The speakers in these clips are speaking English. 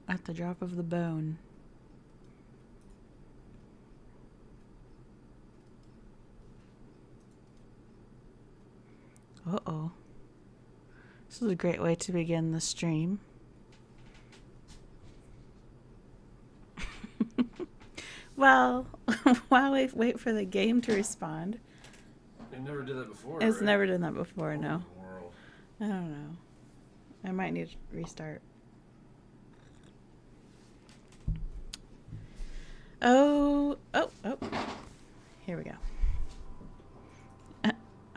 at the drop of the bone. Uh-oh. This is a great way to begin the stream. Well, while we wait for the game to respond. It never did that before, It's right? never done that before, no. World. I don't know. I might need to restart. Oh. Here we go.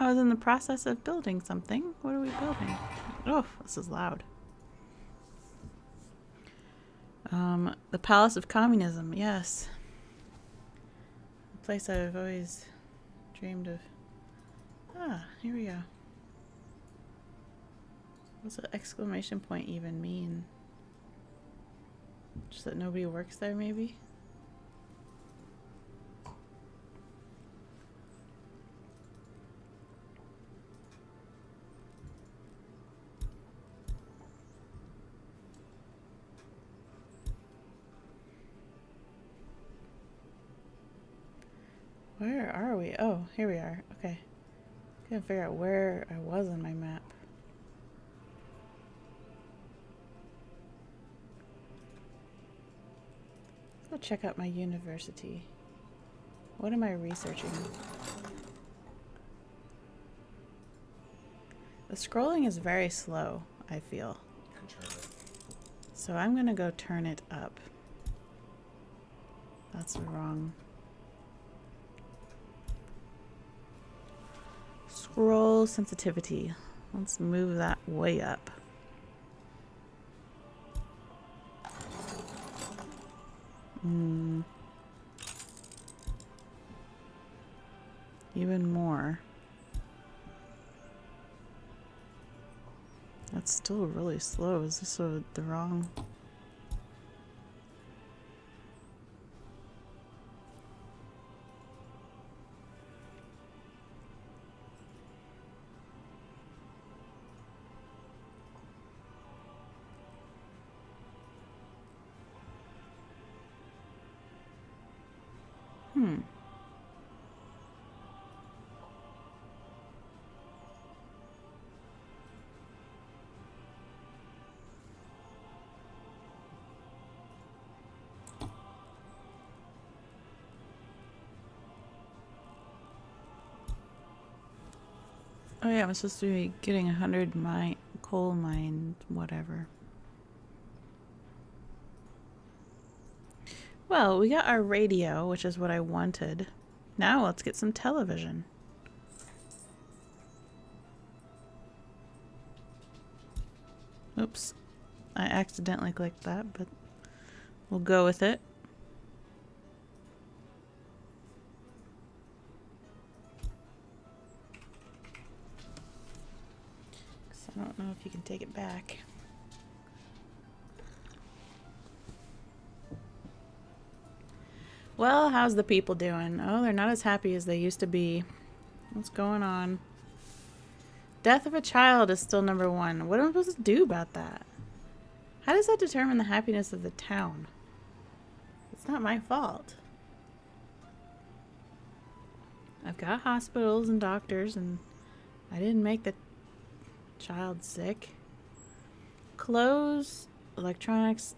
I was in the process of building something. What are we building? Oh, this is loud. The Palace of Communism, yes. A place I've always dreamed of. Ah, here we go. What's the exclamation point even mean? Just that nobody works there, maybe? Where are we? Oh, here we are. Okay. Couldn't figure out where I was on my map. Let's go check out my university. What am I researching? The scrolling is very slow, I feel. So I'm gonna go turn it up. That's wrong. Scroll sensitivity. Let's move that way up. Even more. That's still really slow. Is this the wrong... Oh yeah, I'm supposed to be getting 100 coal mine, whatever. Well, we got our radio, which is what I wanted. Now let's get some television. Oops. I accidentally clicked that, but we'll go with it. I don't know if you can take it back. Well, how's the people doing? Oh, they're not as happy as they used to be. What's going on? Death of a child is still number one. What am I supposed to do about that? How does that determine the happiness of the town? It's not my fault. I've got hospitals and doctors, and I didn't make the child sick. Clothes, electronics.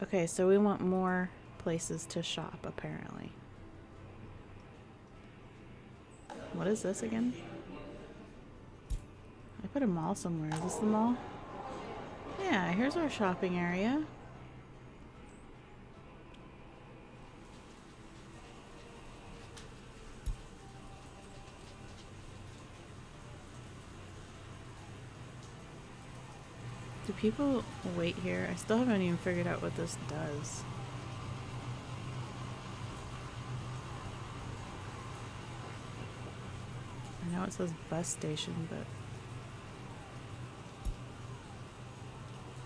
Okay, so we want more places to shop, apparently. What is this again? I put a mall somewhere. Is this the mall? Yeah, here's our shopping area. Do people wait here? I still haven't even figured out what this does. I know it says bus station, but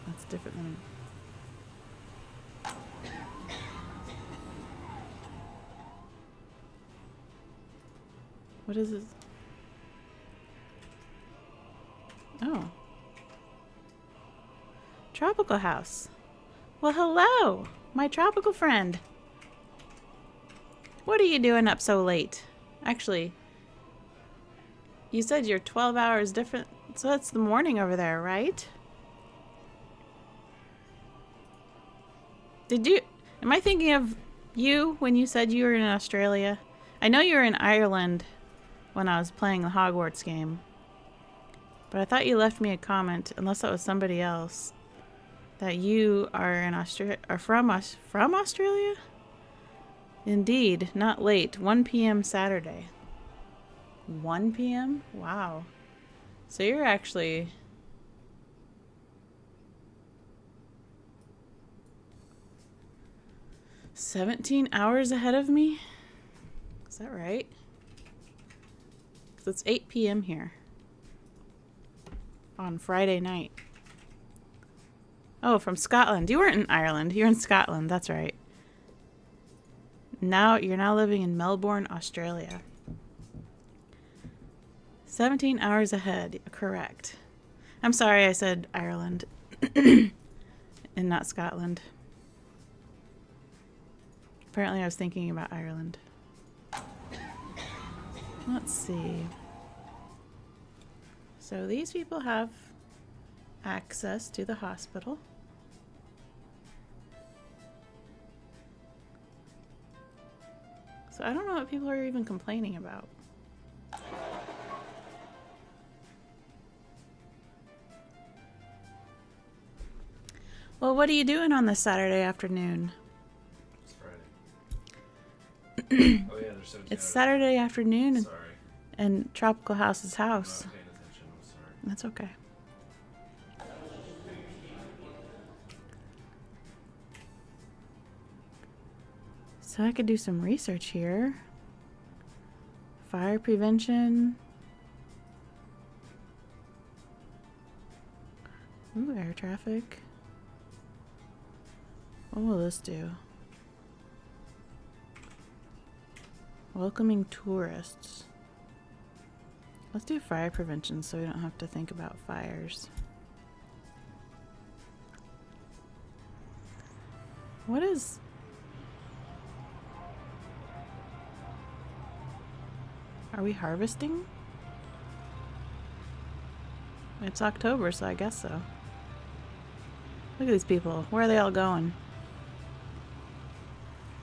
that's different than... What is this? Oh. Tropical house. Well, hello, my tropical friend. What are you doing up so late? Actually, you said you're 12 hours different, so it's the morning over there, right? Am I thinking of you when you said you were in Australia? I know you were in Ireland when I was playing the Hogwarts game. But I thought you left me a comment, unless that was somebody else, that you are in from Australia? Indeed, not late. 1 p.m. Saturday. 1 p.m.? Wow. So you're actually... "17 hours ahead of me?" Is that right? 'Cause it's 8 p.m. here. On Friday night. Oh, from Scotland. You weren't in Ireland. You're in Scotland. That's right. You're now living in Melbourne, Australia. 17 hours ahead. Correct. I'm sorry I said Ireland and not Scotland. Apparently I was thinking about Ireland. Let's see. So these people have access to the hospital. So I don't know what people are even complaining about. Well, what are you doing on this Saturday afternoon? It's Friday. Oh yeah, there's 17 It's hours. Saturday afternoon Sorry. in Tropical House's I'm house. not paying attention. I'm sorry. That's okay. So I could do some research here. Fire prevention. Ooh, air traffic. What will this do? Welcoming tourists. Let's do fire prevention so we don't have to think about fires. What is... Are we harvesting? It's October, so I guess so. Look at these people. Where are they all going?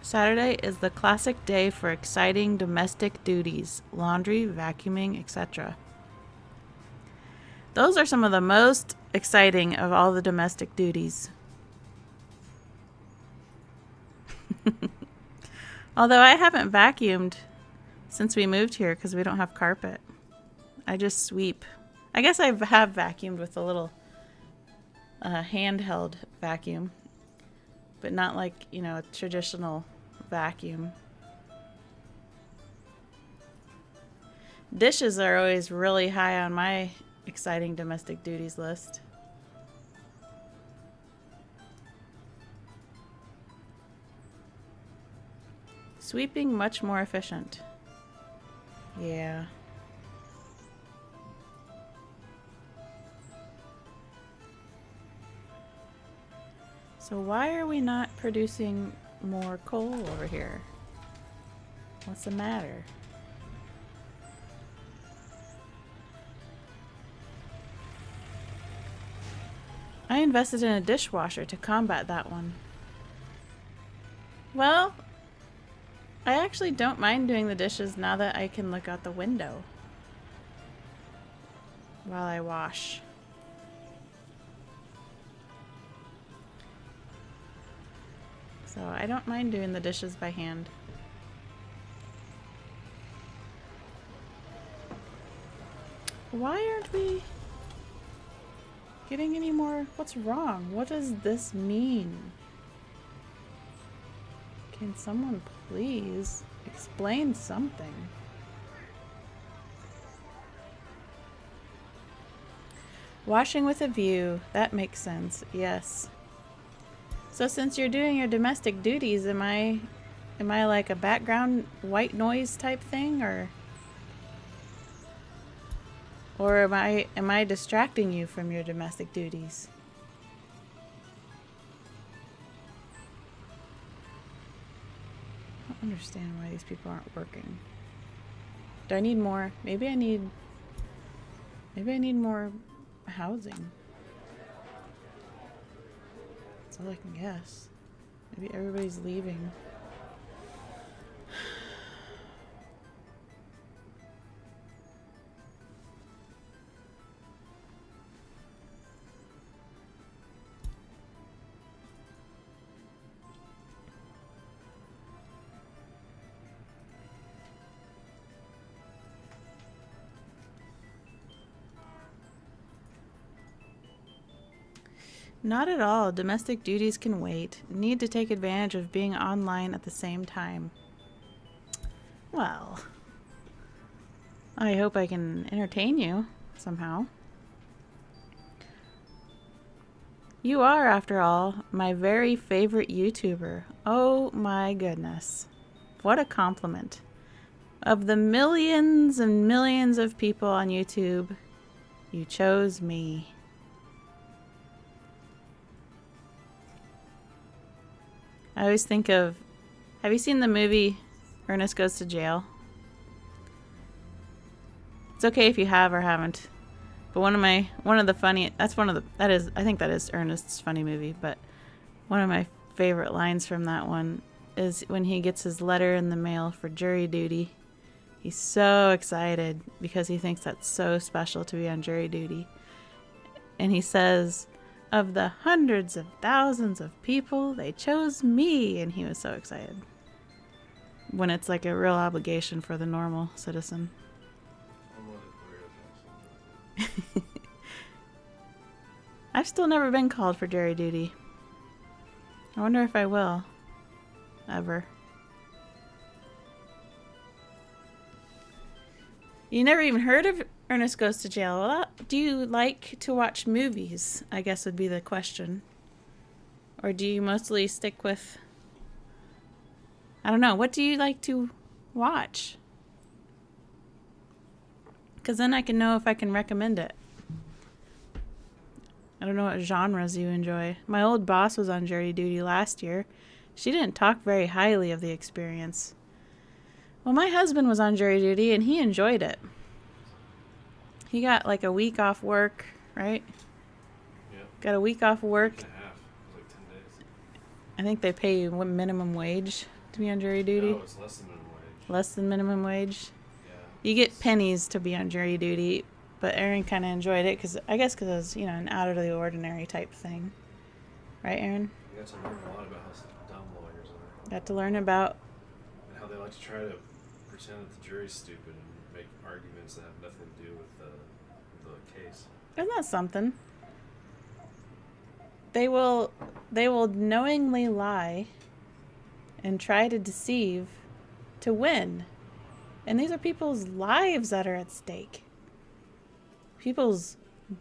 Saturday is the classic day for exciting domestic duties, laundry, vacuuming, etc. Those are some of the most exciting of all the domestic duties. Although I haven't vacuumed since we moved here because we don't have carpet. I just sweep. I guess I have vacuumed with a little handheld vacuum, but not like, you know, a traditional vacuum. Dishes are always really high on my exciting domestic duties list. Sweeping much more efficient. Yeah. So why are we not producing more coal over here? What's the matter? I invested in a dishwasher to combat that one. Well, I actually don't mind doing the dishes now that I can look out the window while I wash. So I don't mind doing the dishes by hand. Why aren't we getting any more? What's wrong? What does this mean? Can someone please explain something? Washing with a view. That makes sense. Yes. So since you're doing your domestic duties, am I like a background white noise type thing, or am I distracting you from your domestic duties? understand why these people aren't working. Do I need more? Maybe I need more housing. That's all I can guess. Maybe everybody's leaving. Not at all. Domestic duties can wait. Need to take advantage of being online at the same time. Well, I hope I can entertain you somehow. You are, after all, my very favorite YouTuber. Oh my goodness. What a compliment. Of the millions and millions of people on YouTube, you chose me. I always think of, have you seen the movie Ernest Goes to Jail? It's okay if you have or haven't. But I think that is Ernest's funny movie, but one of my favorite lines from that one is when he gets his letter in the mail for jury duty. He's so excited because he thinks that's so special to be on jury duty. And he says, of the hundreds of thousands of people, they chose me. And he was so excited. When it's like a real obligation for the normal citizen. I've still never been called for jury duty. I wonder if I will. Ever. You never even heard of Ernest Goes to Jail. Well, do you like to watch movies? I guess would be the question. Or do you mostly stick with... I don't know. What do you like to watch? Because then I can know if I can recommend it. I don't know what genres you enjoy. My old boss was on jury duty last year. She didn't talk very highly of the experience. Well, my husband was on jury duty and he enjoyed it. He got like a week off work, right? Yeah. Got a week off work. Week and a half. It was like 10 days. I think they pay you minimum wage to be on jury duty. No, it's less than minimum wage. Less than minimum wage. Yeah. You get pennies to be on jury duty, but Aaron kind of enjoyed it because it was, an out of the ordinary type thing. Right, Aaron? You got to learn a lot about how dumb lawyers are. Got to learn about... And how they like to try to pretend that the jury's stupid and make arguments that have nothing to do with the case. Isn't that something? They will knowingly lie and try to deceive to win. And these are people's lives that are at stake. People's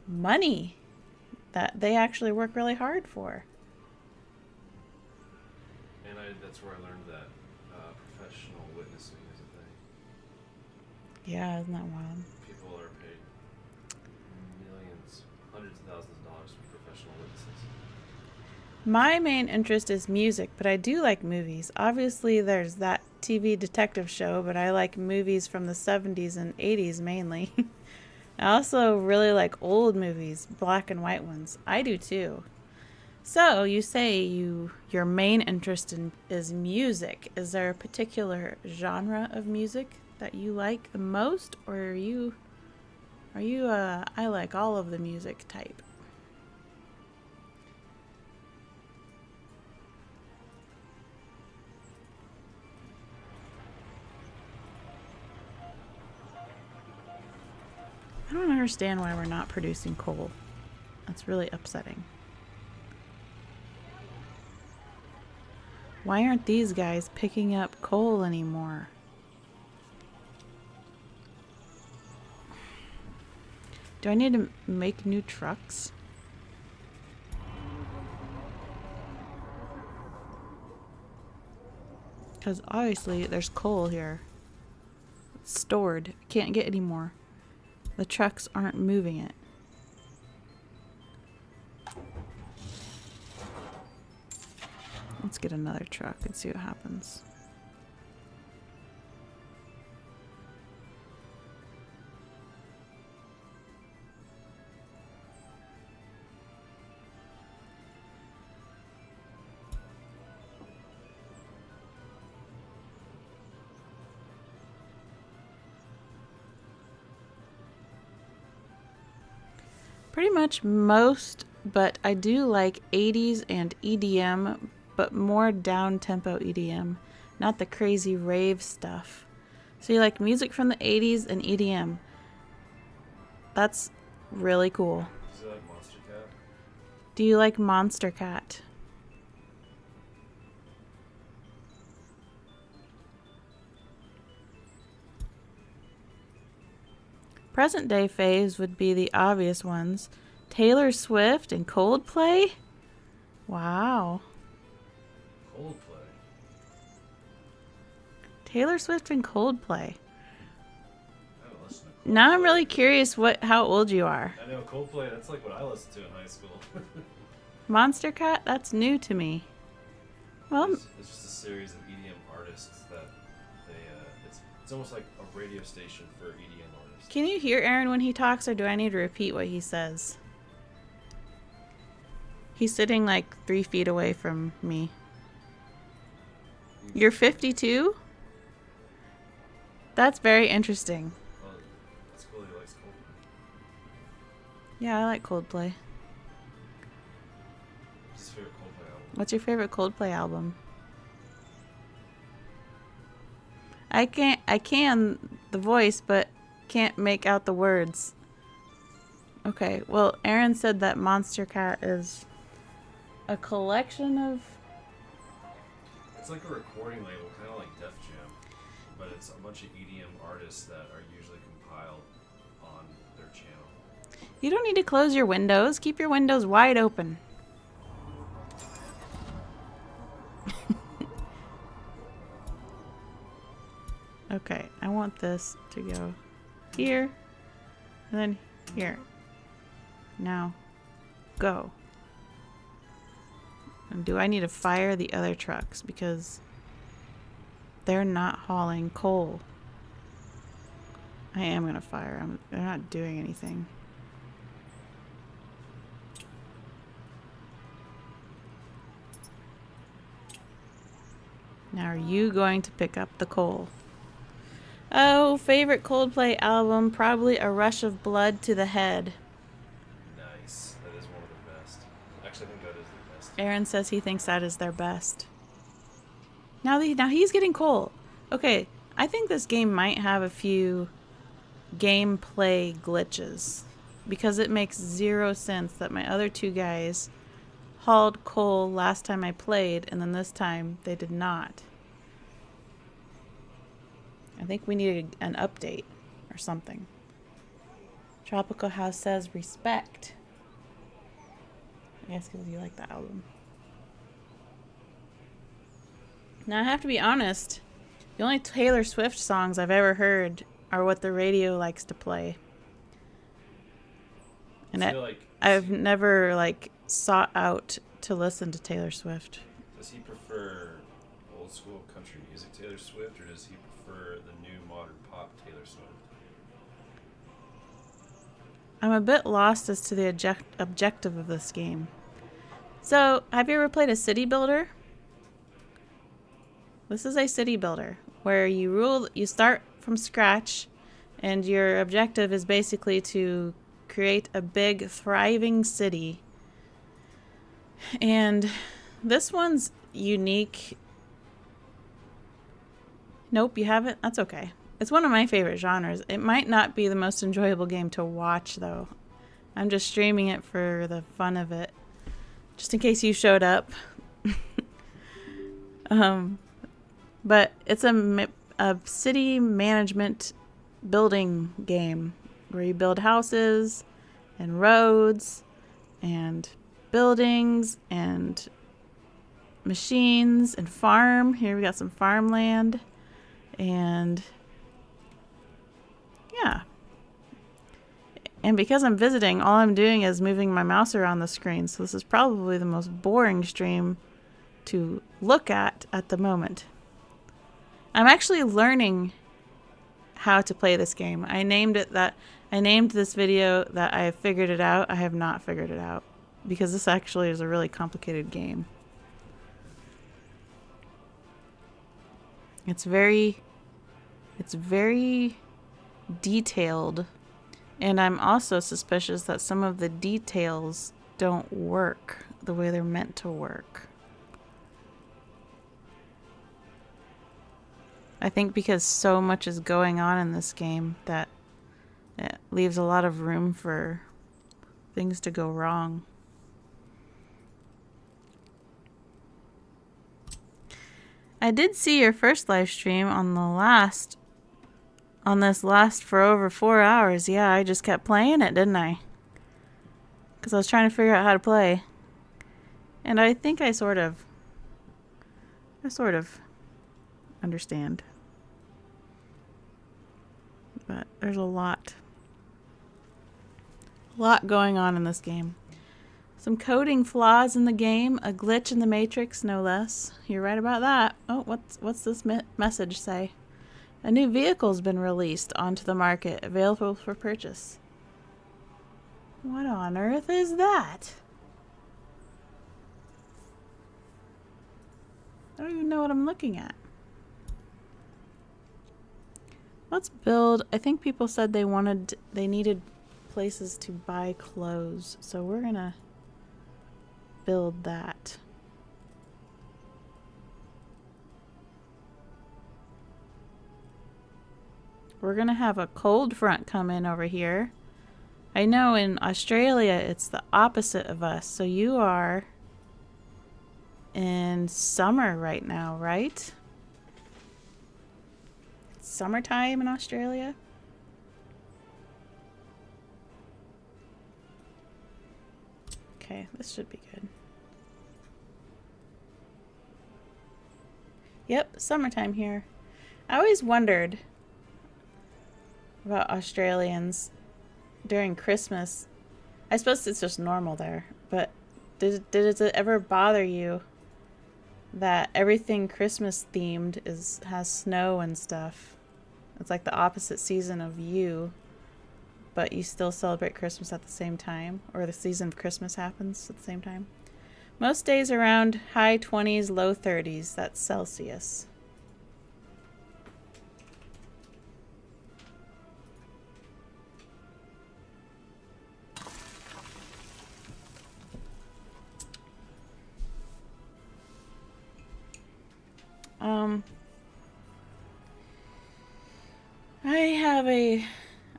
money that they actually work really hard for. And that's where I learned that professional witnessing is a thing. Yeah, isn't that wild? People are paid millions, hundreds of thousands of dollars to be professional witnesses. My main interest is music, but I do like movies. Obviously, there's that TV detective show, but I like movies from the 70s and 80s mainly. I also really like old movies, black and white ones. I do too. So, you say your main interest is music. Is there a particular genre of music that you like the most, or are you I like all of the music type? I don't understand why we're not producing coal. That's really upsetting. Why aren't these guys picking up coal anymore? Do I need to make new trucks? Because obviously there's coal here. It's stored. Can't get any more. The trucks aren't moving it. Let's get another truck and see what happens. Pretty much most, but I do like 80s and EDM, but more down-tempo EDM, not the crazy rave stuff. So you like music from the 80s and EDM. That's really cool. Does he like Monster Cat? Do you like Monster Cat? Present day faves would be the obvious ones. Taylor Swift and Coldplay? Wow. Coldplay. Taylor Swift and Coldplay. I haven't listened to Coldplay. Now I'm really curious how old you are. I know Coldplay, that's like what I listened to in high school. Monster Cat? That's new to me. Well, it's just a series of EDM artists that it's almost like a radio station for EDM artists. can you hear Aaron when he talks, or do I need to repeat what he says? He's sitting like 3 feet away from me. You're 52? That's very interesting. Well, that's cool. He likes Coldplay. Yeah, I like Coldplay. What's his favorite Coldplay album? What's your favorite Coldplay album? I can the voice, but can't make out the words. Okay, well, Aaron said that Monster Cat is a collection of... It's like a recording label, kind of like Def Jam, but it's a bunch of EDM artists that are usually compiled on their channel. You don't need to close your windows. Keep your windows wide open. Okay, I want this to go here, and then here. Now, go. And do I need to fire the other trucks? Because they're not hauling coal. I am going to fire them. They're not doing anything. Now are you going to pick up the coal? Oh, favorite Coldplay album, probably A Rush of Blood to the Head. Nice. That is one of the best. Actually, I think that is the best. Aaron says he thinks that is their best. Now he's getting coal. Okay, I think this game might have a few gameplay glitches, because it makes 0 sense that my other 2 guys hauled coal last time I played, and then this time they did not. I think we need an update or something. Tropical House says respect. I guess because you like the album. Now I have to be honest, the only Taylor Swift songs I've ever heard are what the radio likes to play. And I've never sought out to listen to Taylor Swift. Does he prefer old school country music Taylor Swift, or does he prefer the new modern pop Taylor Swift? I'm a bit lost as to the objective of this game. So, have you ever played a city builder? This is a city builder where you start from scratch, and your objective is basically to create a big, thriving city. And this one's unique. Nope, you haven't? That's okay. It's one of my favorite genres. It might not be the most enjoyable game to watch, though. I'm just streaming it for the fun of it. Just in case you showed up. But it's a city management building game where you build houses and roads and buildings and machines and farm. Here we got some farmland. And yeah. And because I'm visiting, all I'm doing is moving my mouse around the screen. So this is probably the most boring stream to look at the moment. I'm actually learning how to play this game. I named this video that I have figured it out. I have not figured it out, because this actually is a really complicated game. It's very detailed, And I'm also suspicious that some of the details don't work the way they're meant to work. I think because so much is going on in this game that it leaves a lot of room for things to go wrong. I did see your first live stream on this last for over 4 hours. Yeah, I just kept playing it, didn't I? Because I was trying to figure out how to play. And I think I sort of understand. But there's a lot going on in this game. Some coding flaws in the game, a glitch in the matrix, no less. You're right about that. Oh, what's this message say? A new vehicle's been released onto the market, available for purchase. What on earth is that? I don't even know what I'm looking at. Let's build. I think people said they needed places to buy clothes, so we're gonna build that. We're gonna have a cold front come in over here. I know in Australia it's the opposite of us, so you are in summer right now, right? It's summertime in Australia. Okay, this should be good. Yep, summertime here. I always wondered about Australians during Christmas. I suppose it's just normal there, but did it ever bother you that everything Christmas themed has snow and stuff? It's like the opposite season of you, but you still celebrate Christmas at the same time, or the season of Christmas happens at the same time. Most days around high 20s, low 30s. That's Celsius.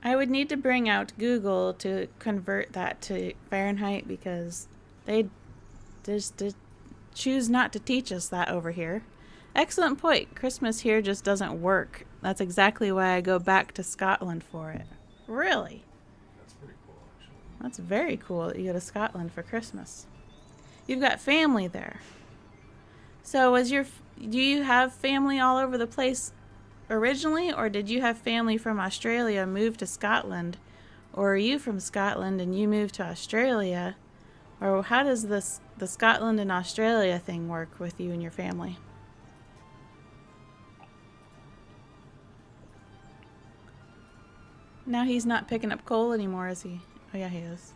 I would need to bring out Google to convert that to Fahrenheit because they just choose not to teach us that over here. Excellent point. Christmas here just doesn't work. That's exactly why I go back to Scotland for it. Really? That's pretty cool, actually. That's very cool that you go to Scotland for Christmas. You've got family there. So do you have family all over the place originally, or did you have family from Australia move to Scotland? Or are you from Scotland and you moved to Australia? Or how does the Scotland and Australia thing work with you and your family? Now he's not picking up coal anymore, is he? Oh yeah, he is.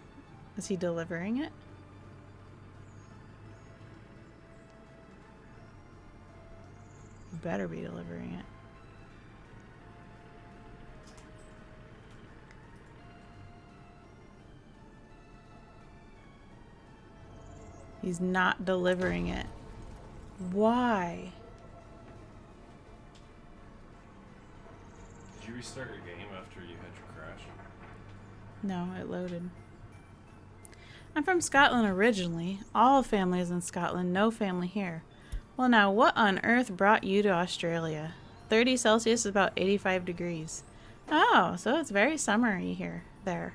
Is he delivering it? He better be delivering it. He's not delivering it. Why? Did you restart your game after you had your crash? No, it loaded. I'm from Scotland originally. All family is in Scotland, no family here. Well now, what on earth brought you to Australia? 30 Celsius is about 85 degrees. Oh, so it's very summery there.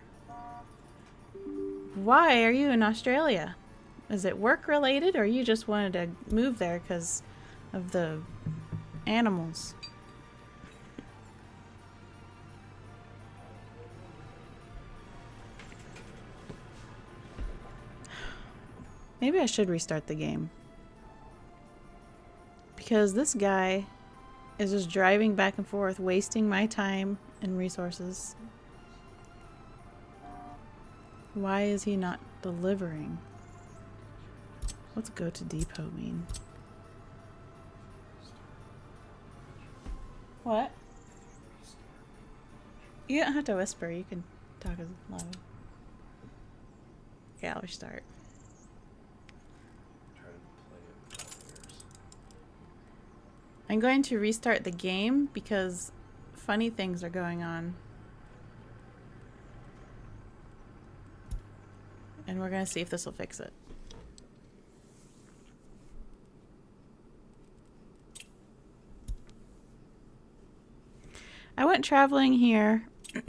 Why are you in Australia? Is it work related, or you just wanted to move there because of the animals? Maybe I should restart the game. Because this guy is just driving back and forth, wasting my time and resources. Why is he not delivering? What's go to depot mean? What? You don't have to whisper, you can Talk is loud. Okay, I'll restart. Try to play it without ears. I'm going to restart the game because funny things are going on. And we're going to see if this will fix it. I went traveling here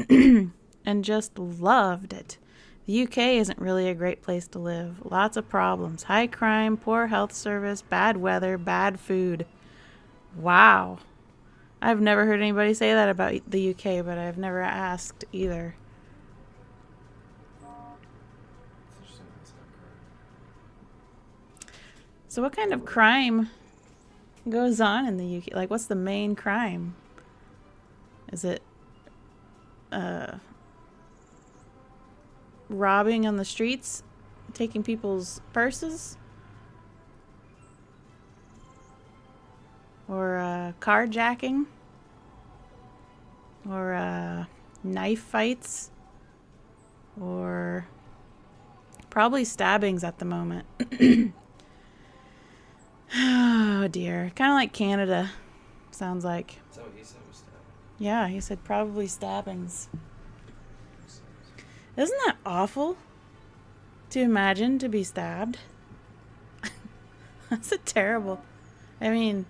and just loved it. The UK isn't really a great place to live. Lots of problems. High crime, poor health service, bad weather, bad food. Wow. I've never heard anybody say that about the UK, but I've never asked either. It's interesting that's not correct. So what kind of crime goes on in the UK? Like, what's the main crime? Is it robbing on the streets, taking people's purses, or carjacking, or knife fights, or probably stabbings at the moment? Oh dear, kind of like Canada, sounds like. Is that what he said was stabbing? Yeah, he said probably stabbings. Makes sense. Isn't that awful to imagine to be stabbed? That's a terrible. I mean,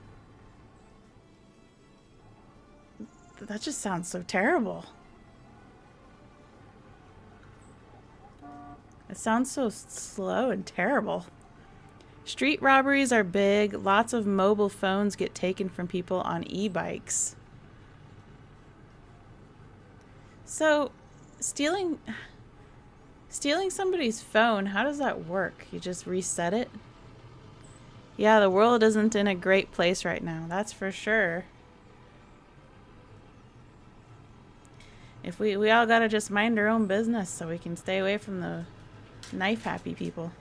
that just sounds so terrible. It sounds so slow and terrible. Street robberies are big. Lots of mobile phones get taken from people on e-bikes. So, stealing somebody's phone, how does that work? You just reset it? Yeah, the world isn't in a great place right now, that's for sure. If we all gotta just mind our own business so we can stay away from the knife happy people.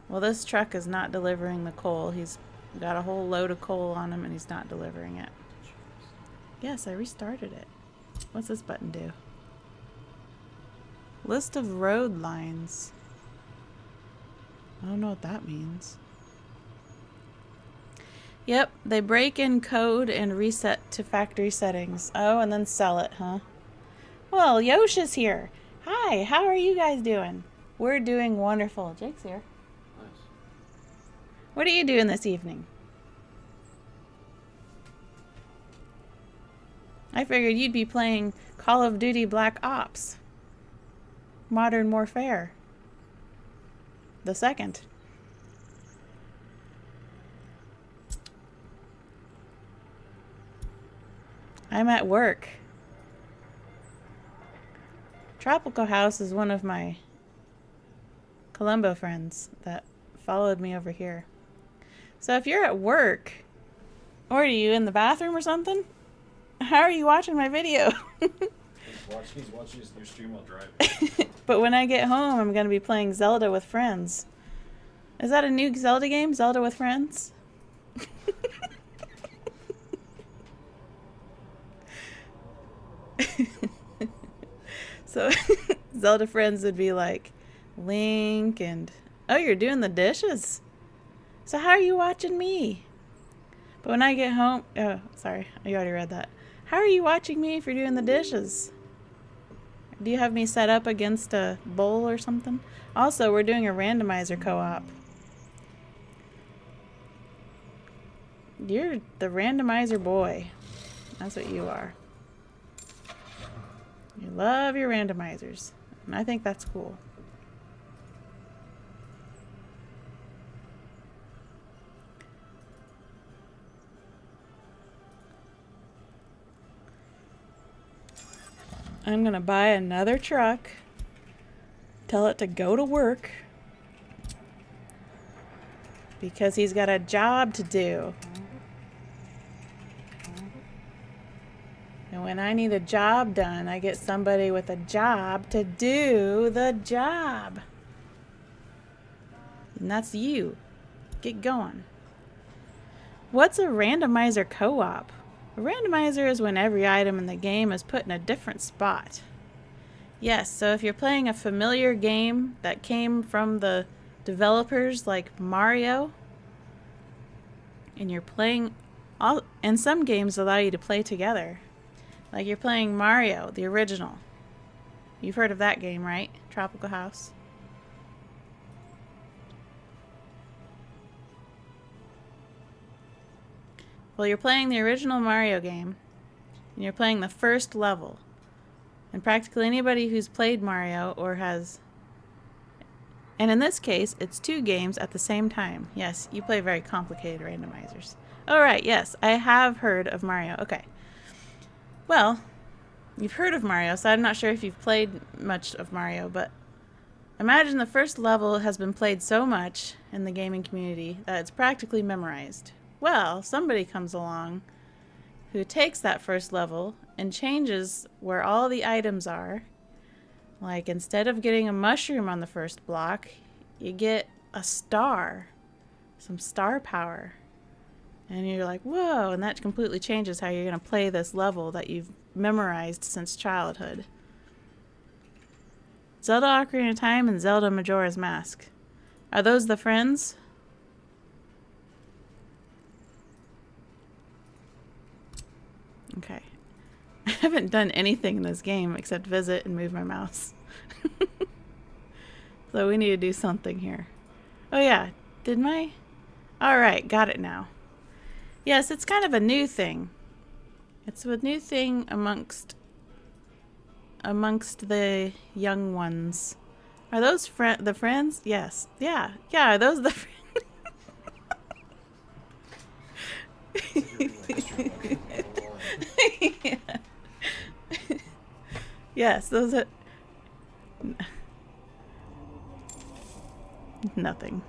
Well, this truck is not delivering the coal. He's got a whole load of coal on him and he's not delivering it. Yes, I restarted it. What's this button do? List of road lines. I don't know what that means. Yep, they break in code and reset to factory settings. Oh, and then sell it, huh? Well, Yosh is here. Hi, how are you guys doing? We're doing wonderful. Jake's here. Nice. What are you doing this evening? I figured you'd be playing Call of Duty Black Ops. Modern Warfare. The second. I'm at work. Tropical House is one of my Colombo friends that followed me over here. So if you're at work, or are you in the bathroom or something? How are you watching my video? He's watching your stream while driving. But when I get home, I'm going to be playing Zelda with friends. Is that a new Zelda game? Zelda with friends? So Zelda friends would be like Link and... Oh, you're doing the dishes? So how are you watching me? But when I get home... Oh, sorry. You already read that. How are you watching me if you're doing the dishes? Do you have me set up against a bowl or something? Also, we're doing a randomizer co-op. You're the randomizer boy. That's what you are. You love your randomizers. And I think that's cool. I'm gonna buy another truck, tell it to go to work, because he's got a job to do. And when I need a job done, I get somebody with a job to do the job. And that's you. Get going. What's a randomizer co-op? A randomizer is when every item in the game is put in a different spot. Yes, so if you're playing a familiar game that came from the developers like Mario, and you're playing all, and some games allow you to play together. Like you're playing Mario, the original. You've heard of that game, right? Tropical House. Well, you're playing the original Mario game, and you're playing the first level. And practically anybody who's played Mario or has... And in this case, it's 2 games at the same time. Yes, you play very complicated randomizers. Oh, right, yes, I have heard of Mario. Okay. Well, you've heard of Mario, so I'm not sure if you've played much of Mario, but imagine the first level has been played so much in the gaming community that it's practically memorized. Well, somebody comes along who takes that first level and changes where all the items are. Like, instead of getting a mushroom on the first block, you get a star. Some star power. And you're like, whoa, and that completely changes how you're going to play this level that you've memorized since childhood. Zelda Ocarina of Time and Zelda Majora's Mask. Are those the friends? Okay. I haven't done anything in this game except visit and move my mouse. So we need to do something here. Oh yeah, did my... Alright, got it now. Yes, it's kind of a new thing. It's a new thing amongst the young ones. Are those the friends? Yes. Yeah. Yeah, are those the friends? Yeah. Yes, those are... Nothing.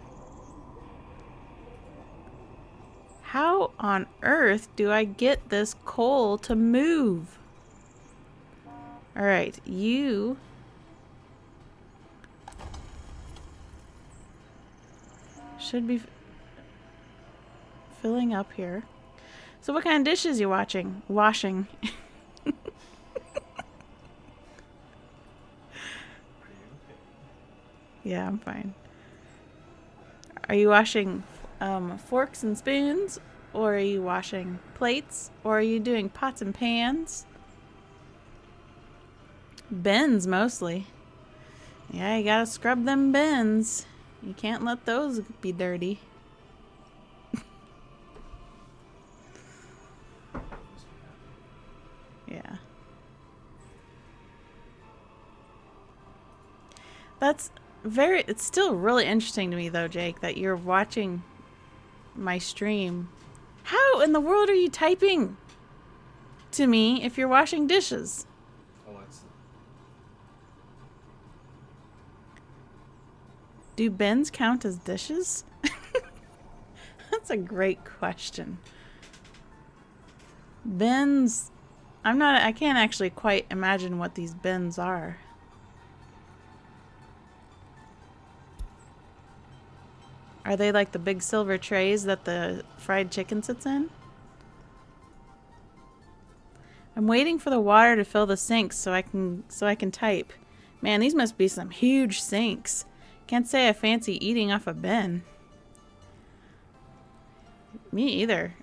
How on earth do I get this coal to move? Alright, you... should be filling up here. So what kind of dishes you washing? Yeah, I'm fine. Are you washing forks and spoons? Or are you washing plates? Or are you doing pots and pans? Bins, mostly. Yeah, you gotta scrub them bins. You can't let those be dirty. Yeah. It's still really interesting to me though, Jake, that you're watching my stream. How in the world are you typing to me if you're washing dishes? Alexa. Do bins count as dishes? That's a great question. Bins, I can't actually quite imagine what these bins are. Are they like the big silver trays that the fried chicken sits in? I'm waiting for the water to fill the sinks so I can type. Man, these must be some huge sinks. Can't say I fancy eating off a bin. Me either.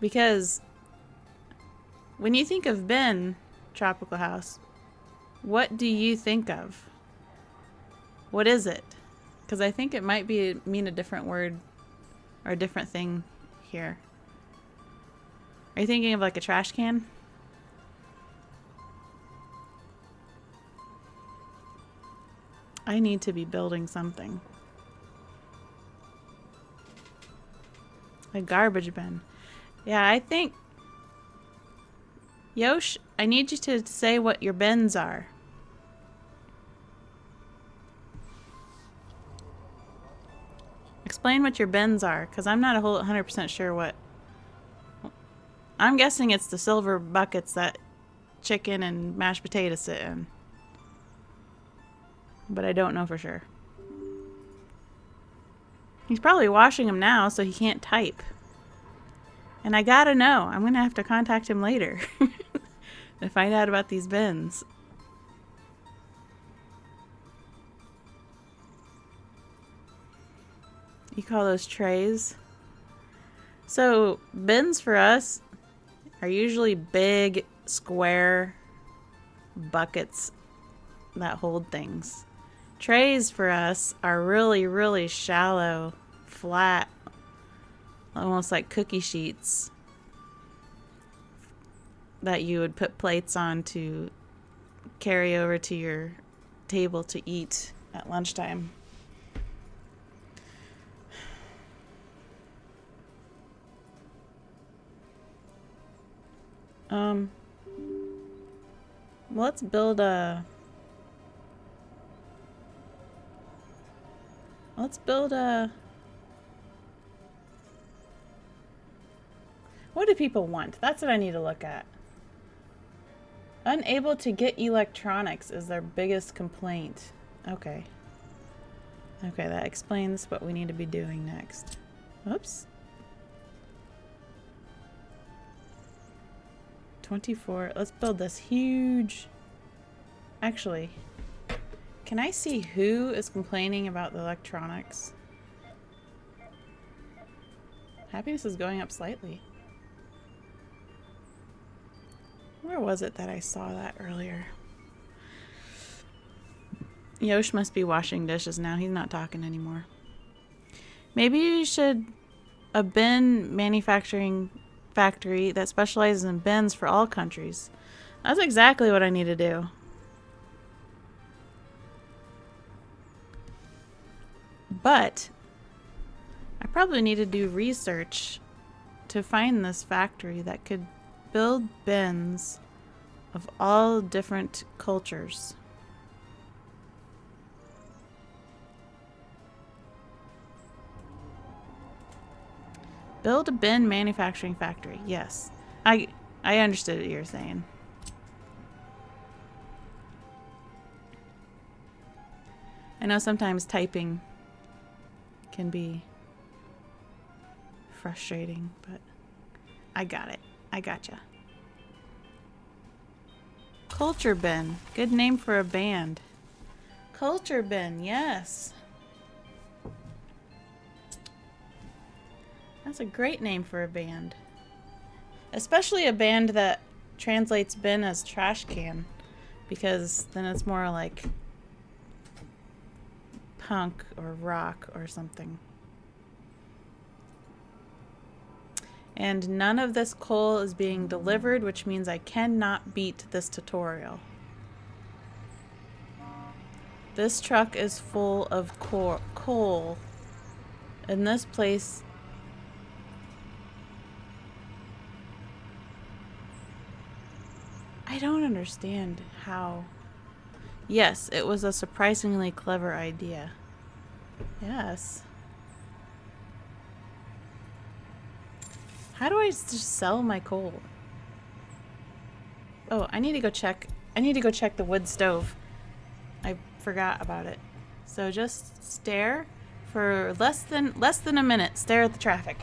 Because when you think of bin, Tropical House, what do you think of? What is it? Because I think it might mean a different word or a different thing here. Are you thinking of like a trash can? I need to be building something. A garbage bin. Yeah, I think... Yosh, I need you to say what your bins are. Explain what your bins are, because I'm not 100% sure what... I'm guessing it's the silver buckets that chicken and mashed potatoes sit in. But I don't know for sure. He's probably washing them now, so he can't type. And I gotta know. I'm gonna have to contact him later to find out about these bins. You call those trays? So, bins for us are usually big, square buckets that hold things. Trays for us are really, really shallow, flat, almost like cookie sheets that you would put plates on to carry over to your table to eat at lunchtime. Let's build a... What do people want? That's what I need to look at. Unable to get electronics is their biggest complaint. Okay. Okay, that explains what we need to be doing next. Whoops. 24. Let's build this huge... Actually, can I see who is complaining about the electronics? Happiness is going up slightly. Where was it that I saw that earlier? Yosh must be washing dishes now. He's not talking anymore. Maybe you should... A bin manufacturing factory that specializes in bins for all countries. That's exactly what I need to do. But I probably need to do research to find this factory that could build bins of all different cultures. Build a bin manufacturing factory. Yes. I understood what you're saying. I know sometimes typing can be frustrating, but I got it. I gotcha. Culture Bin. Good name for a band. Culture Bin, yes. That's a great name for a band. Especially a band that translates bin as trash can, because then it's more like punk or rock or something. And none of this coal is being delivered, which means I cannot beat this tutorial. This truck is full of coal. And this place... I don't understand how... Yes, it was a surprisingly clever idea. Yes. How do I just sell my coal? Oh, I need to go check. I need to go check the wood stove. I forgot about it. So just stare for less than a minute. Stare at the traffic.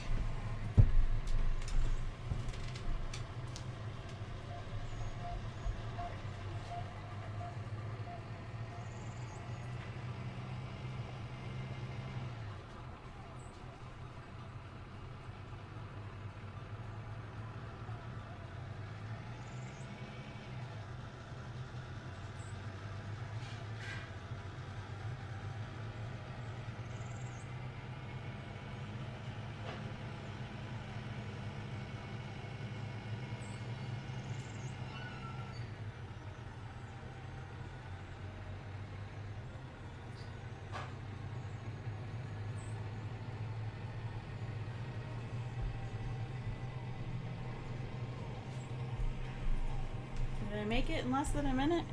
Did I make it in less than a minute?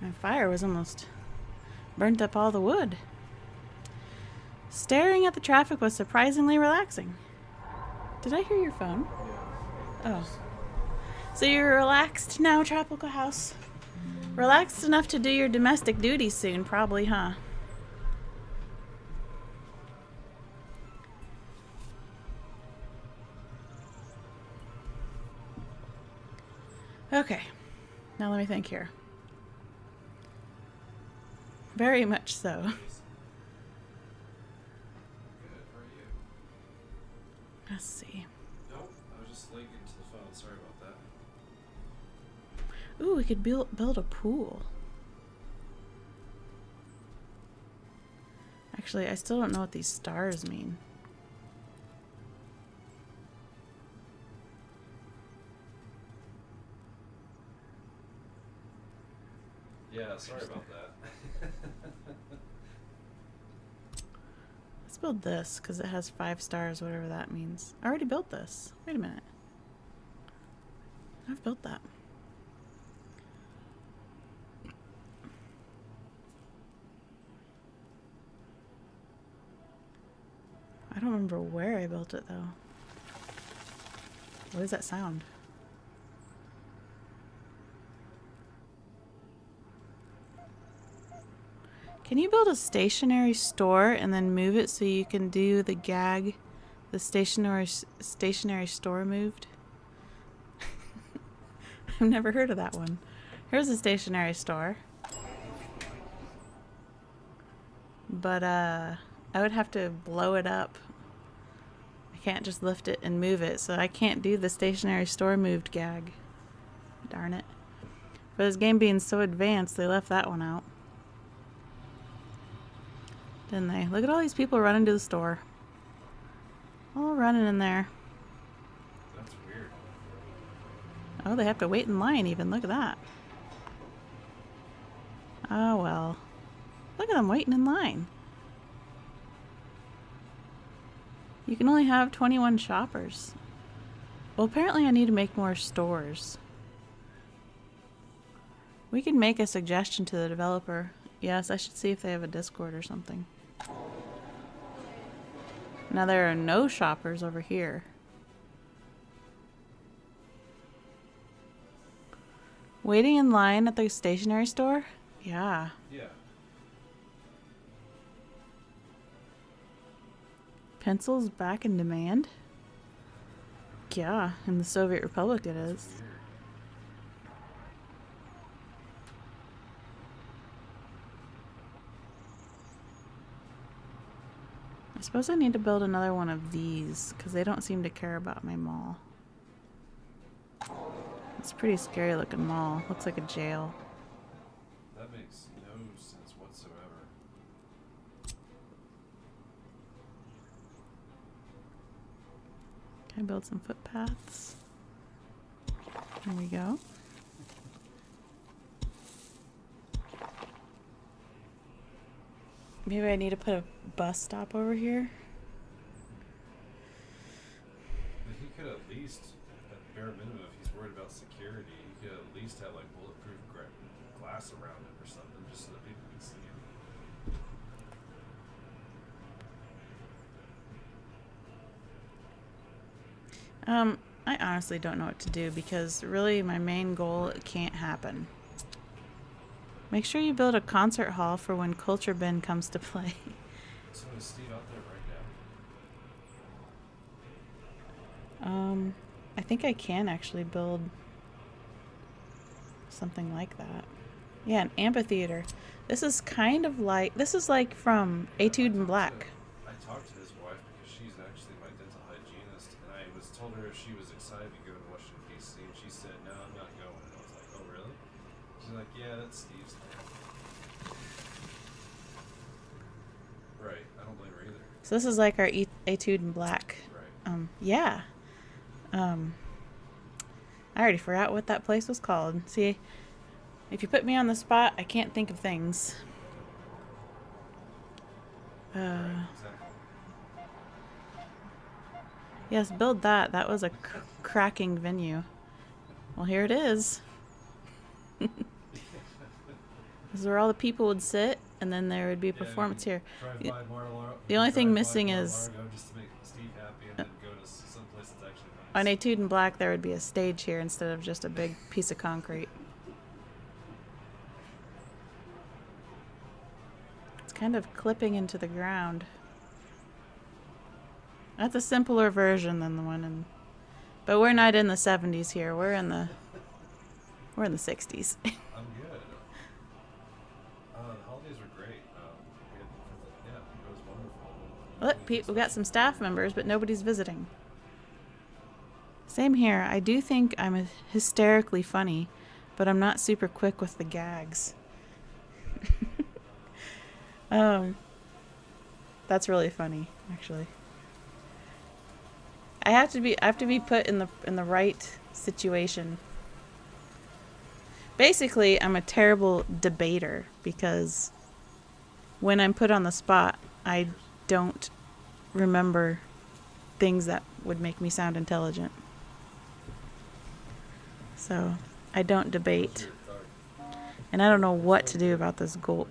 My fire was almost burnt up all the wood. Staring at the traffic was surprisingly relaxing. Did I hear your phone? Oh. So you're relaxed now, Tropical House? Relaxed enough to do your domestic duties soon, probably, huh? Okay. Now let me think here. Very much so. Good. How are you? Let's see. Nope. I was just late getting to the phone. Sorry about that. Ooh, we could build a pool. Actually, I still don't know what these stars mean. Yeah, sorry about that. Let's build this because it has 5 stars, whatever that means. I already built this. Wait a minute. I've built that. I don't remember where I built it though. What does that sound? Can you build a stationary store and then move it so you can do the gag, the stationary store moved? I've never heard of that one. Here's a stationary store. But I would have to blow it up. I can't just lift it and move it, so I can't do the stationary store moved gag. Darn it. For this game being so advanced, they left that one out. Didn't they? Look at all these people running to the store. All running in there. That's weird. Oh, they have to wait in line even. Look at that. Oh, well. Look at them waiting in line. You can only have 21 shoppers. Well, apparently I need to make more stores. We can make a suggestion to the developer. Yes, I should see if they have a Discord or something. Now there are no shoppers over here. Waiting in line at the stationery store? Yeah. Yeah. Pencils back in demand? Yeah, in the Soviet Republic it is. Weird. I suppose I need to build another one of these because they don't seem to care about my mall. It's a pretty scary looking mall. Looks like a jail. That makes no sense whatsoever. Can I build some footpaths? There we go. Maybe I need to put a bus stop over here. But he could at least, at bare minimum, if he's worried about security, he could at least have like bulletproof glass around it or something, just so that people can see him. I honestly don't know what to do because really my main goal can't happen. Make sure you build a concert hall for when Culture Bin comes to play. So is Steve out there right now? I think I can actually build something like that. Yeah, an amphitheater. This is kind of like, this is like from Etude in Black. I talked to his wife because she's actually my dental hygienist, and I told her if she was excited to go to Washington D.C., and she said, "No, I'm not going." And I was like, "Oh, really?" She's like, "Yeah, that's Steve's thing." Right. I don't blame her either. So this is like our Etude in Black. Right. Yeah. I already forgot what that place was called. See, if you put me on the spot, I can't think of things. Right, exactly. Yes, build that. That was a cracking venue. Well, here it is. This is where all the people would sit, and then there would be a performance here. Drive by The only thing drive by missing Mar-a-Lago is just to make Steve happy, and then go to someplace that's actually nice. on Etude in Black, there would be a stage here instead of just a big piece of concrete. It's kind of clipping into the ground. That's a simpler version than the one in... But we're not in the 70s here. We're in the We're in the 60s. I'm good. The holidays were great. Yeah, it was wonderful. Look, Pete, we got some staff members, but nobody's visiting. Same here. I do think I'm hysterically funny, but I'm not super quick with the gags. That's really funny, actually. I have to be put in the right situation. Basically, I'm a terrible debater because when I'm put on the spot, I don't remember things that would make me sound intelligent. So, I don't debate. And I don't know what to do about this coal.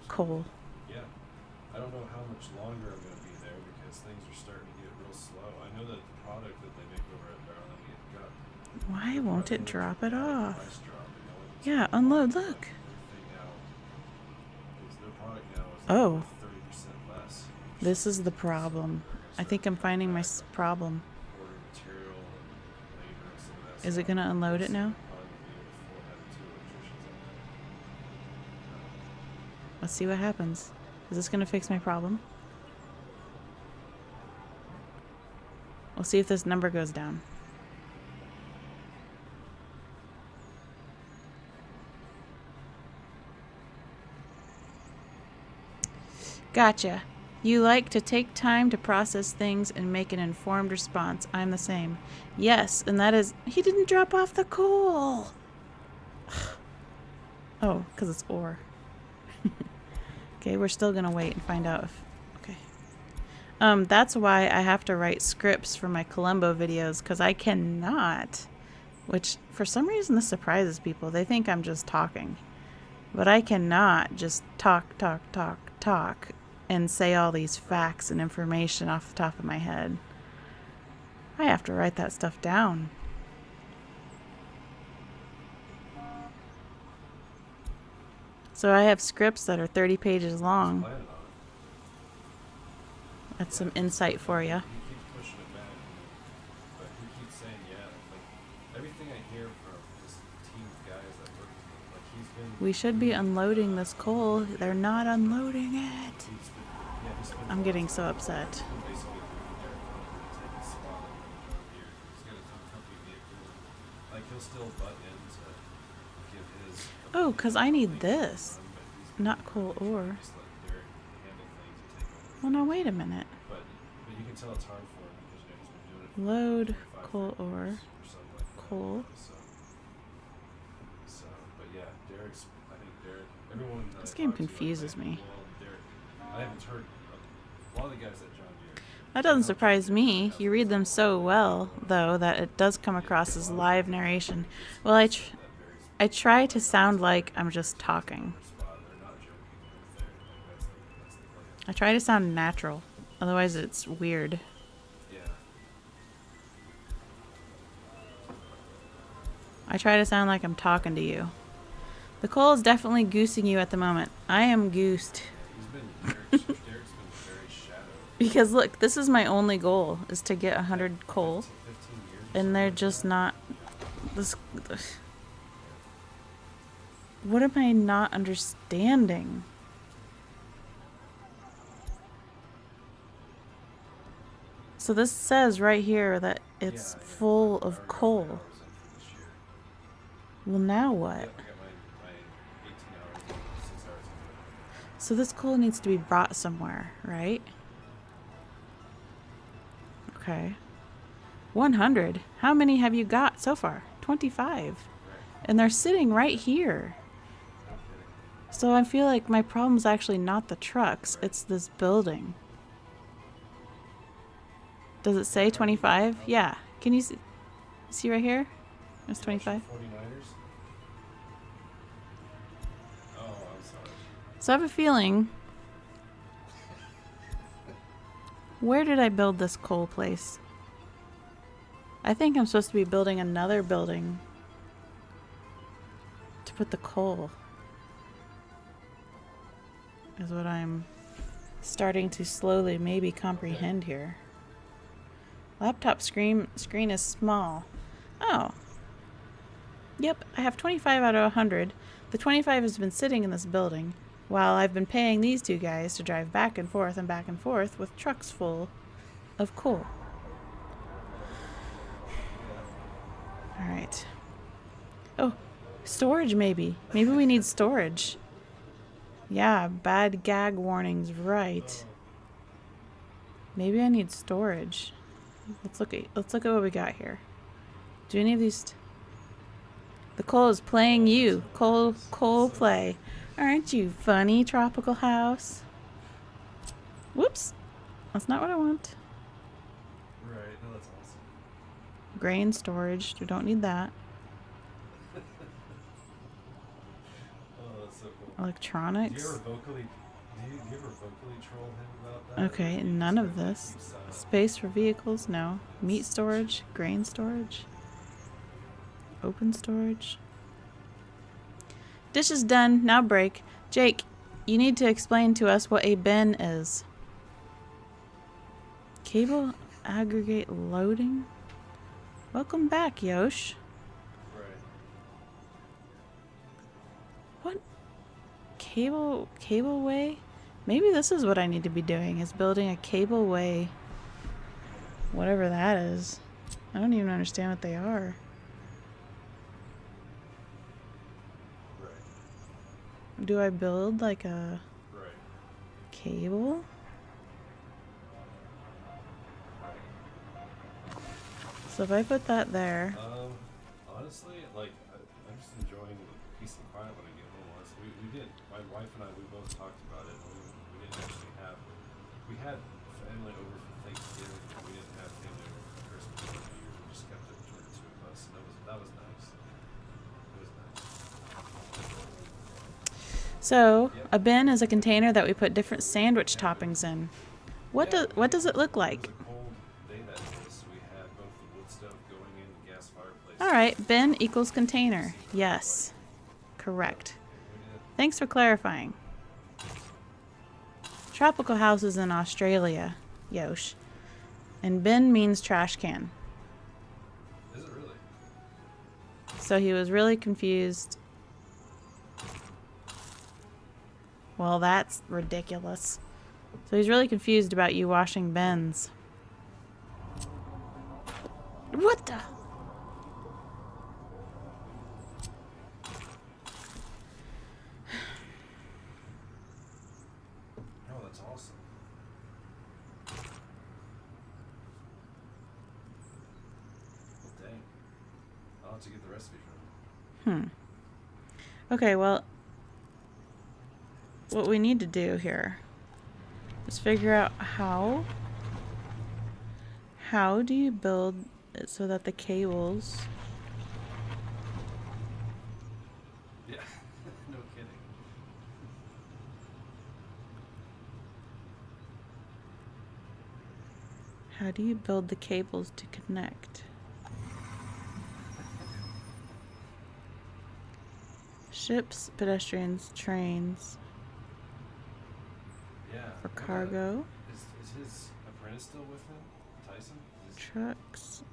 Yeah. I don't know how much longer I'm going to be there because things are starting to get real slow. I know that the product that they make over at Darling it got. Why won't it drop it off? Price drop, Yeah, unload, look. Their product now is Oh. 30% less. This is the problem. I think I'm finding my problem. Order material and labor and some of that Is it stuff. going to unload it now? Let's see what happens. Is this going to fix my problem? We'll see if this number goes down. Gotcha. You like to take time to process things and make an informed response. I'm the same. Yes, and that is... He didn't drop off the coal! Oh, because it's ore. Okay, we're still gonna wait and find out if... Okay. That's why I have to write scripts for my Columbo videos, because I cannot... Which, for some reason, this surprises people. They think I'm just talking. But I cannot just talk, and say all these facts and information off the top of my head. I have to write that stuff down. So I have scripts that are 30 pages long. That's some insight for you. He keeps pushing it back, but he keeps saying, yeah, like everything I hear from this team of guys that work with him, like he's been. We should be unloading this coal. They're not unloading it. He's been I'm getting so upset. basically their company to take his spot in the year. He's got his own company vehicle. Like he'll still butt in to give his. Oh, because I need this. Not coal ore. Just let Derek handle things and take over. Well, now wait a minute. But you can tell it's hard for him because you know he's been doing it for Load 25 coal years ore. or something like that. Coal. So, but yeah, I think Derek, everyone that This I game talk to, confuses like, me. well, Derek, I haven't heard a lot of the guys at John Deere. That doesn't surprise me. You read them so well, though, that it does come across as live narration. Well, I try to sound like I'm just talking. I try to sound natural. Otherwise, it's weird. Yeah. I try to sound like I'm talking to you. The coal is definitely goosing you at the moment. I am goosed. Derek's been very shallow. Because look, this is my only goal, is to get 100 coal. 15 years. And they're just not... This... What am I not understanding? So this says right here that it's full of coal. Well, now what? I got my 18 hours, 6 hours ago. So this coal needs to be brought somewhere, right? Okay. 100. How many have you got so far? 25. And they're sitting right here. So I feel like my problem's actually not the trucks, it's this building. Does it say 25? Yeah. Can you see right here? It's 25. 49ers? Oh, I'm sorry. So I have a feeling... Where did I build this coal place? I think I'm supposed to be building another building to put the coal. Is what I'm starting to slowly maybe comprehend here. Laptop screen is small. Oh. Yep, I have 25 out of 100. The 25 has been sitting in this building while I've been paying these two guys to drive back and forth with trucks full of coal. Yeah. Alright. Oh, storage maybe. Maybe we need storage. Yeah, bad gag warnings, right. Maybe I need storage. Let's look at what we got here. Do any of these the coal is playing you. Coal play. Aren't you funny, tropical house? Whoops. That's not what I want. Right, no, that's awesome. Grain storage. We don't need that. Oh, that's so cool. Electronics. Do you ever vocally troll him about that? Okay, none of this. Space for vehicles, no. Meat storage, grain storage. Open storage. Dish is done. Now break. Jake, you need to explain to us what a bin is. Cable aggregate loading? Welcome back, Yosh. Right. What? Cableway? Maybe this is what I need to be doing, is building a cableway. Whatever that is. I don't even understand what they are. Right. Do I build like a Right. cable? So if I put that there, Honestly, like, I'm just enjoying the peace and quiet when I get home. Honestly, we did. My wife and I, we both talked about it. We didn't actually have. We had family over for Thanksgiving, but we didn't have family over for Christmas or New Year's. We just kept it between the two of us, and that was nice. It was nice. so Yep. a bin is a container that we put different sandwich toppings in. What does it look like? It was a cold day that day, so we had both the wood stove going in the gas fireplace. All right, bin equals container. Yes, correct. We did. Thanks for clarifying. Tropical house is in Australia, Yosh. And bin means trash can. Is it really? So he was really confused. Well, that's ridiculous. So he's really confused about you washing bins. What the? Oh, that's awesome. Well, dang. I'll have to get the recipe from him. Okay, well, what we need to do here is figure out how do you build it so that the cables Yeah, no kidding. how do you build the cables to connect? Ships, pedestrians, trains, Yeah. for what cargo, Is his apprentice still with him? Tyson? trucks.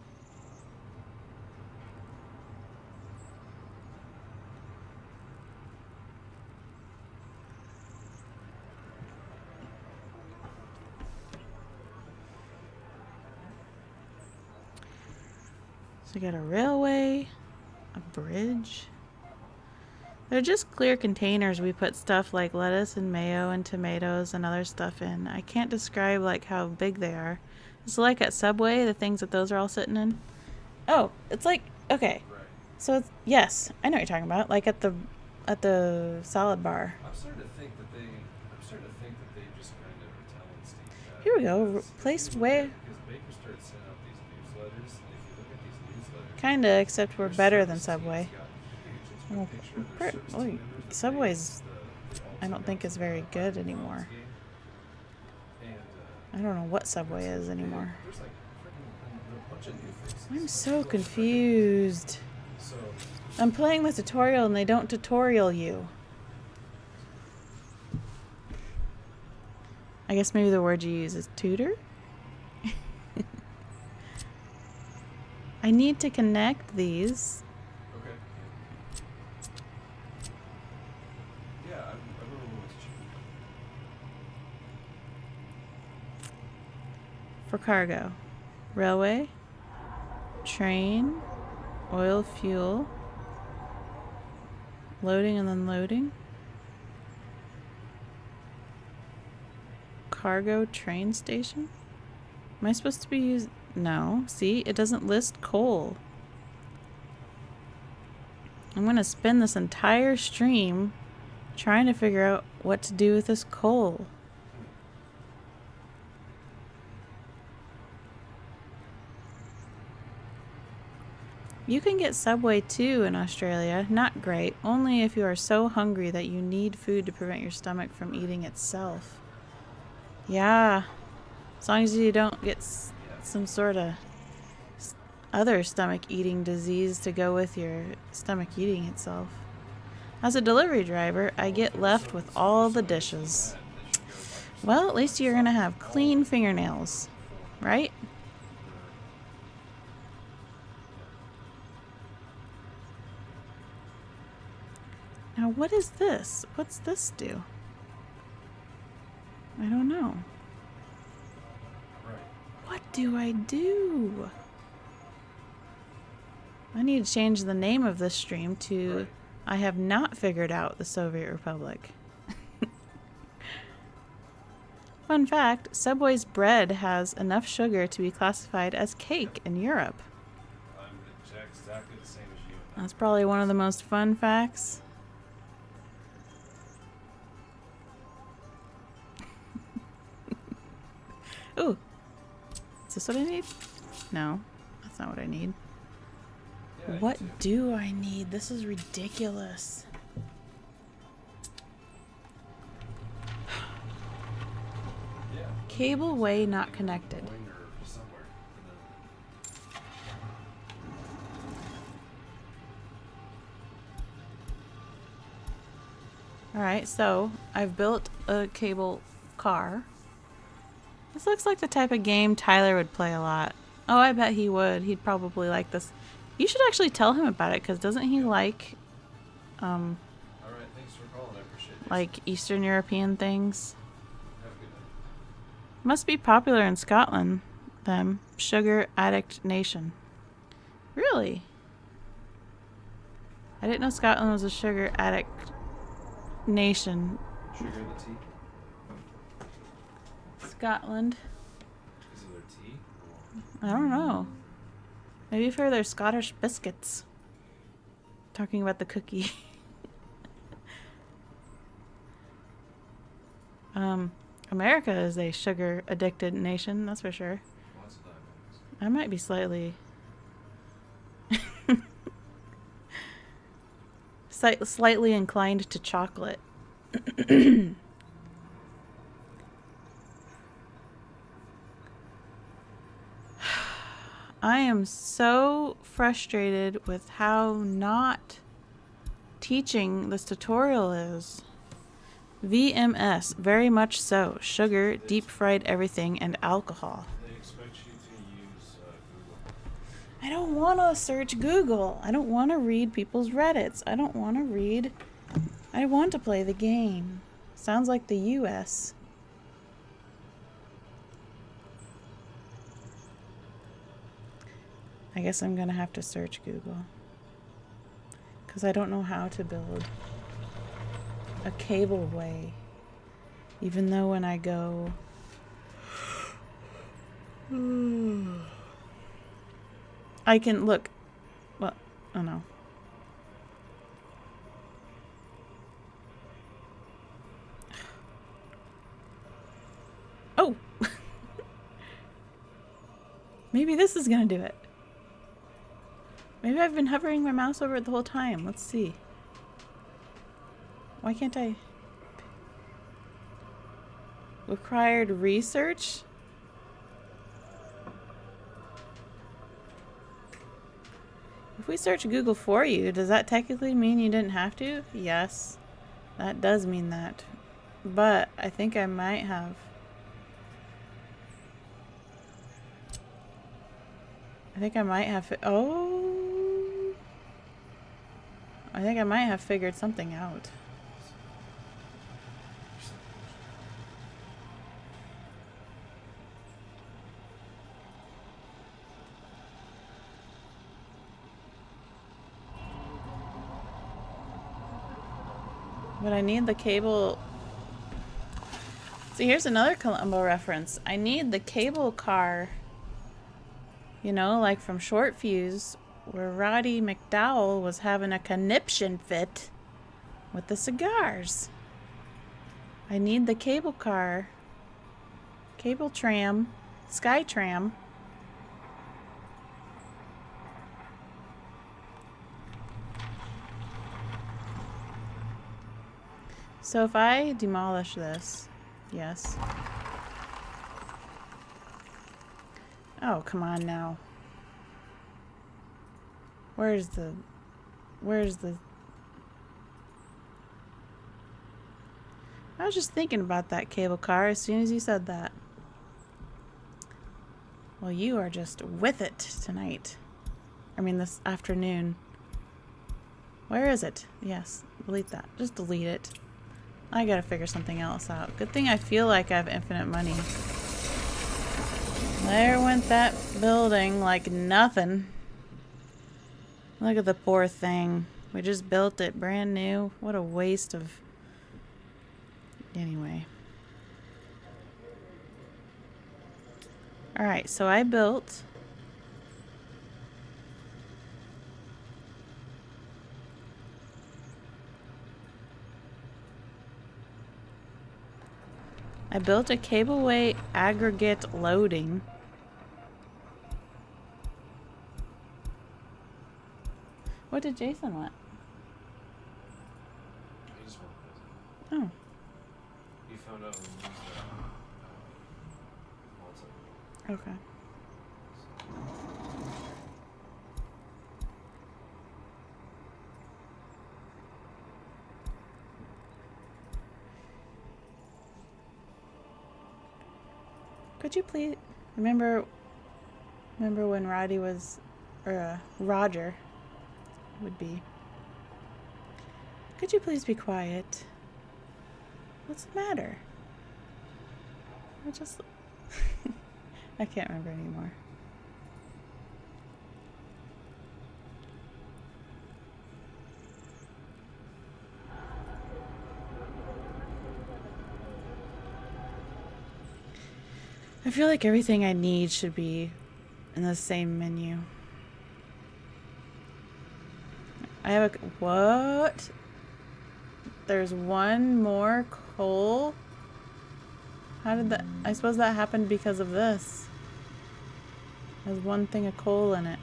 So we got a railway, a bridge. They're just clear containers we put stuff like lettuce and mayo and tomatoes and other stuff in. I can't describe like how big they are. It's like at Subway, the things that those are all sitting in. Oh, it's like, okay. Right. So it's, yes, I know what you're talking about. Like at the salad bar. I'm starting to think that they just kind of are telling Steve that. Here we go. because Replace if you look way. at- Because Baker started sending out these newsletters, and if you look at these newsletters, Kinda, except we're their better than service team's Subway. got pages with Well, a picture of their service team oy, members that they Subway's, use the I don't think is very good anymore. And, I don't know what Subway is anymore. there's like freaking a bunch of new faces. I'm so confused. So, I'm playing the tutorial and they don't tutorial you. I guess maybe the word you use is tutor? I need to connect these. okay. for cargo. Railway, train, oil, fuel, loading and unloading, cargo train station. Am I supposed to be using? No, see, it doesn't list coal. I'm gonna spend this entire stream trying to figure out what to do with this coal. You can get Subway too in Australia. Not great. Only if you are so hungry that you need food to prevent your stomach from eating itself. Yeah. As long as you don't get some sort of other stomach eating disease to go with your stomach eating itself. As a delivery driver, I get left with all the dishes. Well, at least you're gonna have clean fingernails, right? Now, what is this? What's this do? I don't know. Right. What do I do? I need to change the name of this stream to Right. I have not figured out the Soviet Republic. Fun fact, Subway's bread has enough sugar to be classified as cake in Europe. I'm exactly the same as you. That's probably one of the most fun facts. Ooh. Is this what I need? No, that's not what I need. Yeah, you What too. do I need? This is ridiculous. Yeah. Cableway not connected. Going or somewhere. Alright, so I've built a cable car. This looks like the type of game Tyler would play a lot. Oh, I bet he would. He'd probably like this. You should actually tell him about it, because doesn't he like, All right, thanks for calling. I appreciate it. like Eastern European things? Have a good night. Must be popular in Scotland, them. Sugar addict nation. Really? I didn't know Scotland was a sugar addict nation. Sugar in the tea? Scotland? Is it their tea? I don't know. Maybe for their Scottish biscuits. Talking about the cookie. America is a sugar addicted nation, that's for sure. Lots of diamonds. I might be slightly slightly inclined to chocolate. I am so frustrated with how not teaching this tutorial is. VMS, very much so. Sugar, deep fried everything, and alcohol. They expect you to use Google. I don't want to search Google. I don't want to read people's Reddits. I don't want to read. I want to play the game. Sounds like the US. I guess I'm going to have to search Google. Because I don't know how to build a cableway. Even though when I go... I can look. Well, oh no. Oh! Maybe this is gonna do it. Maybe I've been hovering my mouse over it the whole time. Let's see. Why can't I? Required research? If we search Google for you, does that technically mean you didn't have to? Yes. That does mean that. But I think I might have. I think I might have. Oh. I think I might have figured something out. But I need the cable. See, here's another Columbo reference. I need the cable car. You know, like from Short Fuse, where Roddy McDowell was having a conniption fit with the cigars. I need the cable car. Cable tram. Sky tram. So if I demolish this, yes. Oh, come on now. Where's the... I was just thinking about that cable car as soon as you said that. Well, you are just with it tonight. I mean, this afternoon. Where is it? Yes, delete that. Just delete it. I gotta figure something else out. Good thing I feel like I have infinite money. There went that building like nothing. Look at the poor thing. We just built it brand new. What a waste of... Anyway. Alright, so I built... I built a cableway aggregate loading. What did Jason want? He just wanted this. Oh. He found out when we used Malta. Okay. Could you please remember when Roddy was, or Roger would be. Could you please be quiet? What's the matter? I just I can't remember anymore. I feel like everything I need should be in the same menu. I have a... What? There's one more coal? How did that... I suppose that happened because of this. There's one thing of coal in it.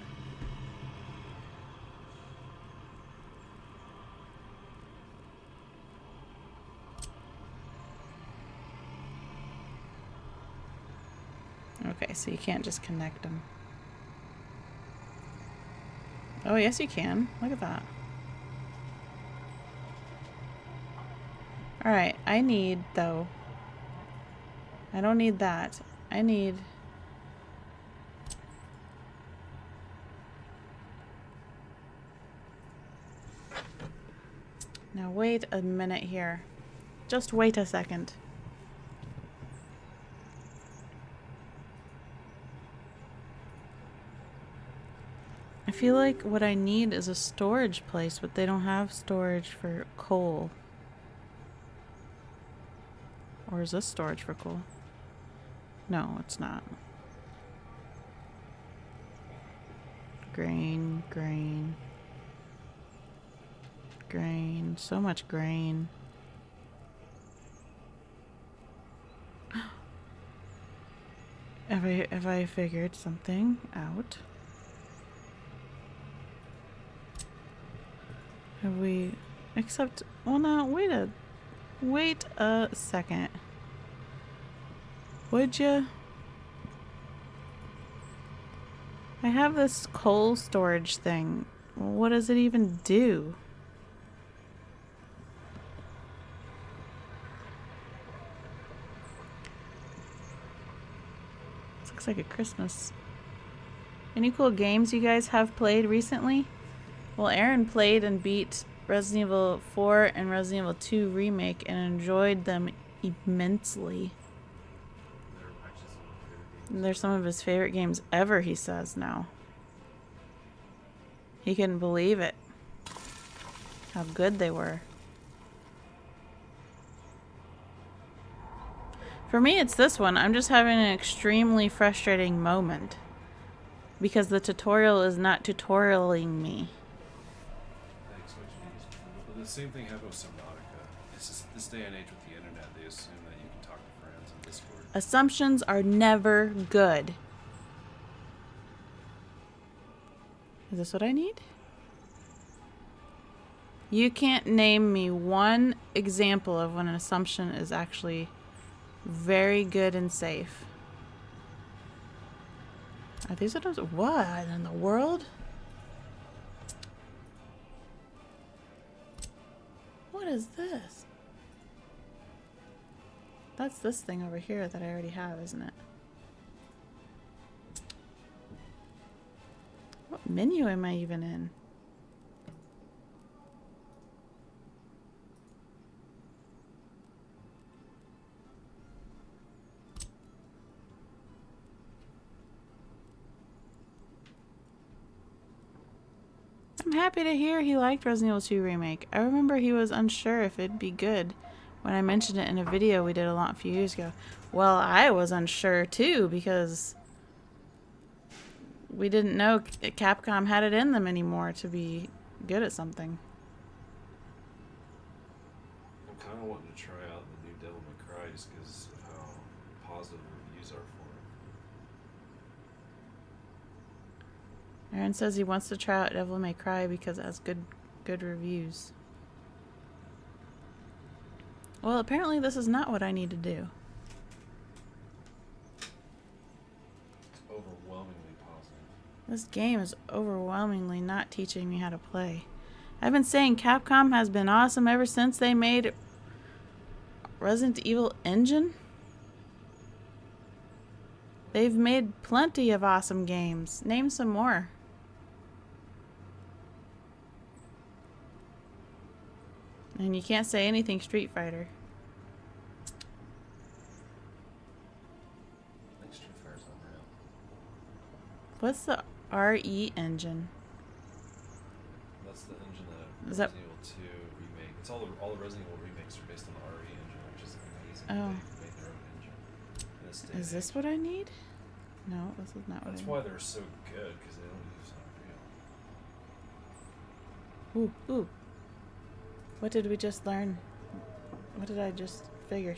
Okay, so you can't just connect them. Oh, yes you can. Look at that. Alright, I need, though... I don't need that. I need... Now wait a minute here. Just wait a second. I feel like what I need is a storage place, but they don't have storage for coal. Or is this storage for coal? No, it's not. Grain, grain. Grain, so much grain. Have I figured something out? Have we... Except... Well, no, wait a second. Would you? I have this coal storage thing. What does it even do? This looks like a Christmas. Any cool games you guys have played recently? Well, Aaron played and beat Resident Evil 4 and Resident Evil 2 Remake and enjoyed them immensely. They're some of his favorite games ever, he says now. He couldn't believe it. How good they were. For me, it's this one. I'm just having an extremely frustrating moment. Because the tutorial is not tutorialing me. Thanks, what you need. But the same thing happened with Subnautica. It's just this day and age with the internet, they assume that you can talk to friends on Discord. Assumptions are never good. Is this what I need? You can't name me one example of when an assumption is actually very good and safe. Are these items? What in the world? What is this? That's this thing over here that I already have, isn't it? What menu am I even in? I'm happy to hear he liked Resident Evil 2 Remake. I remember he was unsure if it'd be good when I mentioned it in a video we did a few years ago. Well, I was unsure too because we didn't know Capcom had it in them anymore to be good at something. I'm kind of wanting to try out the new Devil May Cry just because of how positive reviews are for it. Aaron says he wants to try out Devil May Cry because it has good reviews. Well, apparently this is not what I need to do. It's overwhelmingly positive. This game is overwhelmingly not teaching me how to play. I've been saying Capcom has been awesome ever since they made Resident Evil Engine. They've made plenty of awesome games. Name some more. And you can't say anything Street Fighter. I think Street Fighter's unreal. What's the RE engine? That's the engine that Is that- Resident Evil 2 remake. It's all the Resident Evil remakes are based on the RE engine, which is amazing. Oh. They made their own engine. In this day Is and this age. what I need? No, this is not what That's I why they're so good, because they don't use Unreal. need. Ooh. What did we just learn? What did I just figure?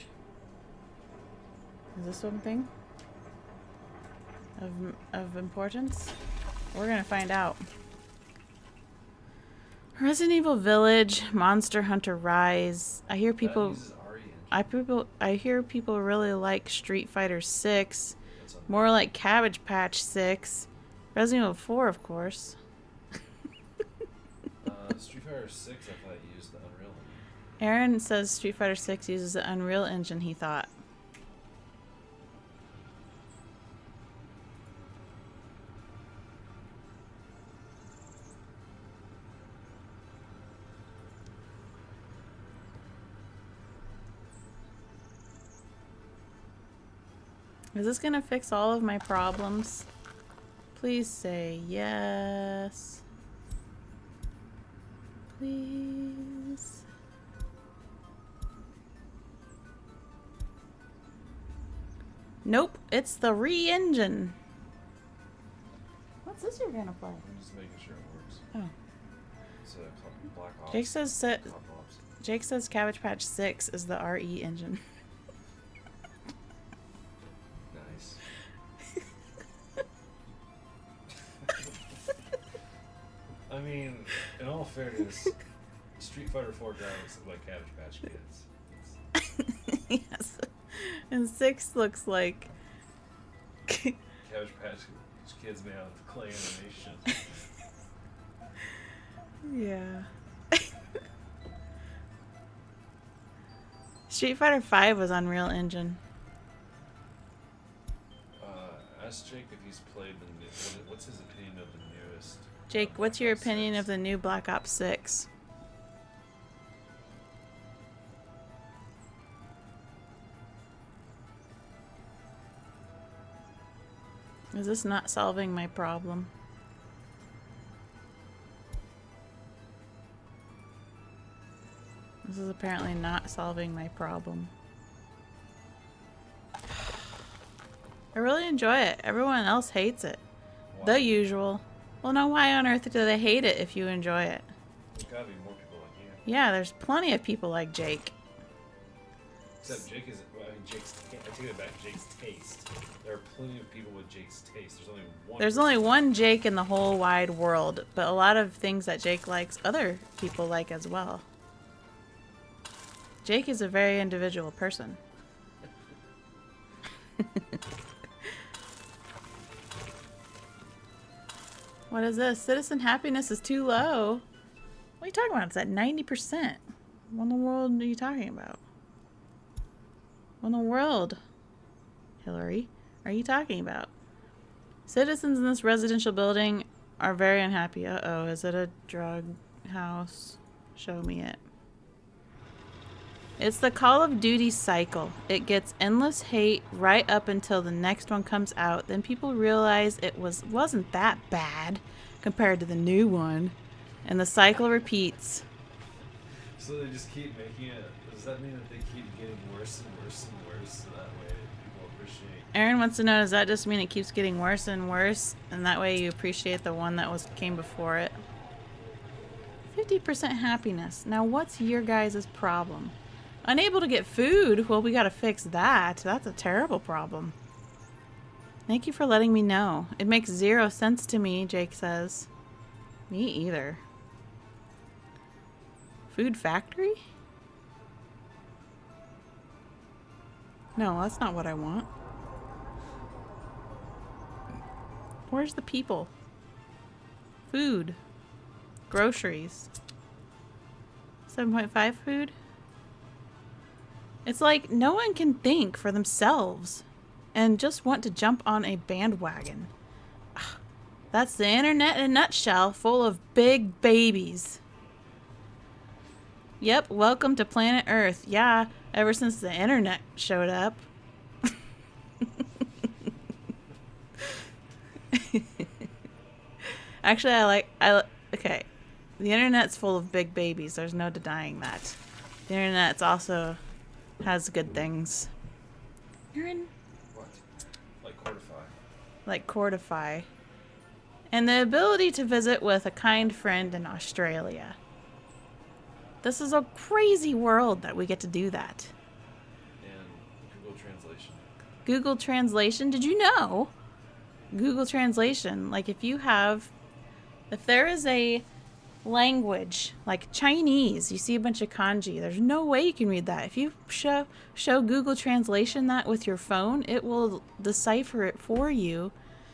Is this something of importance? We're gonna find out. Resident Evil Village, Monster Hunter Rise. I hear That people. uses RE engine. I hear people really like Street Fighter 6. That's unreal. More like Cabbage Patch 6. Resident Evil 4, of course. Street Fighter 6, I thought used the Unreal engine. Aaron says Street Fighter 6 uses the Unreal Engine, he thought. Is this gonna fix all of my problems? Please say yes. Please. Nope, it's the re-engine. What's this you're gonna play? I'm just making sure it works. Oh. It's Black Ops. Cop Ops. Jake says Cabbage Patch 6 is the RE engine. Nice. I mean, in all fairness, Street Fighter 4 graphics look like Cabbage Patch Kids. Yes. And 6 looks like Cabbage Patch Kids made out of clay animation. yeah. Street Fighter 5 was Unreal Engine. Ask Jake if he's played the new. What's his opinion of the newest? Jake, what's your opinion of the new Black Ops 6? Is this not solving my problem? This is apparently not solving my problem. I really enjoy it. Everyone else hates it. Why? The usual. Well, now why on earth do they hate it if you enjoy it? There's gotta be more people like you. Yeah, there's plenty of people like Jake. Except Jake is. Well, I mean, I take it back. Jake's taste. There are plenty of people with Jake's taste. There's only one. There's only one Jake in the whole wide world, but a lot of things that Jake likes, other people like as well. Jake is a very individual person. What is this? Citizen happiness is too low. What are you talking about? It's at 90%. What in the world are you talking about? What in the world, Hillary, are you talking about? Citizens in this residential building are very unhappy. Uh-oh, is it a drug house? Show me it. It's the Call of Duty cycle. It gets endless hate right up until the next one comes out. Then people realize it wasn't that bad compared to the new one. And the cycle repeats. So they just keep making it. Does that mean that they keep getting worse and worse and worse? So that way people appreciate. Aaron wants to know, does that just mean it keeps getting worse and worse? And that way you appreciate the one that came before it? 50% happiness. Now what's your guys' problem? Unable to get food? Well, we gotta fix that. That's a terrible problem. Thank you for letting me know. It makes 0 sense to me, Jake says. Me either. Food factory? No, that's not what I want. Where's the people? Food. Groceries. 7.5 food? It's like no one can think for themselves and just want to jump on a bandwagon. That's the internet in a nutshell, full of big babies. Yep, welcome to planet Earth. Yeah, ever since the internet showed up. Actually, okay. The internet's full of big babies. There's no denying that. The internet's also has good things. Aaron? What? Like Cordify. Like Cordify. And the ability to visit with a kind friend in Australia. This is a crazy world that we get to do that. And Google Translation. Google Translation? Did you know? Google Translation, like if there is a language like Chinese, you see a bunch of kanji, there's no way you can read that. If you show Google Translation that with your phone, it will decipher it for you.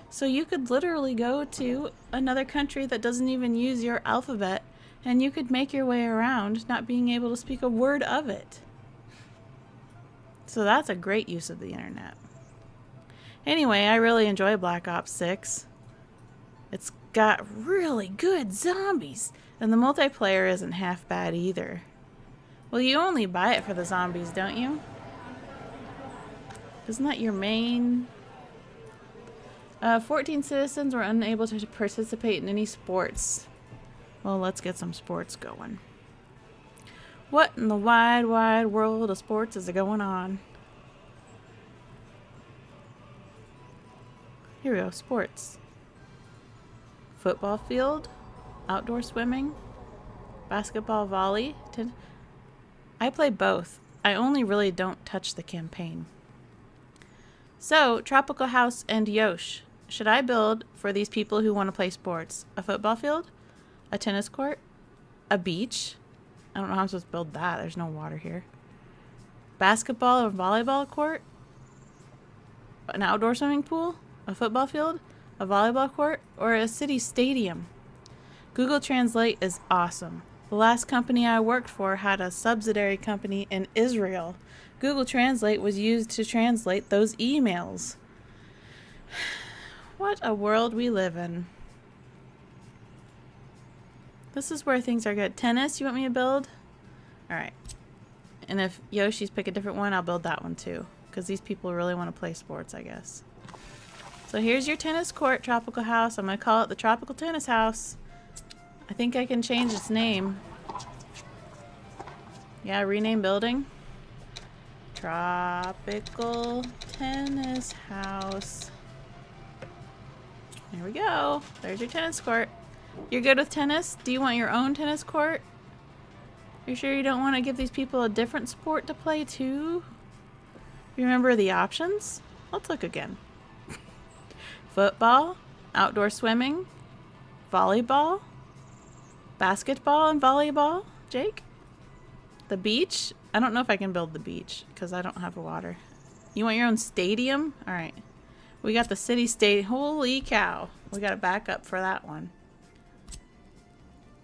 So you could literally go to another country that doesn't even use your alphabet, and you could make your way around not being able to speak a word of it. So that's a great use of the internet. Anyway, I really enjoy Black Ops 6. It's got really good zombies, and the multiplayer isn't half bad either. Well, you only buy it for the zombies, don't you? Isn't that your main? 14 citizens were unable to participate in any sports. Well, let's get some sports going. What in the wide, wide world of sports is going on? Here we go, sports. Football field, outdoor swimming, basketball, volley. I play both. I only really don't touch the campaign. So, Tropical House and Yosh. Should I build for these people who want to play sports? A football field? A tennis court? A beach? I don't know how I'm supposed to build that. There's no water here. Basketball or volleyball court? An outdoor swimming pool? A football field? A volleyball court? Or a city stadium? Google Translate is awesome. The last company I worked for had a subsidiary company in Israel. Google Translate was used to translate those emails. What a world we live in. This is where things are good. Tennis, you want me to build? Alright. And if Yoshi's pick a different one, I'll build that one too. Because these people really want to play sports, I guess. So here's your tennis court, Tropical House. I'm going to call it the Tropical Tennis House. I think I can change its name. Yeah, rename building. Tropical tennis house. There we go. There's your tennis court. You're good with tennis? Do you want your own tennis court? You sure you don't want to give these people a different sport to play too? Remember the options? Let's look again. Football, outdoor swimming, volleyball, basketball and volleyball, Jake? The beach? I don't know if I can build the beach because I don't have water. You want your own stadium? All right. We got the city state. Holy cow. We got to back up for that one.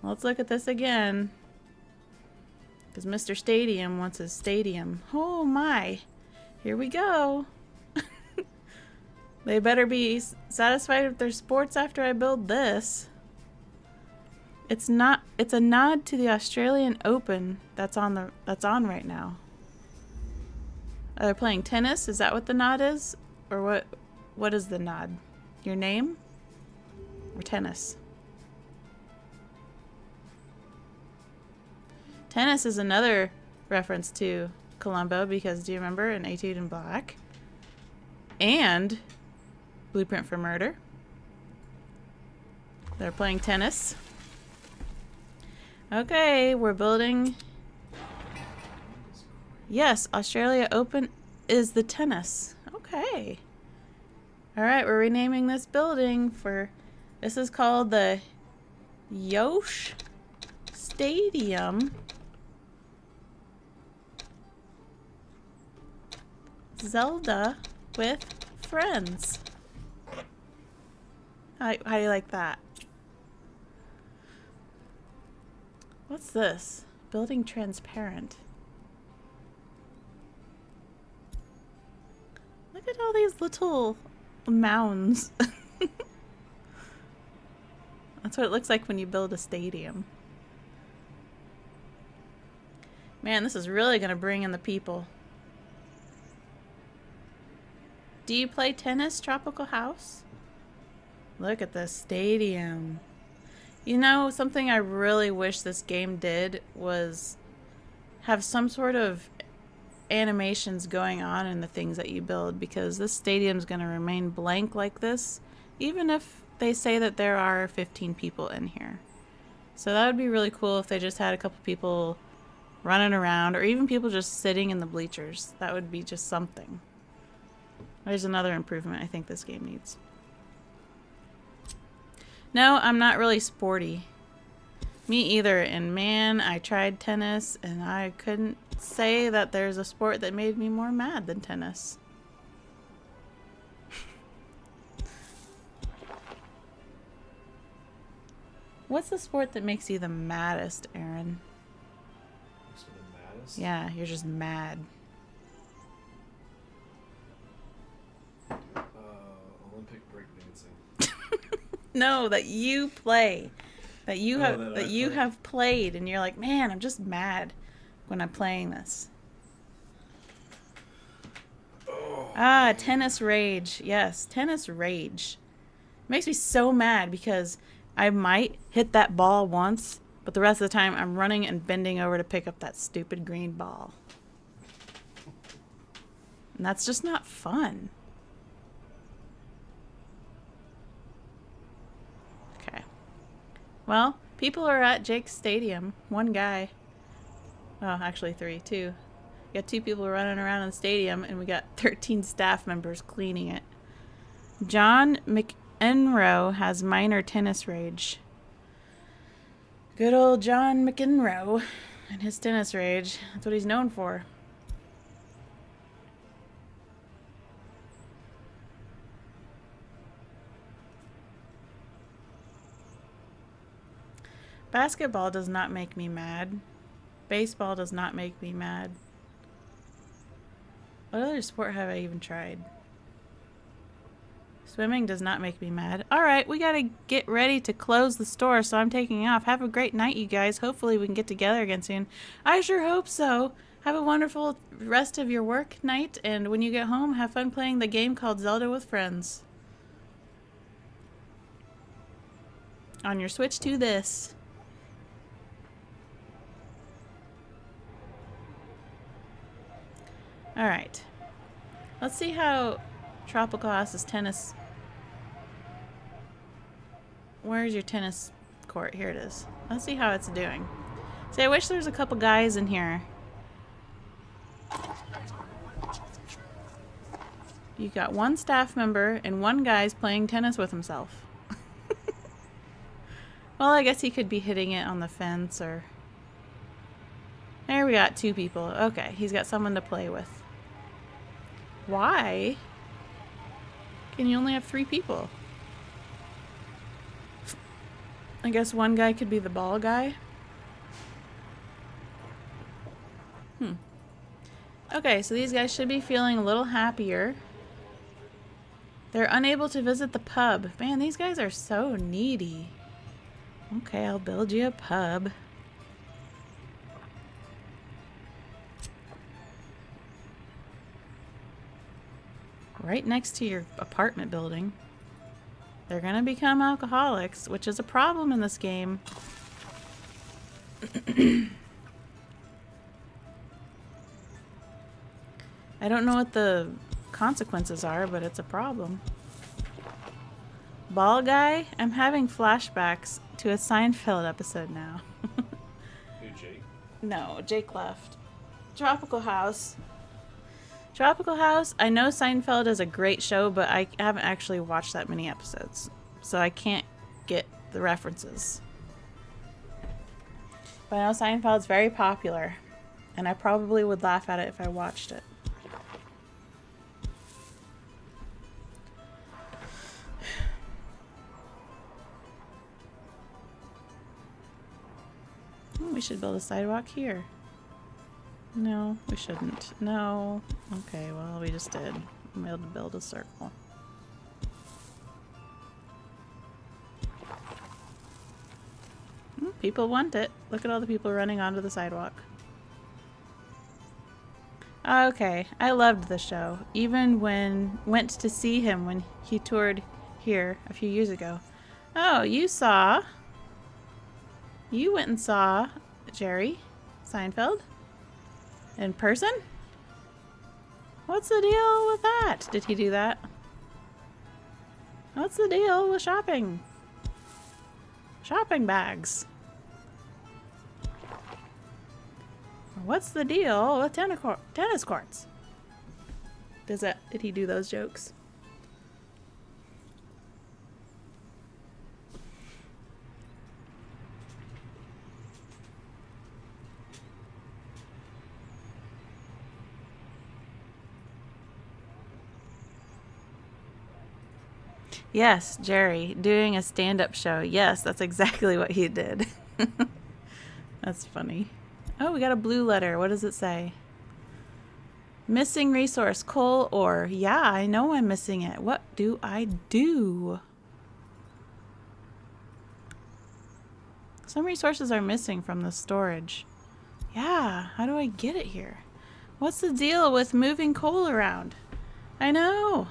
Let's look at this again. Because Mr. Stadium wants his stadium. Oh my. Here we go. They better be satisfied with their sports after I build this. It's a nod to the Australian Open that's on right now. Are they playing tennis? Is that what the nod is? Or what is the nod? Your name? Or tennis? Tennis is another reference to Columbo because do you remember in Etude in Black? And Blueprint for Murder. They're playing tennis. Okay, we're building. Yes, Australia Open is the tennis. Okay. Alright, we're renaming this building for. This is called the Yosh Stadium. Zelda with friends. How do you like that? What's this? Building transparent. Look at all these little mounds. That's what it looks like when you build a stadium. Man, this is really going to bring in the people. Do you play tennis, Tropical House? Look at this stadium. You know, something I really wish this game did was have some sort of animations going on in the things that you build, because this stadium's going to remain blank like this, even if they say that there are 15 people in here. So that would be really cool if they just had a couple people running around, or even people just sitting in the bleachers. That would be just something. There's another improvement I think this game needs. No, I'm not really sporty. Me either. And man, I tried tennis and I couldn't say that there's a sport that made me more mad than tennis. What's the sport that makes you the maddest, Aaron? Makes me the maddest? Yeah, you're just mad. Olympic breakdancing. No, that you play. That you have that I play. have played and you're like, "Man, I'm just mad when I'm playing this." Ah, tennis rage. Yes, tennis rage. Makes me so mad because I might hit that ball once, but the rest of the time I'm running and bending over to pick up that stupid green ball. And that's just not fun. Okay. Well, people are at Jake's stadium. One guy. Oh, actually two. We got 2 people running around in the stadium, and we got 13 staff members cleaning it. John McEnroe has minor tennis rage. Good old John McEnroe and his tennis rage. That's what he's known for. Basketball does not make me mad. Baseball does not make me mad. What other sport have I even tried? Swimming does not make me mad. Alright, we gotta get ready to close the store, so I'm taking off. Have a great night, you guys. Hopefully we can get together again soon. I sure hope so. Have a wonderful rest of your work night, and when you get home, have fun playing the game called Zelda with Friends. On your Switch to this. Alright. Let's see how Tropical House's tennis... Where's your tennis court? Here it is. Let's see how it's doing. See, I wish there was a couple guys in here. You got one staff member and one guy's playing tennis with himself. Well, I guess he could be hitting it on the fence or... There we got 2 people. Okay, he's got someone to play with. Why can you only have 3 people? I guess one guy could be the ball guy. Okay, so these guys should be feeling a little happier. They're unable to visit the pub. Man, these guys are so needy. Okay, I'll build you a pub. Right next to your apartment building. They're gonna become alcoholics, which is a problem in this game. I don't know what the consequences are, but it's a problem. Ball guy? I'm having flashbacks to a Seinfeld episode now. Hey, Jake. No, Jake left. Tropical House. Tropical House, I know Seinfeld is a great show, but I haven't actually watched that many episodes. So I can't get the references. But I know Seinfeld's very popular. And I probably would laugh at it if I watched it. We should build a sidewalk here. No, we shouldn't. No. Okay, well, we just did. I'm able to build a circle. People want it. Look at all the people running onto the sidewalk. Okay, I loved the show. Even when went to see him when he toured here a few years ago. Oh, you went and saw Jerry Seinfeld? In person? What's the deal with that? Did he do that? What's the deal with shopping? Shopping bags. What's the deal with tennis courts? Did he do those jokes? Yes, Jerry, doing a stand-up show. Yes, that's exactly what he did. That's funny. Oh, we got a blue letter. What does it say? Missing resource, coal ore. Yeah, I know I'm missing it. What do I do? Some resources are missing from the storage. Yeah, how do I get it here? What's the deal with moving coal around? I know.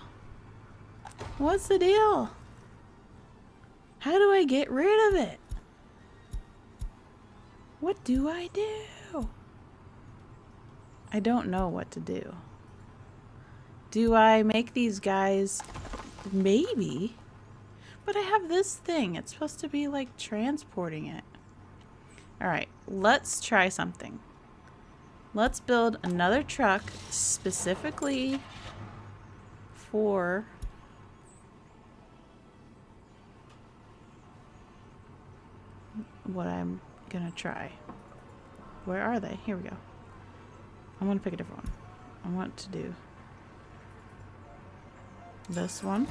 What's the deal? How do I get rid of it? What do I do? I don't know what to do. Do I make these guys? Maybe. But I have this thing. It's supposed to be like transporting it. Alright, let's try something. Let's build another truck specifically for what I'm gonna try. Where are they? Here we go. I want to pick a different one. I want to do this one.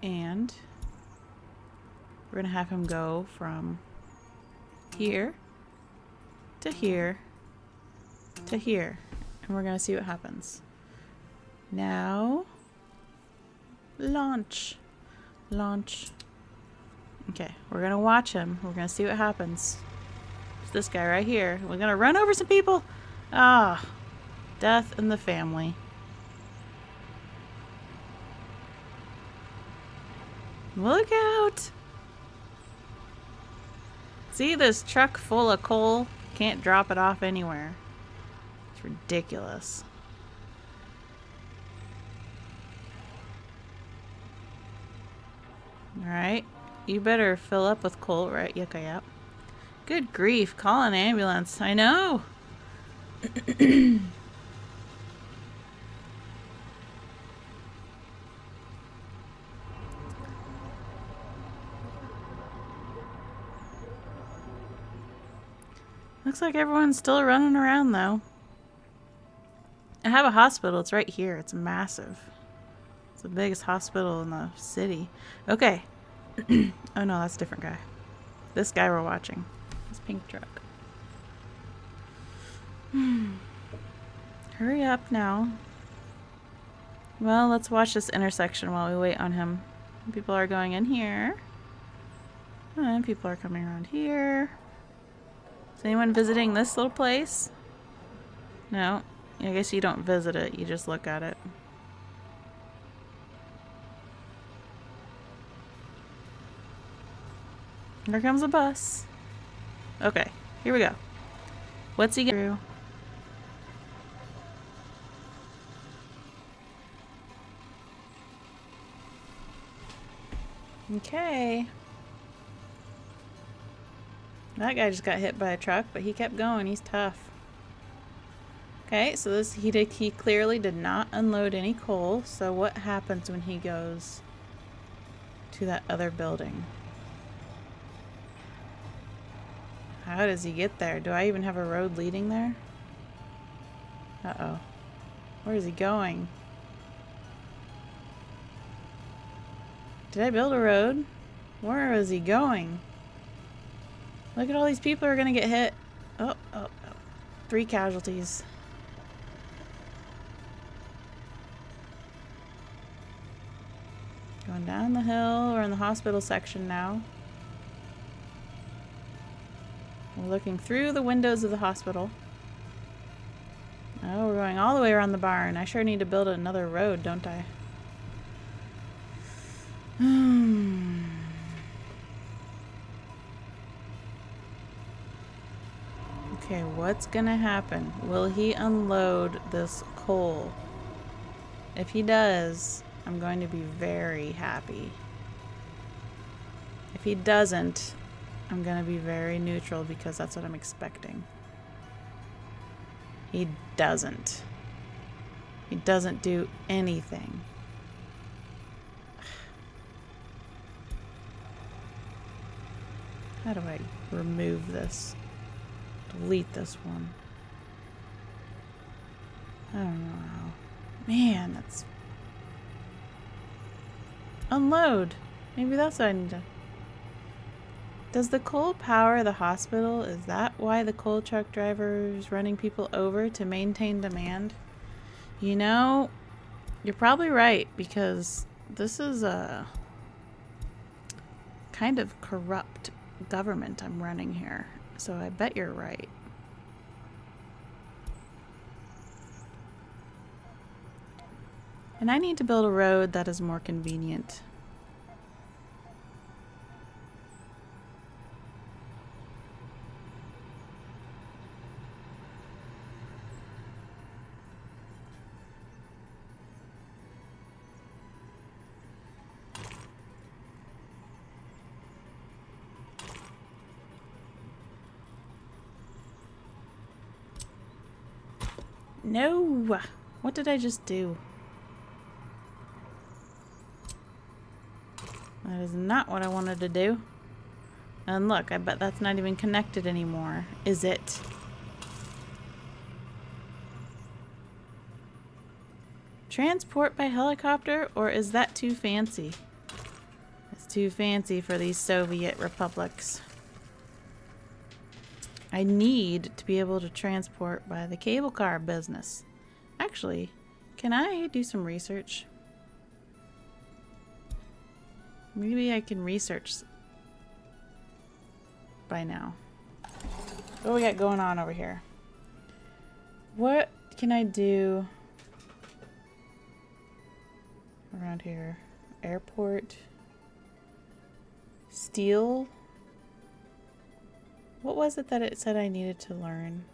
And we're gonna have him go from here to here to here. And we're gonna see what happens. Now, launch. Launch. Okay, we're gonna watch him. We're gonna see what happens. It's this guy right here. We're gonna run over some people. Ah, death in the family. Look out! See this truck full of coal? Can't drop it off anywhere. ridiculous. Alright. You better fill up with coal, right? Okay, yep. Good grief. Call an ambulance. I know. Looks like everyone's still running around, though. I have a hospital. It's right here. It's massive. It's the biggest hospital in the city. Okay. Oh, no, that's a different guy. This guy we're watching. This pink truck. Hurry up now. Well, let's watch this intersection while we wait on him. People are going in here. And people are coming around here. Is anyone visiting this little place? No. I guess you don't visit it. You just look at it. Here comes a bus. Okay. Here we go. What's he gonna do? Okay. That guy just got hit by a truck, but he kept going. He's tough. Okay, so he clearly did not unload any coal. So what happens when he goes to that other building? How does he get there? Do I even have a road leading there? Uh-oh. Where is he going? Did I build a road? Where is he going? Look at all these people who are gonna get hit. Oh. 3 casualties. Going down the hill. We're in the hospital section now. We're looking through the windows of the hospital. Oh, we're going all the way around the barn. I sure need to build another road, don't I? Okay, what's gonna happen? Will he unload this coal? If he does, I'm going to be very happy. If he doesn't, I'm gonna be very neutral because that's what I'm expecting. He doesn't. He doesn't do anything. How do I remove this? Delete this one. I don't know how. Man, that's... Unload! Maybe that's what I need to... Does the coal power the hospital? Is that why the coal truck driver is running people over to maintain demand? You know, you're probably right, because this is a kind of corrupt government I'm running here. So I bet you're right. And I need to build a road that is more convenient. No! What did I just do? That is not what I wanted to do. And look, I bet that's not even connected anymore. Is it? Transport by helicopter? Or is that too fancy? It's too fancy for these Soviet republics. I need to be able to transport by the cable car business. Actually, can I do some research? Maybe I can research by now. What do we got going on over here? What can I do around here? Airport. Steel. What was it that it said I needed to learn?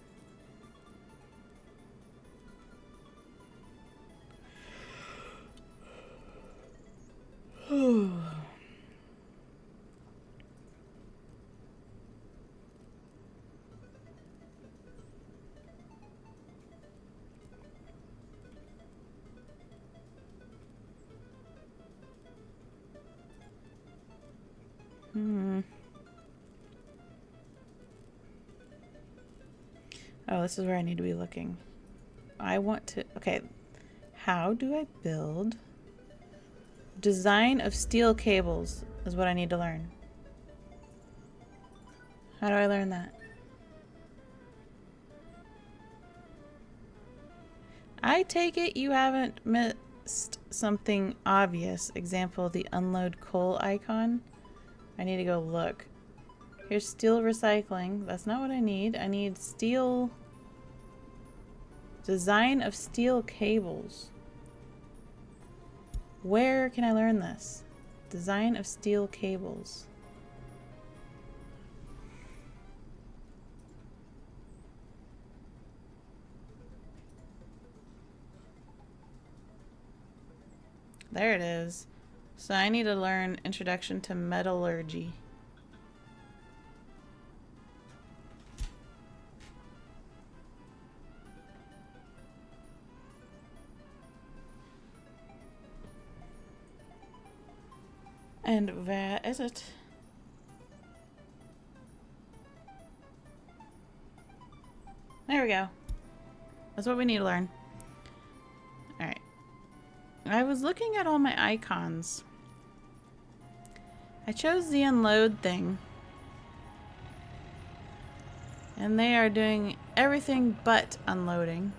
Oh, this is where I need to be looking. I want to... Okay. How do I build... Design of steel cables is what I need to learn. How do I learn that? I take it you haven't missed something obvious. Example, the unload coal icon. I need to go look. Here's steel recycling. That's not what I need. I need steel... Design of steel cables. Where can I learn this? Design of steel cables. There it is. So I need to learn Introduction to Metallurgy. And where is it? There we go. That's what we need to learn. Alright. I was looking at all my icons. I chose the unload thing. And they are doing everything but unloading.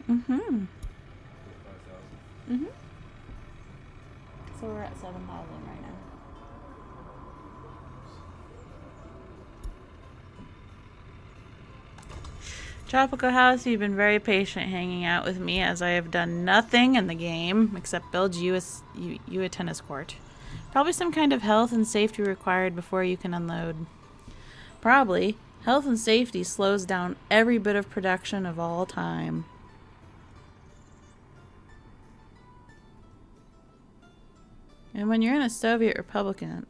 Mm-hmm. Mm-hmm. So we're at 7,000 right now. Tropical House, you've been very patient hanging out with me as I have done nothing in the game except build you a tennis court. Probably some kind of health and safety required before you can unload. Probably. Health and safety slows down every bit of production of all time. And when you're in a Soviet Republic, the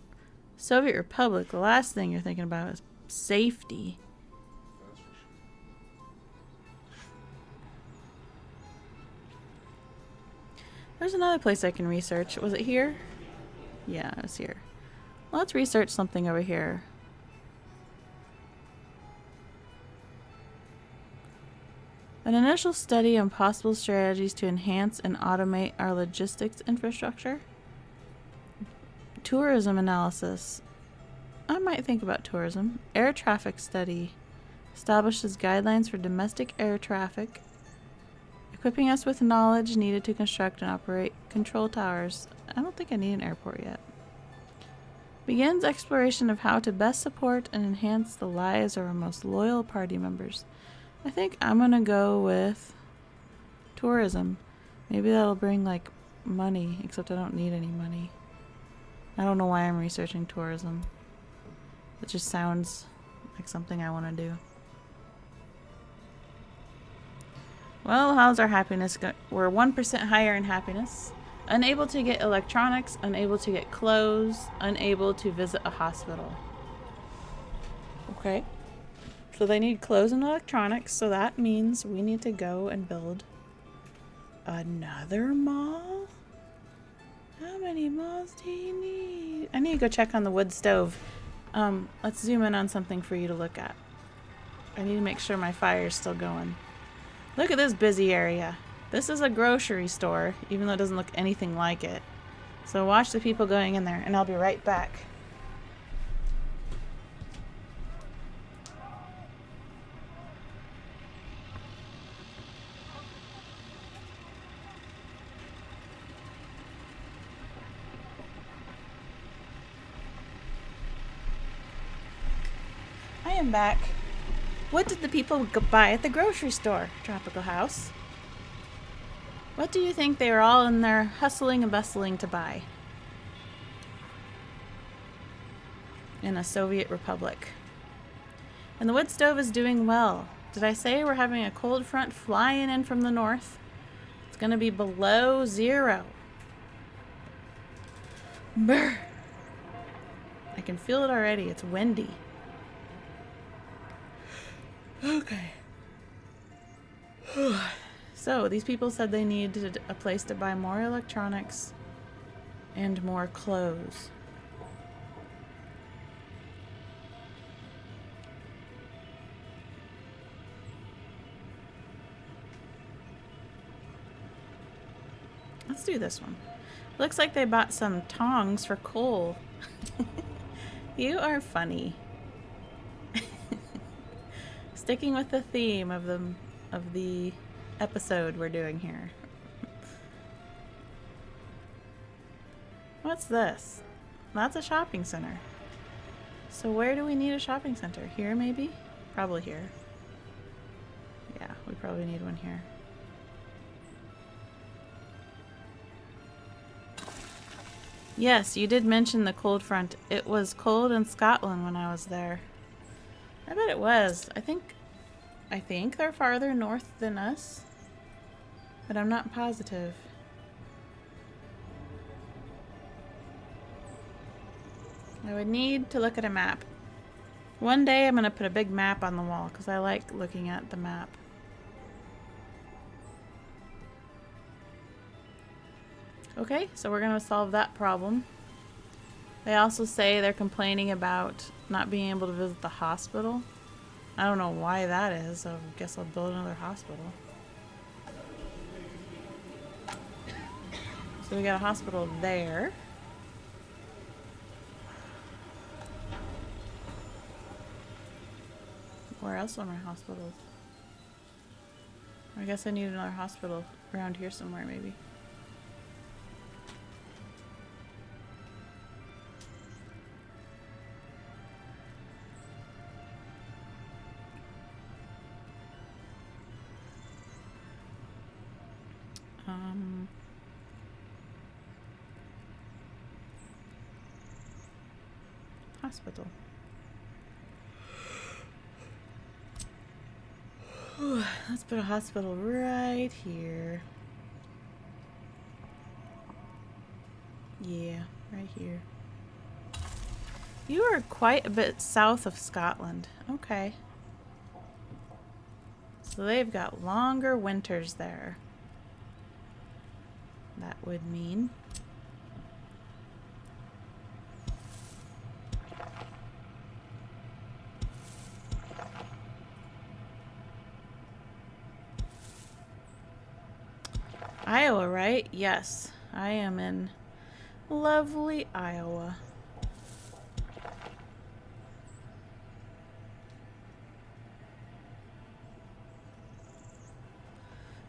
last thing you're thinking about is safety. There's another place I can research. Was it here? Yeah, it was here. Let's research something over here. An initial study on possible strategies to enhance and automate our logistics infrastructure. Tourism analysis. I might think about tourism. Air traffic study. Establishes guidelines for domestic air traffic. Equipping us with knowledge needed to construct and operate control towers. I don't think I need an airport yet. Begins exploration of how to best support and enhance the lives of our most loyal party members. I think I'm gonna go with tourism. Maybe that'll bring like money, except I don't need any money. I don't know why I'm researching tourism. It just sounds like something I want to do. Well, how's our happiness go? We're 1% higher in happiness. Unable to get electronics, unable to get clothes, unable to visit a hospital. Okay. So they need clothes and electronics, so that means we need to go and build another mall? How many malls do you need? I need to go check on the wood stove. Let's zoom in on something for you to look at. I need to make sure my fire's still going. Look at this busy area. This is a grocery store, even though it doesn't look anything like it. So watch the people going in there, and I'll be right back. I am back. What did the people buy at the grocery store, Tropical House? What do you think they are all in there hustling and bustling to buy? In a Soviet Republic. And the wood stove is doing well. Did I say we're having a cold front flying in from the north? It's going to be below 0. Brr. I can feel it already. It's windy. Okay. So, these people said they needed a place to buy more electronics and more clothes. Let's do this one. Looks like they bought some tongs for coal. You are funny. Sticking with the theme of the episode we're doing here. What's this? That's a shopping center. So where do we need a shopping center? Here maybe? Probably here. Yeah, we probably need one here. Yes, you did mention the cold front. It was cold in Scotland when I was there. I bet it was. I think they're farther north than us, but I'm not positive. I would need to look at a map. One day I'm going to put a big map on the wall because I like looking at the map. Okay, so we're going to solve that problem. They also say they're complaining about not being able to visit the hospital. I don't know why that is, so I guess I'll build another hospital. So we got a hospital there. Where else are my hospitals? I guess I need another hospital around here somewhere, maybe. Hospital. Ooh, let's put a hospital right here. Yeah, right here. You are quite a bit south of Scotland. Okay. So they've got longer winters there. That would mean. Iowa, right? Yes. I am in lovely Iowa.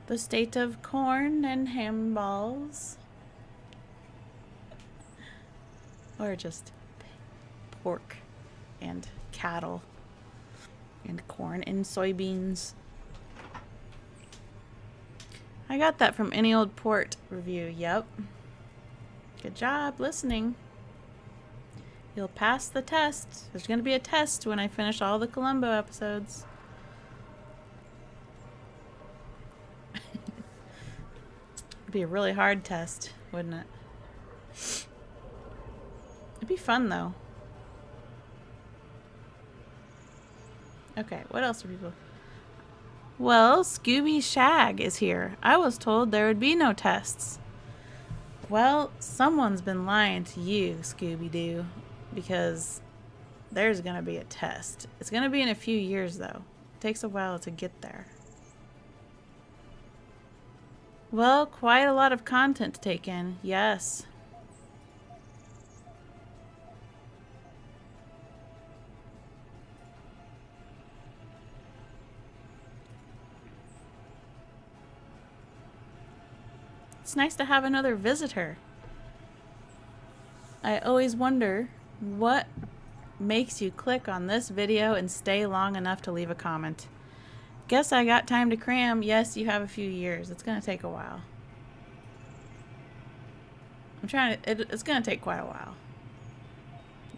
The state of corn and ham balls. Or just pork and cattle and corn and soybeans. I got that from Any Old Port review. Yep. Good job listening. You'll pass the test. There's going to be a test when I finish all the Columbo episodes. It'd be a really hard test, wouldn't it? It'd be fun, though. Okay, what else are people... Well, Scooby Shag is here. I was told there would be no tests. Well, someone's been lying to you, Scooby-Doo, because there's going to be a test. It's going to be in a few years, though. It takes a while to get there. Well, quite a lot of content to take in, yes. It's nice to have another visitor. I always wonder what makes you click on this video and stay long enough to leave a comment. Guess I got time to cram. Yes, you have a few years. It's going to take a while. It's going to take quite a while.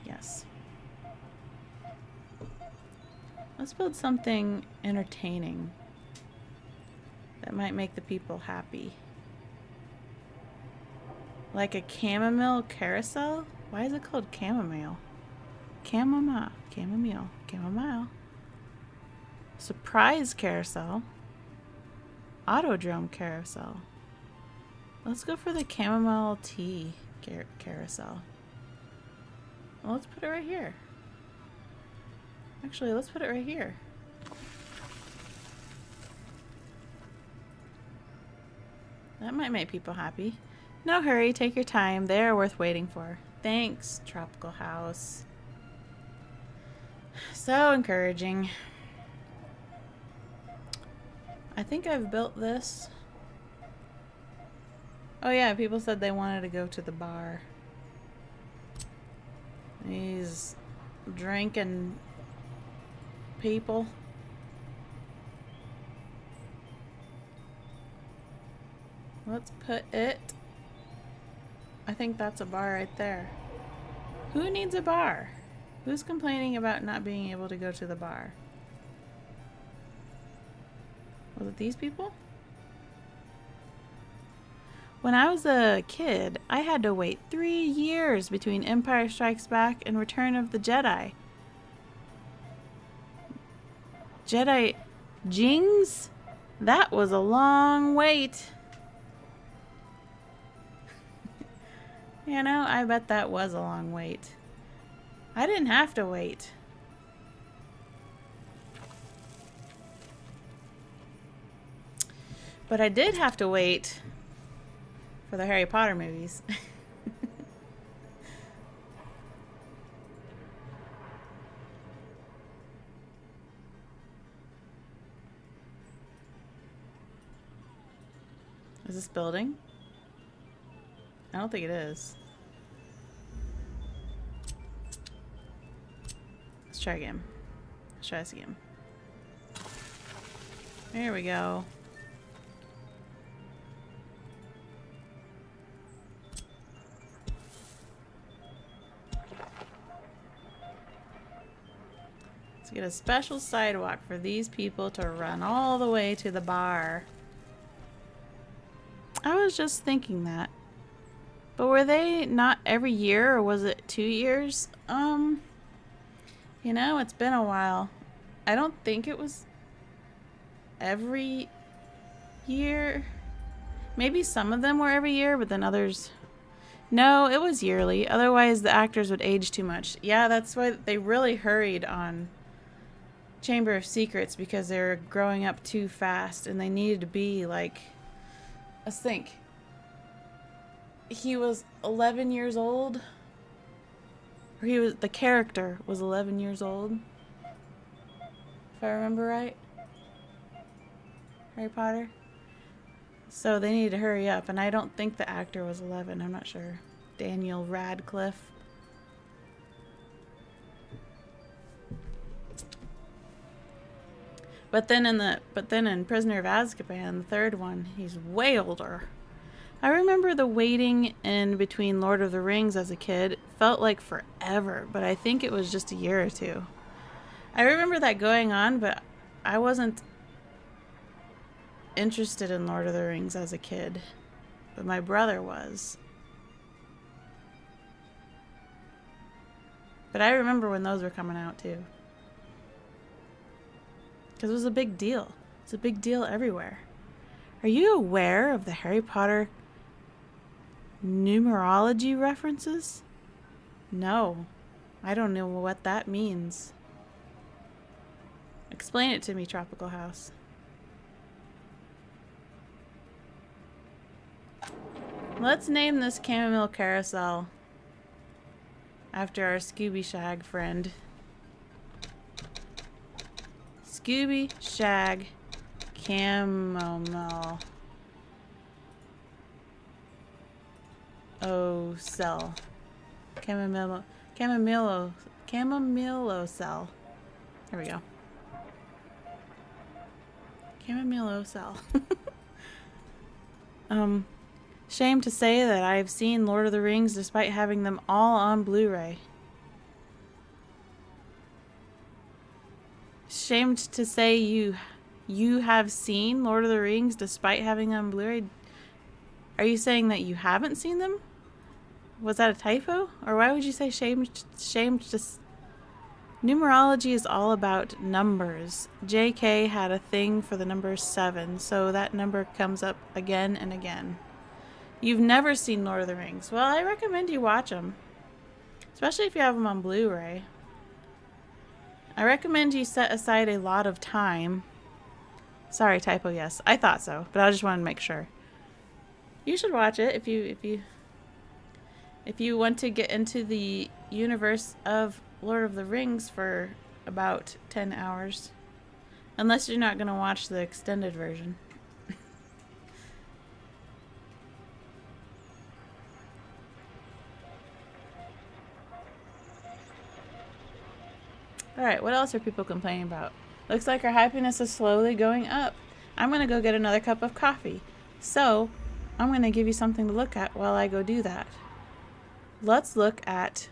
Yes. Let's build something entertaining that might make the people happy. Like a chamomile carousel? Why is it called chamomile? Chamomile. Chamomile. Chamomile. Surprise carousel. Autodrome carousel. Let's go for the chamomile tea carousel. Well, let's put it right here. Actually, let's put it right here. That might make people happy. No hurry, take your time. They are worth waiting for. Thanks, Tropical House. So encouraging. I think I've built this. Oh yeah, people said they wanted to go to the bar. These drinking people. Let's put it. I think that's a bar right there. Who needs a bar? Who's complaining about not being able to go to the bar? Was it these people? When I was a kid, I had to wait 3 years between Empire Strikes Back and Return of the Jedi. Jedi Jings? That was a long wait. You know, I bet that was a long wait. I didn't have to wait. But I did have to wait for the Harry Potter movies. Is this building? I don't think it is. Let's try again. Let's try this again. There we go. Let's get a special sidewalk for these people to run all the way to the bar. I was just thinking that. But were they not every year, or was it 2 years? You know, it's been a while. I don't think it was every year. Maybe some of them were every year, but then others... No, it was yearly. Otherwise, the actors would age too much. Yeah, that's why they really hurried on Chamber of Secrets, because they were growing up too fast, and they needed to be like... Let's think. He was 11 years old. Or the character was 11 years old. If I remember right. Harry Potter. So they needed to hurry up, and I don't think the actor was 11. I'm not sure. Daniel Radcliffe. But then in Prisoner of Azkaban, the third one, he's way older. I remember the waiting in between Lord of the Rings as a kid. It felt like forever, but I think it was just a year or two. I remember that going on, but I wasn't interested in Lord of the Rings as a kid. But my brother was. But I remember when those were coming out too. Because it was a big deal. It's a big deal everywhere. Are you aware of the Harry Potter numerology references? No. I don't know what that means. Explain it to me, Tropical House. Let's name this chamomile carousel after our Scooby Shag friend. Scooby Shag chamomile. Oh, cell. Chamomile cell. There we go. Chamomile cell. Shame to say that I've seen Lord of the Rings despite having them all on Blu-ray. Shamed to say you have seen Lord of the Rings despite having them on Blu-ray. Are you saying that you haven't seen them? Was that a typo? Or why would you say shamed to... Numerology is all about numbers. JK had a thing for the number 7, so that number comes up again and again. You've never seen Lord of the Rings. Well, I recommend you watch them, especially if you have them on Blu-ray. I recommend you set aside a lot of time. Sorry, typo, yes. I thought so, but I just wanted to make sure. You should watch it if you want to get into the universe of Lord of the Rings for about 10 hours. Unless you're not going to watch the extended version. Alright, what else are people complaining about? Looks like our happiness is slowly going up. I'm going to go get another cup of coffee. So, I'm going to give you something to look at while I go do that. Let's look at...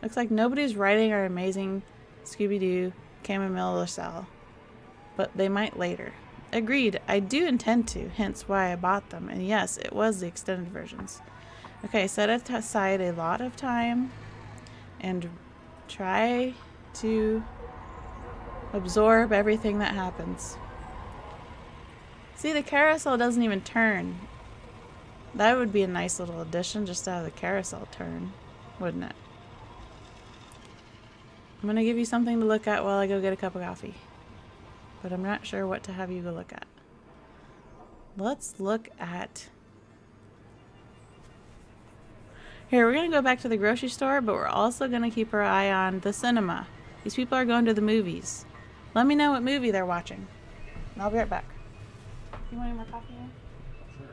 Looks like nobody's writing our amazing Scooby-Doo chamomile cell. But they might later. Agreed, I do intend to, hence why I bought them. And yes, it was the extended versions. Okay, set aside a lot of time and try to absorb everything that happens. See, the carousel doesn't even turn. That would be a nice little addition, just to have the carousel turn, wouldn't it? I'm going to give you something to look at while I go get a cup of coffee. But I'm not sure what to have you go look at. Let's look at... Here, we're going to go back to the grocery store, but we're also going to keep our eye on the cinema. These people are going to the movies. Let me know what movie they're watching. And I'll be right back. You want any more coffee here? Sure.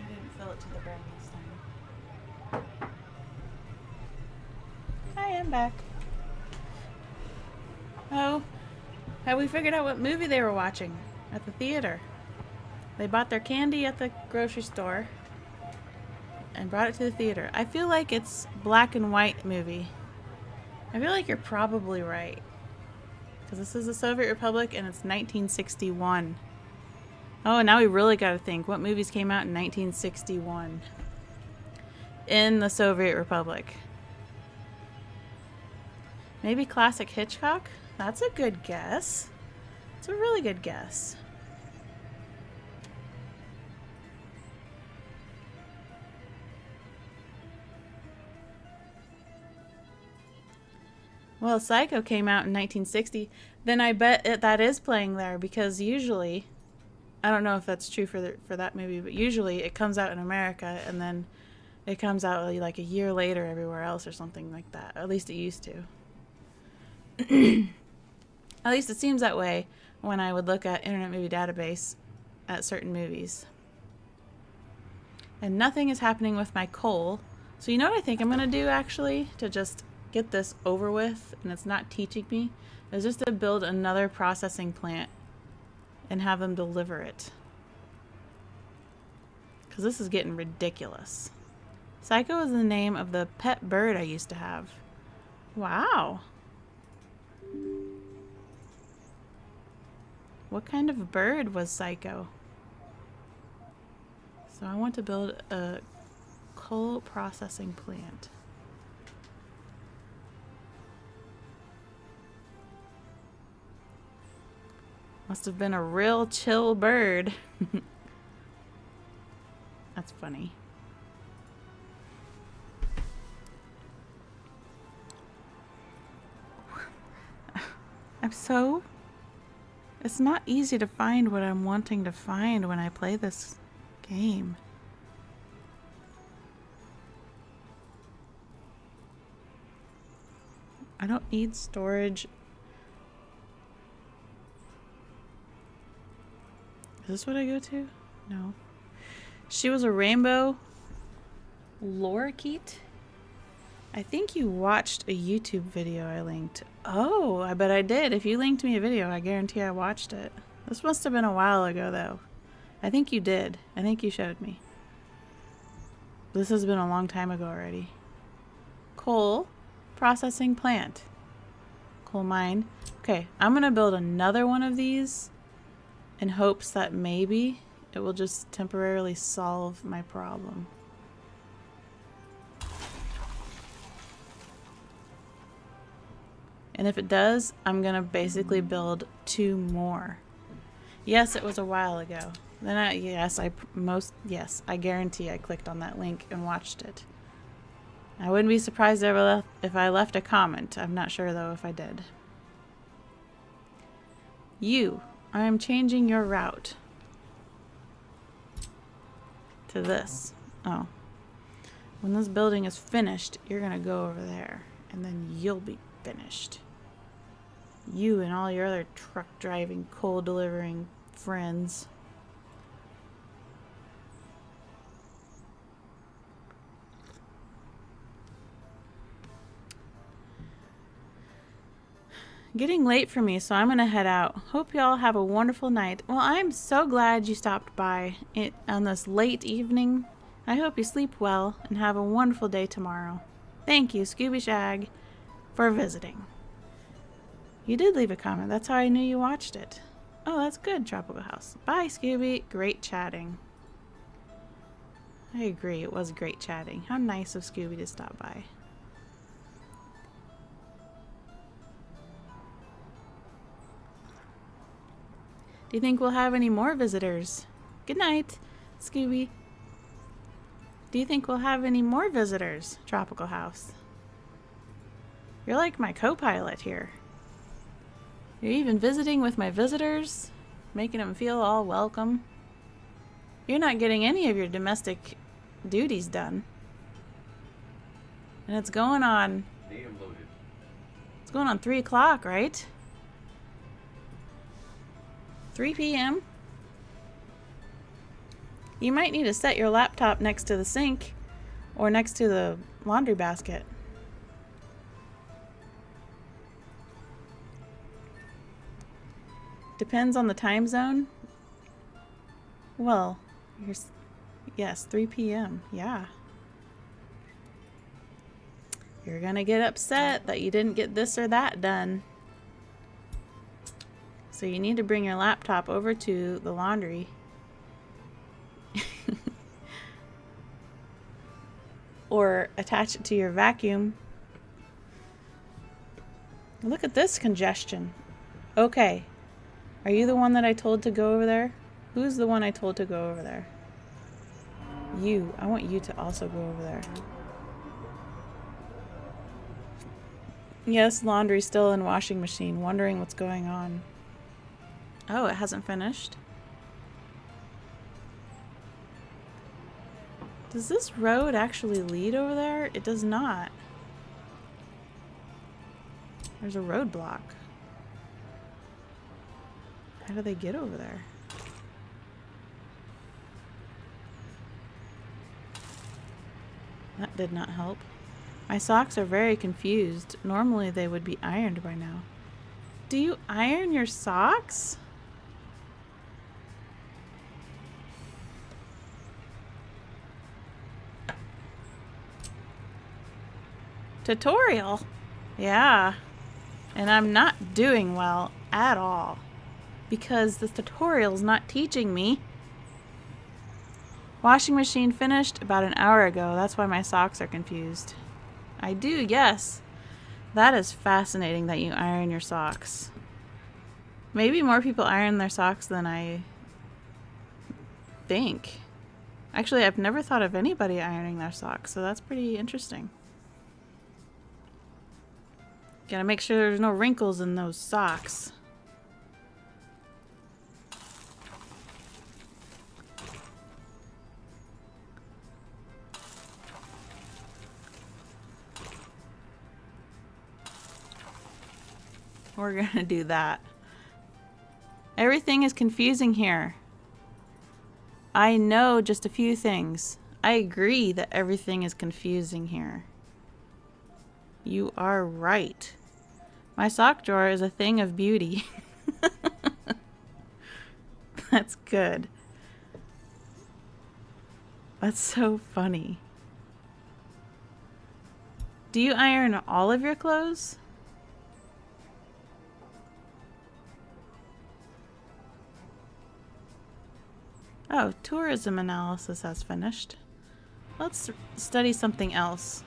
I didn't fill it to the brim this time. Hi, I'm back. Oh, have we figured out what movie they were watching at the theater? They bought their candy at the grocery store and brought it to the theater. I feel like it's black and white movie. I feel like you're probably right. Because this is the Soviet Republic and it's 1961. Oh, now we really got to think. What movies came out in 1961? In the Soviet Republic. Maybe classic Hitchcock? That's a good guess. It's a really good guess. Well, Psycho came out in 1960. Then I bet that is playing there because usually, I don't know if that's true for that movie, but usually it comes out in America and then it comes out like a year later everywhere else or something like that. At least it used to. At least it seems that way when I would look at Internet Movie Database at certain movies. And nothing is happening with my coal. So you know what I think I'm going to do actually to just get this over with and it's not teaching me is just to build another processing plant and have them deliver it. Because this is getting ridiculous. Psycho is the name of the pet bird I used to have. Wow. What kind of bird was Psycho? So I want to build a coal processing plant. Must have been a real chill bird. That's funny. It's not easy to find what I'm wanting to find when I play this game. I don't need storage. this what I go to? No. She was a rainbow lorikeet. I think you watched a YouTube video I linked. Oh, I bet I did. If you linked me a video, I guarantee I watched it. This must have been a while ago, though. I think you did. I think you showed me. This has been a long time ago already. Coal processing plant. Coal mine. Okay, I'm gonna build another one of these in hopes that maybe it will just temporarily solve my problem. And if it does, I'm gonna basically build 2 more. Yes, it was a while ago. Then I guarantee I clicked on that link and watched it. I wouldn't be surprised if I left a comment. I'm not sure though if I did. I am changing your route to this. Oh. When this building is finished, you're gonna go over there and then you'll be finished. You and all your other truck driving, coal delivering friends. Getting late for me, so I'm gonna head out. Hope y'all have a wonderful night. Well, I'm so glad you stopped by on this late evening. I hope you sleep well and have a wonderful day tomorrow. Thank you, Scooby Shag, for visiting. You did leave a comment. That's how I knew you watched it. Oh, that's good, Tropical House. Bye, Scooby. Great chatting. I agree. It was great chatting. How nice of Scooby to stop by. Do you think we'll have any more visitors? Good night, Scooby. Do you think we'll have any more visitors, Tropical House? You're like my co-pilot here. You're even visiting with my visitors, making them feel all welcome. You're not getting any of your domestic duties done. And it's going on... It's going on 3 o'clock, right? 3 p.m. You might need to set your laptop next to the sink or next to the laundry basket. Depends on the time zone. Well, yes, 3 p.m. Yeah. You're gonna get upset that you didn't get this or that done. So you need to bring your laptop over to the laundry. Or attach it to your vacuum. Look at this congestion. Okay. Are you the one that I told to go over there? Who's the one I told to go over there? You. I want you to also go over there. Yes, laundry's still in washing machine, wondering what's going on. Oh, it hasn't finished. Does this road actually lead over there? It does not. There's a roadblock. How do they get over there? That did not help. My socks are very confused. Normally they would be ironed by now. Do you iron your socks? Tutorial? Yeah. And I'm not doing well at all. Because the tutorial's not teaching me. Washing machine finished about an hour ago. That's why my socks are confused. I do, yes. That is fascinating that you iron your socks. Maybe more people iron their socks than I think. Actually, I've never thought of anybody ironing their socks, so that's pretty interesting. Gotta make sure there's no wrinkles in those socks. We're gonna do that. Everything is confusing here. I know just a few things. I agree that everything is confusing here. You are right. My sock drawer is a thing of beauty. That's good. That's so funny. Do you iron all of your clothes? Oh, tourism analysis has finished. Let's study something else.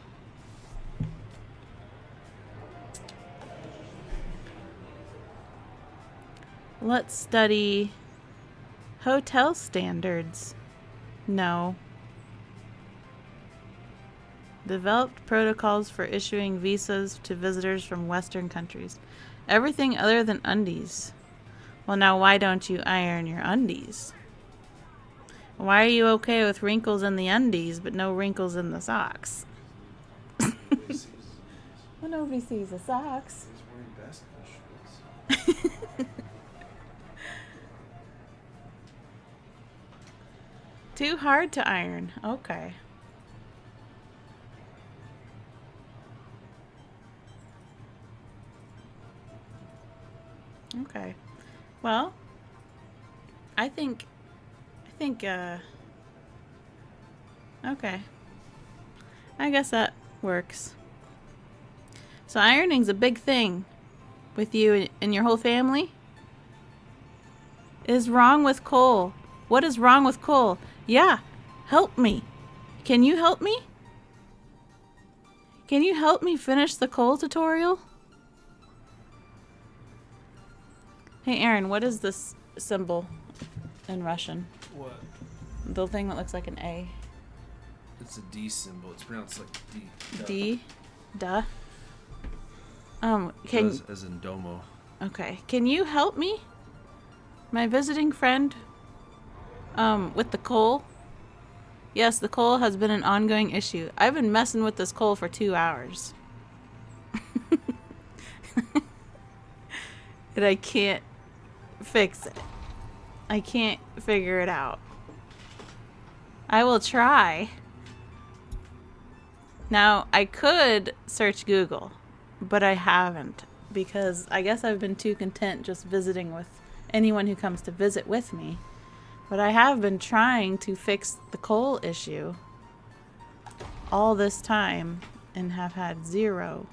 Let's study hotel standards. No. Developed protocols for issuing visas to visitors from Western countries. Everything other than undies. Well, now why don't you iron your undies? Why are you okay with wrinkles in the undies but no wrinkles in the socks? Well, nobody sees the socks. He's wearing basketball shorts. Too hard to iron. Okay. Okay. Well, I think, okay. I guess that works. So ironing's a big thing with you and your whole family? Is wrong with coal? What is wrong with coal? Yeah, help me. Can you help me? Can you help me finish the coal tutorial? Hey Aaron, what is this symbol in Russian? What? The thing that looks like an A. It's a D symbol. It's pronounced like D. D? Duh. Can... As in domo. Okay. Can you help me? My visiting friend, with the coal? Yes, the coal has been an ongoing issue. I've been messing with this coal for 2 hours. And I can't fix it. I can't figure it out. I will try. Now, I could search Google, but I haven't because I guess I've been too content just visiting with anyone who comes to visit with me. But I have been trying to fix the coal issue all this time and have had zero.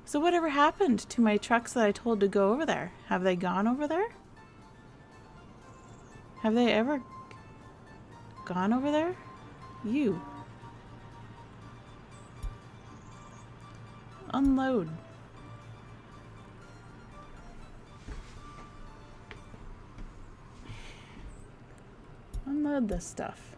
So whatever happened to my trucks that I told to go over there? Have they gone over there? Have they ever gone over there? You. Unload. Unload this stuff.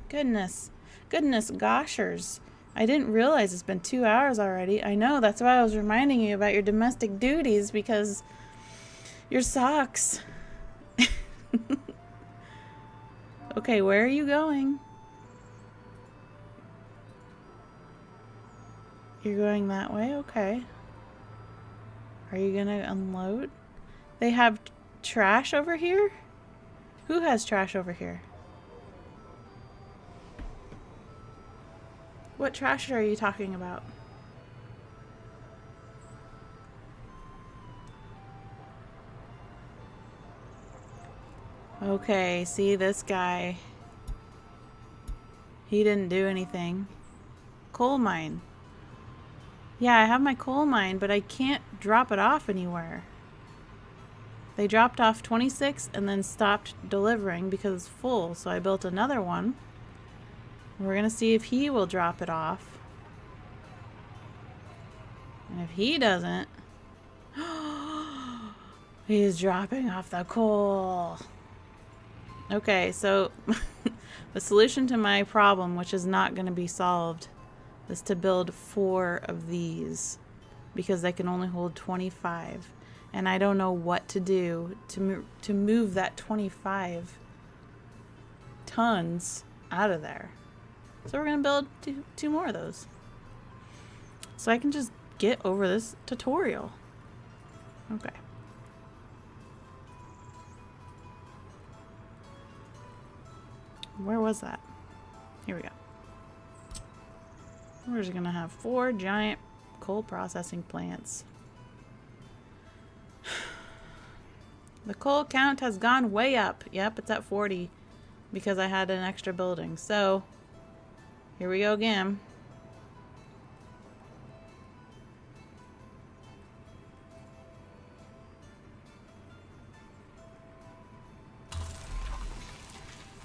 Goodness. Goodness goshers. I didn't realize it's been 2 hours already. I know, that's why I was reminding you about your domestic duties, because your socks. Okay, where are you going? You're going that way? Okay. Are you gonna unload? They have trash over here? Who has trash over here? What trash are you talking about? Okay, see this guy. He didn't do anything. Coal mine. Yeah, I have my coal mine, but I can't drop it off anywhere. They dropped off 26 and then stopped delivering because it's full, so I built another one. We're gonna see if he will drop it off. And if he doesn't, he's dropping off the coal. Okay, so the solution to my problem, which is not gonna be solved, is to build 4 of these because they can only hold 25. And I don't know what to do to move that 25 tons out of there. So we're going to build two more of those. So I can just get over this tutorial. Okay. Where was that? Here we go. We're just gonna have 4 giant coal processing plants. The coal count has gone way up. Yep, it's at 40 because I had an extra building. So, here we go again.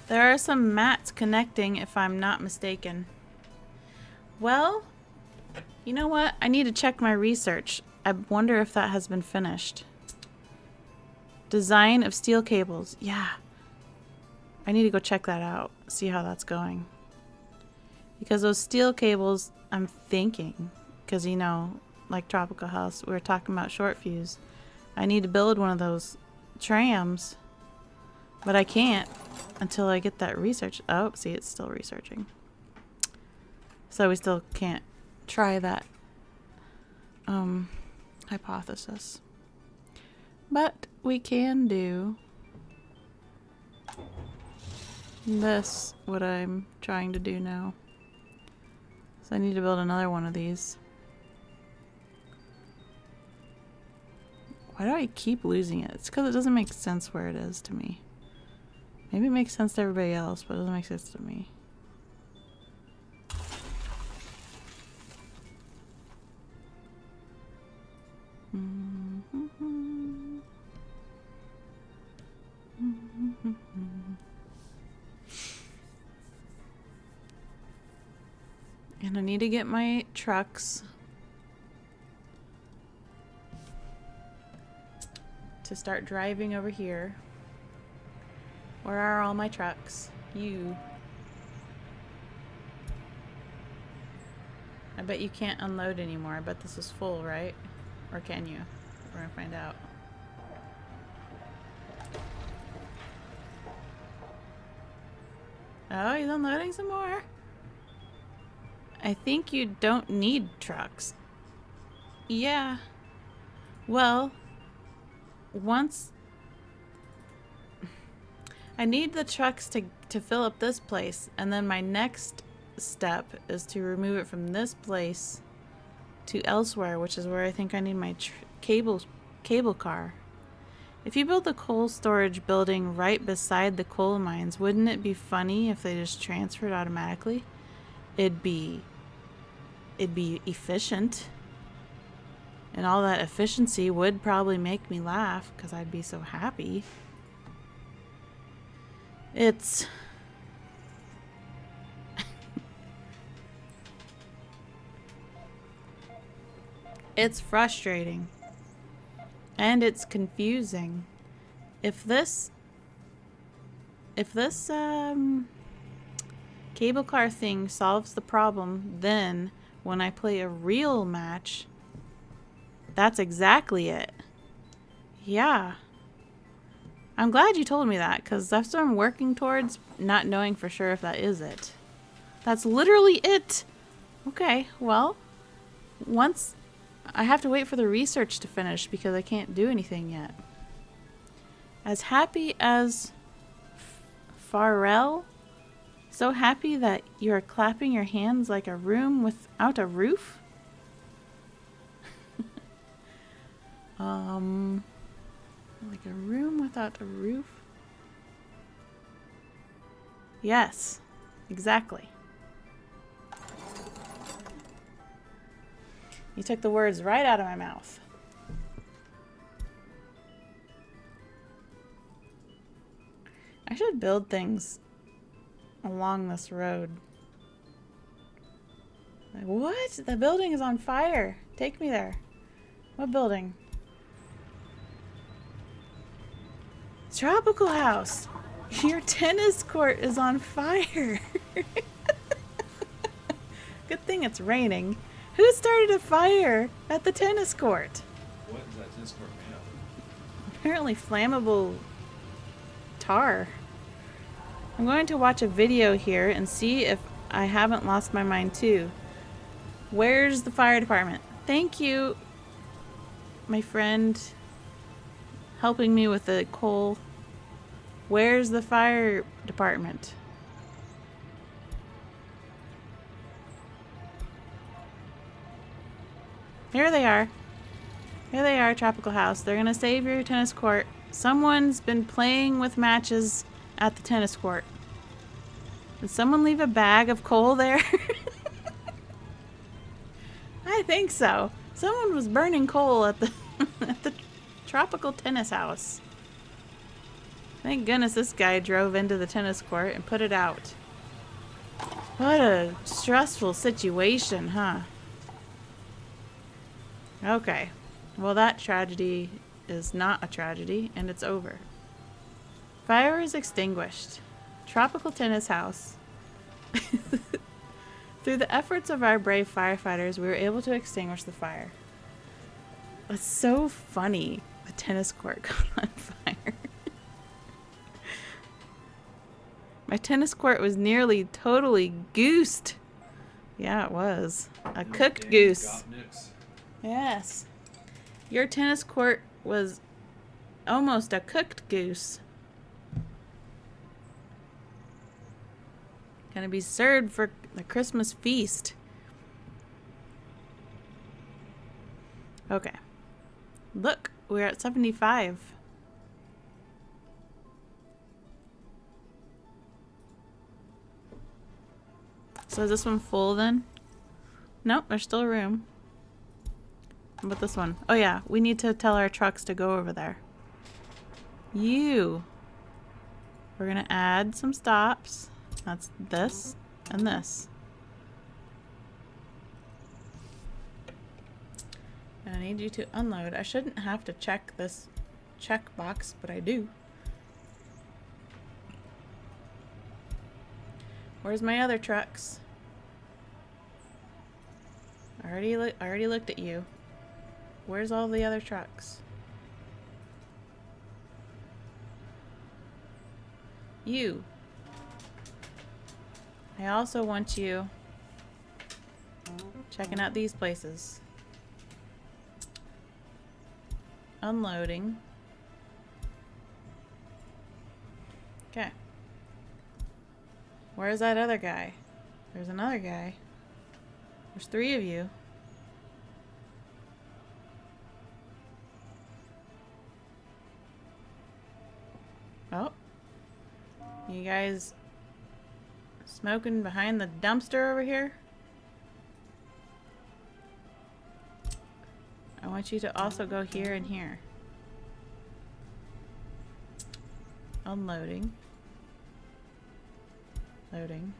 There are some mats connecting, if I'm not mistaken. Well, you know what? I need to check my research. I wonder if that has been finished. Design of steel cables. Yeah. I need to go check that out. See how that's going. Because those steel cables, I'm thinking, because you know, like Tropical House, we were talking about short fuse. I need to build one of those trams. But I can't until I get that research. Oh, see, it's still researching. So we still can't try that hypothesis. But we can do this, what I'm trying to do now. So I need to build another one of these. Why do I keep losing it? It's because it doesn't make sense where it is to me. Maybe it makes sense to everybody else, but it doesn't make sense to me. And I need to get my trucks to start driving over here. Where are all my trucks? You. I bet you can't unload anymore. I bet this is full, right? Or can you? We're gonna find out. Oh, he's unloading some more. I think you don't need trucks. Yeah. Well, once... I need the trucks to fill up this place, and then my next step is to remove it from this place to elsewhere, which is where I think I need my cable car. If you build the coal storage building right beside the coal mines, wouldn't it be funny if they just transferred automatically? It'd be efficient. And all that efficiency would probably make me laugh because I'd be so happy. It's it's frustrating. And it's confusing. If this cable car thing solves the problem, then when I play a real match, that's exactly it. Yeah. I'm glad you told me that, because that's what I'm working towards, not knowing for sure if that is it. That's literally it! Okay, well, once... I have to wait for the research to finish because I can't do anything yet. As happy as Pharrell? So happy that you are clapping your hands like a room without a roof? Like a room without a roof? Yes, exactly. You took the words right out of my mouth. I should build things along this road. Like, what? The building is on fire. Take me there. What building? Tropical House. Your tennis court is on fire. Good thing it's raining. Who started a fire at the tennis court? What is that tennis court made of? Apparently flammable tar. I'm going to watch a video here and see if I haven't lost my mind too. Where's the fire department? Thank you, my friend, helping me with the coal. Where's the fire department? Here they are. Here they are, Tropical House. They're gonna save your tennis court. Someone's been playing with matches at the tennis court. Did someone leave a bag of coal there? I think so. Someone was burning coal at the at the Tropical Tennis House. Thank goodness this guy drove into the tennis court and put it out. What a stressful situation, huh? Okay. Well, that tragedy is not a tragedy, and it's over. Fire is extinguished. Tropical Tennis House. Through the efforts of our brave firefighters, we were able to extinguish the fire. It's so funny. The tennis court got on fire. My tennis court was nearly totally goosed. Yeah, it was. A cooked goose. Yes. Your tennis court was almost a cooked goose. Gonna be served for the Christmas feast. Okay. Look, we're at 75. So is this one full then? Nope, there's still room. How about this one? Oh yeah, we need to tell our trucks to go over there. We're gonna add some stops. That's this and this. And I need you to unload. I shouldn't have to check this checkbox, but I do. Where's my other trucks? I already looked at you. Where's all the other trucks? You. I also want you checking out these places. Unloading. Okay. Where's that other guy? There's another guy. There's 3 of you. Oh. You guys smoking behind the dumpster over here? I want you to also go here and here. Unloading. Loading.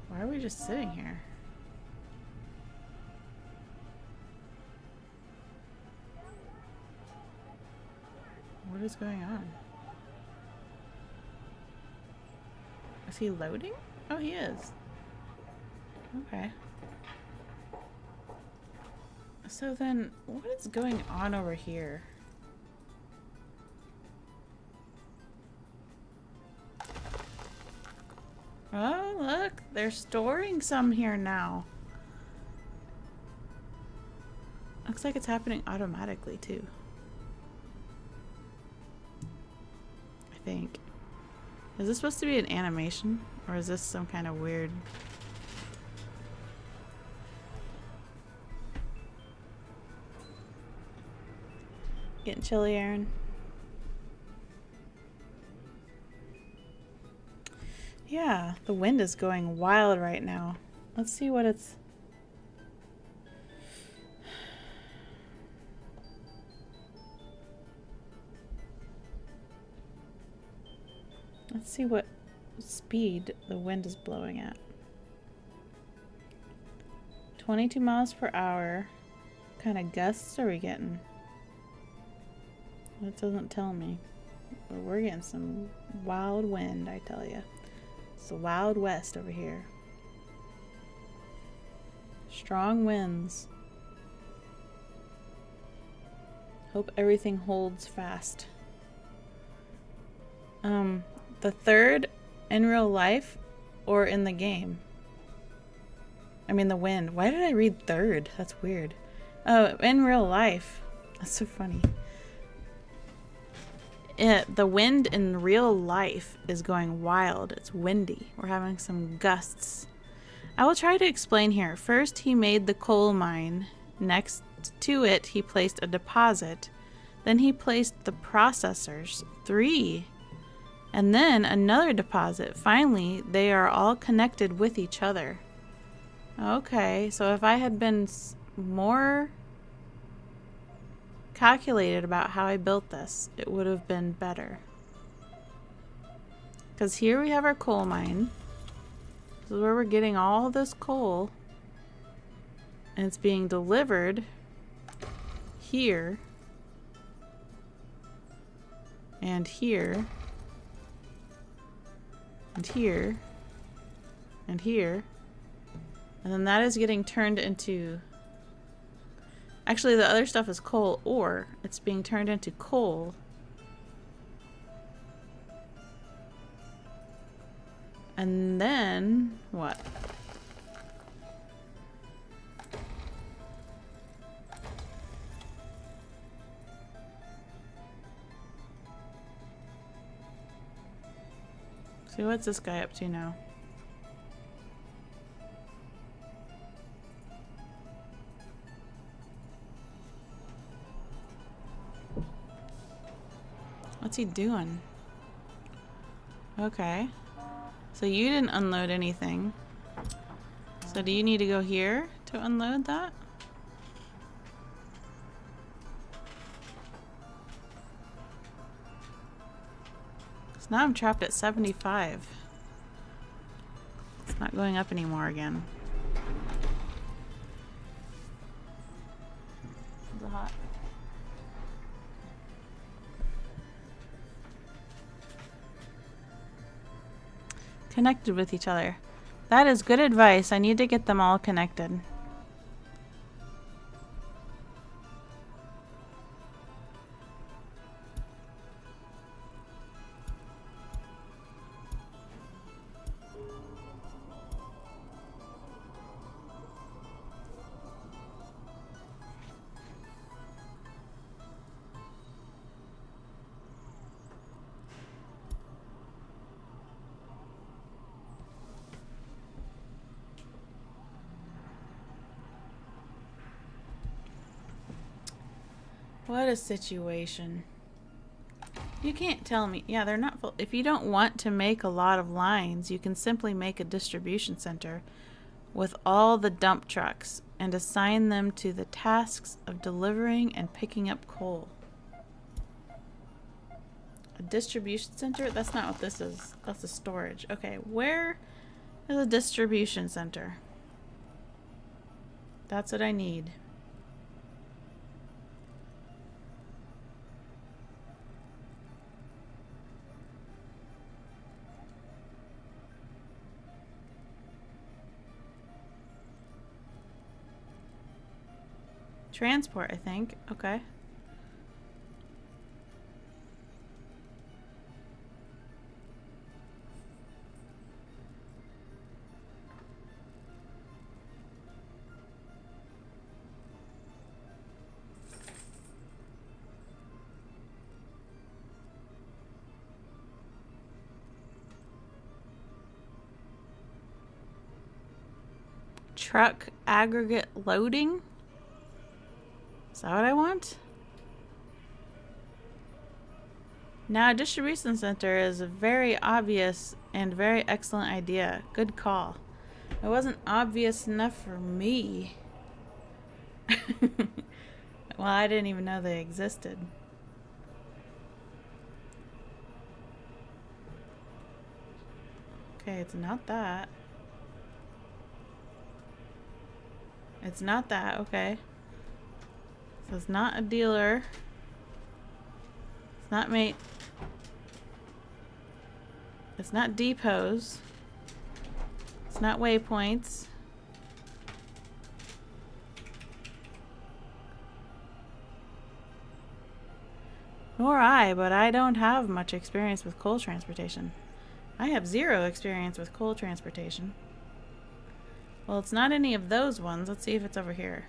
Why are we just sitting here? What is going on? Is he loading? Oh, he is. Okay. So then, what is going on over here? Oh, look, they're storing some here now. Looks like it's happening automatically, too. I think. Is this supposed to be an animation? Or is this some kind of weird... Getting chilly, Aaron. Yeah, the wind is going wild right now. Let's see what it's... Let's see what speed the wind is blowing at. 22 miles per hour. What kind of gusts are we getting? That doesn't tell me. But we're getting some wild wind, I tell you. It's the Wild West over here. Strong winds. Hope everything holds fast. The third in real life or in the game? I mean the wind. Why did I read third? That's weird. Oh, in real life. That's so funny. The wind in real life is going wild. It's windy. We're having some gusts. I will try to explain here. First, he made the coal mine. Next to it, he placed a deposit. Then he placed the processors. 3. And then another deposit. Finally, they are all connected with each other. Okay, so if I had been more calculated about how I built this, it would have been better. Because here we have our coal mine. This is where we're getting all this coal. And it's being delivered here. And here. And here. And here. And then that is getting turned into... Actually, the other stuff is coal ore. It's being turned into coal. And then... what? So what's this guy up to now? What's he doing? Okay. So you didn't unload anything. So do you need to go here to unload that? So now I'm trapped at 75. It's not going up anymore again. Is it hot? Connected with each other. That is good advice. I need to get them all connected. What a situation. You can't tell me. Yeah, they're not full. If you don't want to make a lot of lines, you can simply make a distribution center with all the dump trucks and assign them to the tasks of delivering and picking up coal. A distribution center? That's not what this is. That's a storage. Okay, where is a distribution center? That's what I need. Transport, I think. Okay. Truck aggregate loading? Is that what I want? Now, a distribution center is a very obvious and very excellent idea. Good call. It wasn't obvious enough for me. Well, I didn't even know they existed. Okay, it's not that. It's not that, okay. So it's not a dealer. It's not mate. It's not depots. It's not waypoints. Nor I, but I don't have much experience with coal transportation. I have 0 experience with coal transportation. Well, it's not any of those ones. Let's see if it's over here.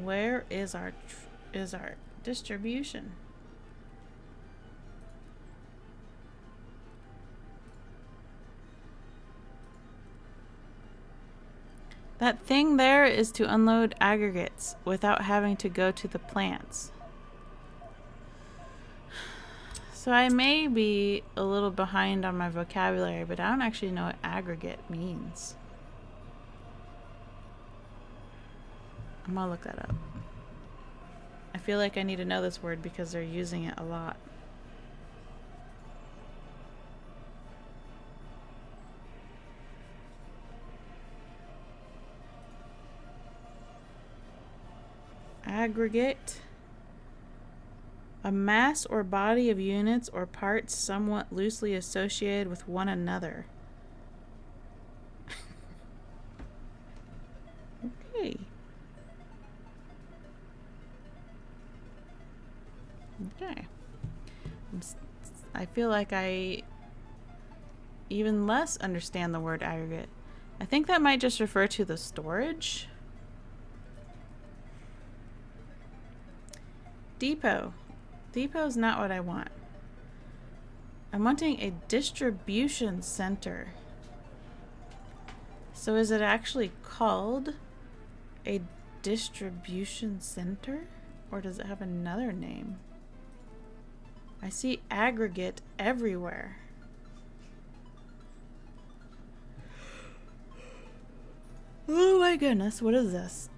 Where is our distribution? That thing there is to unload aggregates without having to go to the plants. So I may be a little behind on my vocabulary, but I don't actually know what aggregate means. I'm gonna look that up. I feel like I need to know this word because they're using it a lot. Aggregate. A mass or body of units or parts somewhat loosely associated with one another. Okay. Okay. I feel like I even less understand the word aggregate. I think that might just refer to the storage. Depot. Depot is not what I want. I'm wanting a distribution center. So is it actually called a distribution center? Or does it have another name? I see aggregate everywhere. Oh my goodness, what is this?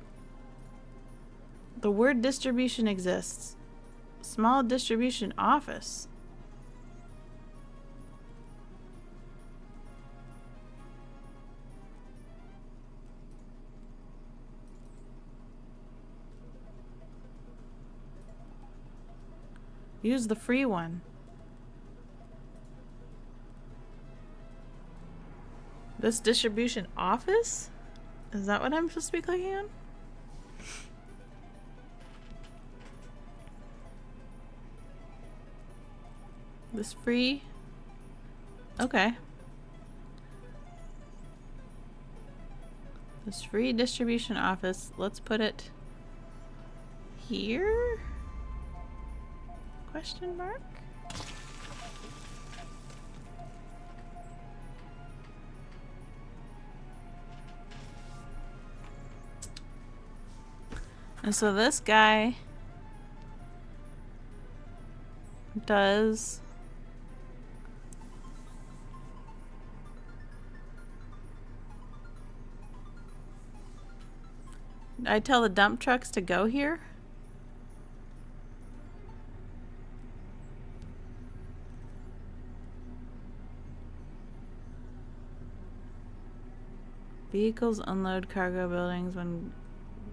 The word distribution exists. Small distribution office. Use the free one. This distribution office? Is that what I'm supposed to be clicking on? This free? Okay. This free distribution office. Let's put it here? Question mark? And so this guy does I tell the dump trucks to go here? Vehicles unload cargo buildings when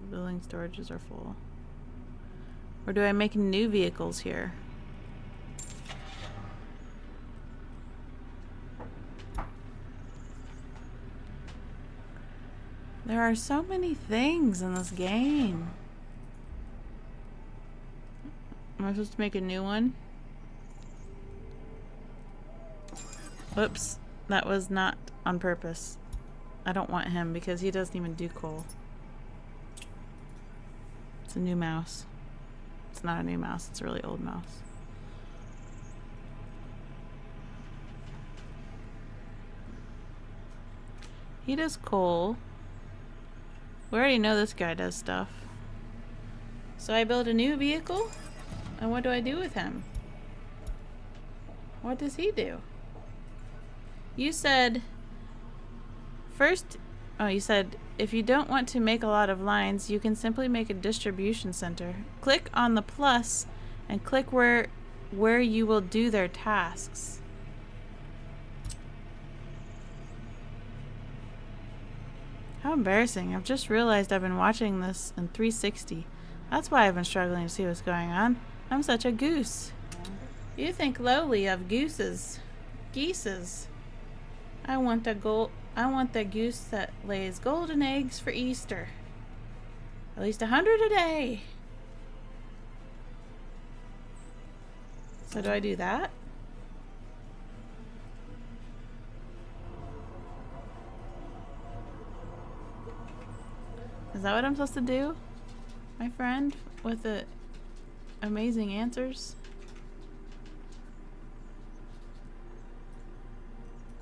building storages are full. Or do I make new vehicles here? There are so many things in this game. Am I supposed to make a new one? Whoops, that was not on purpose. I don't want him because he doesn't even do coal. It's a new mouse. It's not a new mouse, it's a really old mouse. He does coal. We already know this guy does stuff. So I build a new vehicle? And what do I do with him? What does he do? You said... First... Oh, you said, if you don't want to make a lot of lines, you can simply make a distribution center. Click on the plus and click where you will do their tasks. How embarrassing. I've just realized I've been watching this in 360. That's why I've been struggling to see what's going on. I'm such a goose. You think lowly of gooses. Geeses. I want the goose that lays golden eggs for Easter. At least 100 a day. So do I do that? Is that what I'm supposed to do, my friend, with the amazing answers?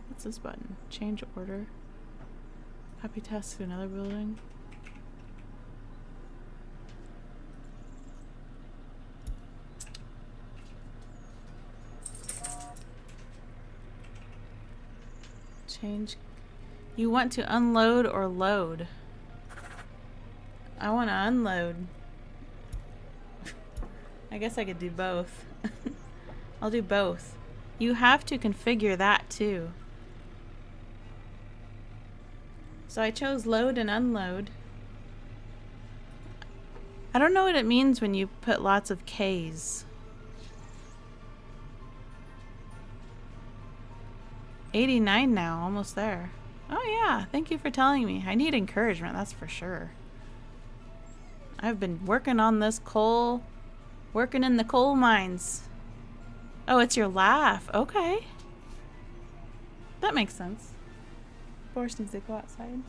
What's this button? Change order. Copy task to another building. Change. You want to unload or load? I want to unload. I guess I could do both. I'll do both. You have to configure that too. So I chose load and unload. I don't know what it means when you put lots of K's. 89 now, almost there. Oh yeah, thank you for telling me. I need encouragement, that's for sure. I've been working on this coal, working in the coal mines. Oh, it's your laugh. Okay. That makes sense. Forrest needs to go outside.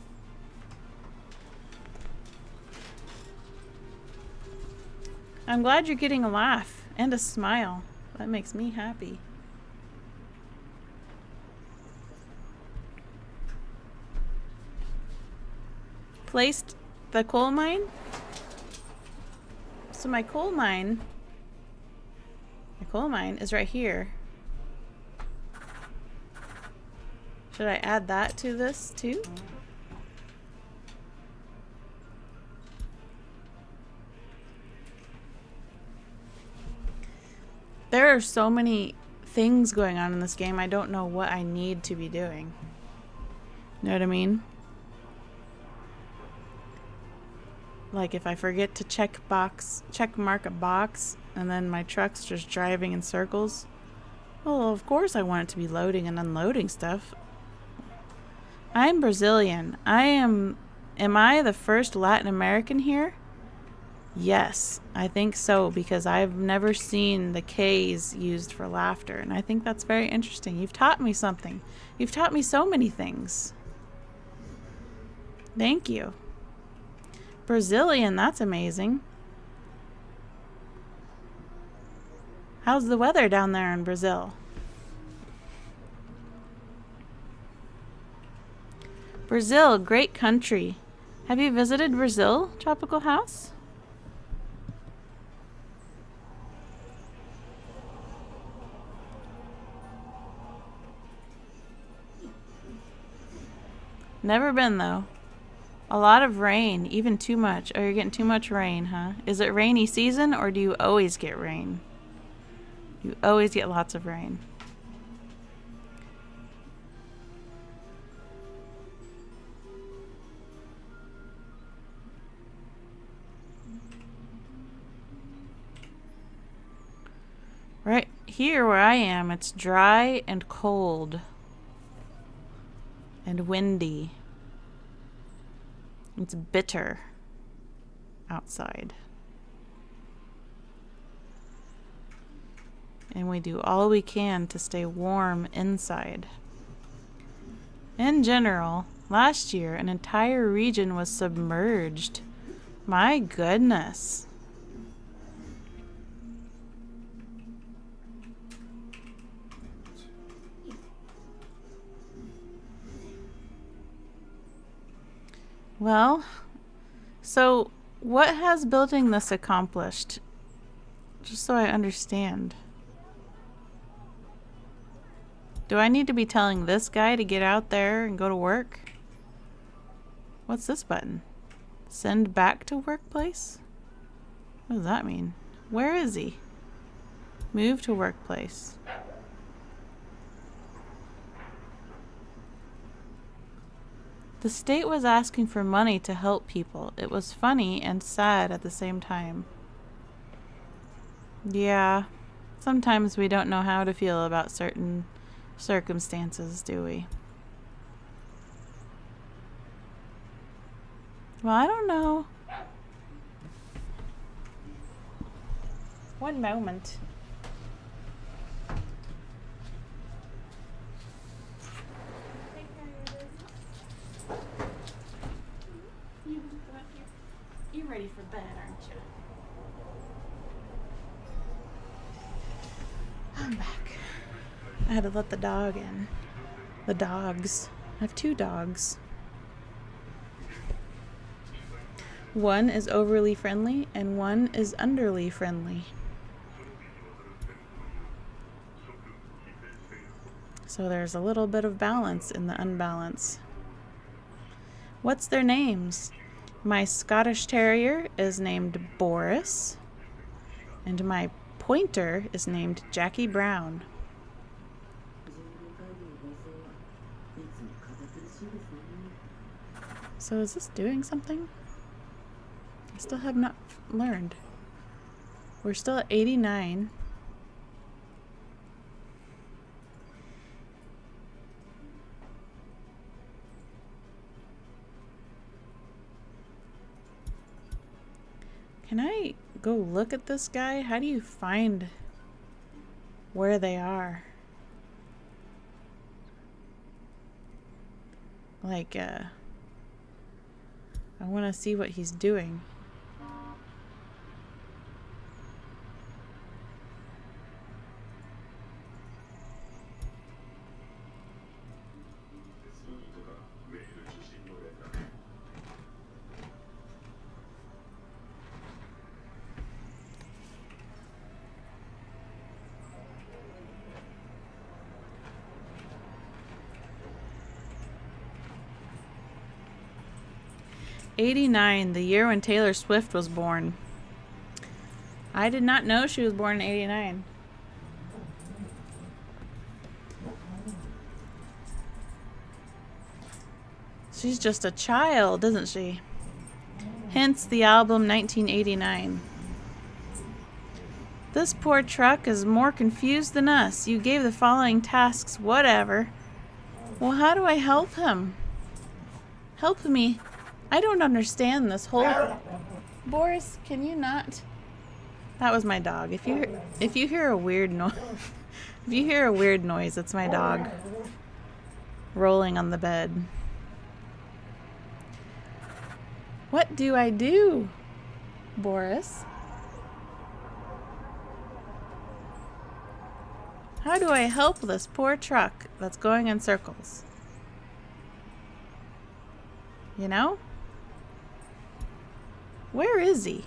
I'm glad you're getting a laugh and a smile. That makes me happy. Placed the coal mine? So my coal mine is right here. Should I add that to this too? There are so many things going on in this game, I don't know what I need to be doing. Know what I mean? Like if I forget to check mark a box, and then my truck's just driving in circles. Well, of course I want it to be loading and unloading stuff. I'm Brazilian. Am I the first Latin American here? Yes, I think so, because I've never seen the K's used for laughter, and I think that's very interesting. You've taught me something. You've taught me so many things. Thank you. Brazilian, that's amazing. How's the weather down there in Brazil? Brazil, great country. Have you visited Brazil, Tropical House? Never been though. A lot of rain, even too much. Oh, you're getting too much rain, huh? Is it rainy season or do you always get rain? You always get lots of rain. Right here where I am, it's dry and cold and windy. It's bitter outside. And we do all we can to stay warm inside. In general, last year an entire region was submerged. My goodness. Well, so what has building this accomplished? Just so I understand. Do I need to be telling this guy to get out there and go to work? What's this button? Send back to workplace? What does that mean? Where is he? Move to workplace. The state was asking for money to help people. It was funny and sad at the same time. Yeah, sometimes we don't know how to feel about certain circumstances, do we? Well, I don't know. One moment. You're ready for bed, aren't you? I'm back. I had to let the dog in. The dogs. I have 2 dogs. One is overly friendly and one is underly friendly. So there's a little bit of balance in the unbalance. What's their names? My Scottish Terrier is named Boris, and my Pointer is named Jackie Brown. So is this doing something? I still have not learned. We're still at 89. Can I go look at this guy? How do you find where they are? Like, I want to see what he's doing. '89, the year when Taylor Swift was born. I did not know she was born in '89. She's just a child, isn't she? Hence the album 1989. This poor truck is more confused than us. You gave the following tasks, whatever. Well, how do I help him? Help me. I don't understand this whole... Boris, can you not? That was my dog. If you hear a weird noise, if you hear a weird noise, it's my dog rolling on the bed. What do I do, Boris? How do I help this poor truck that's going in circles? You know? Where is he?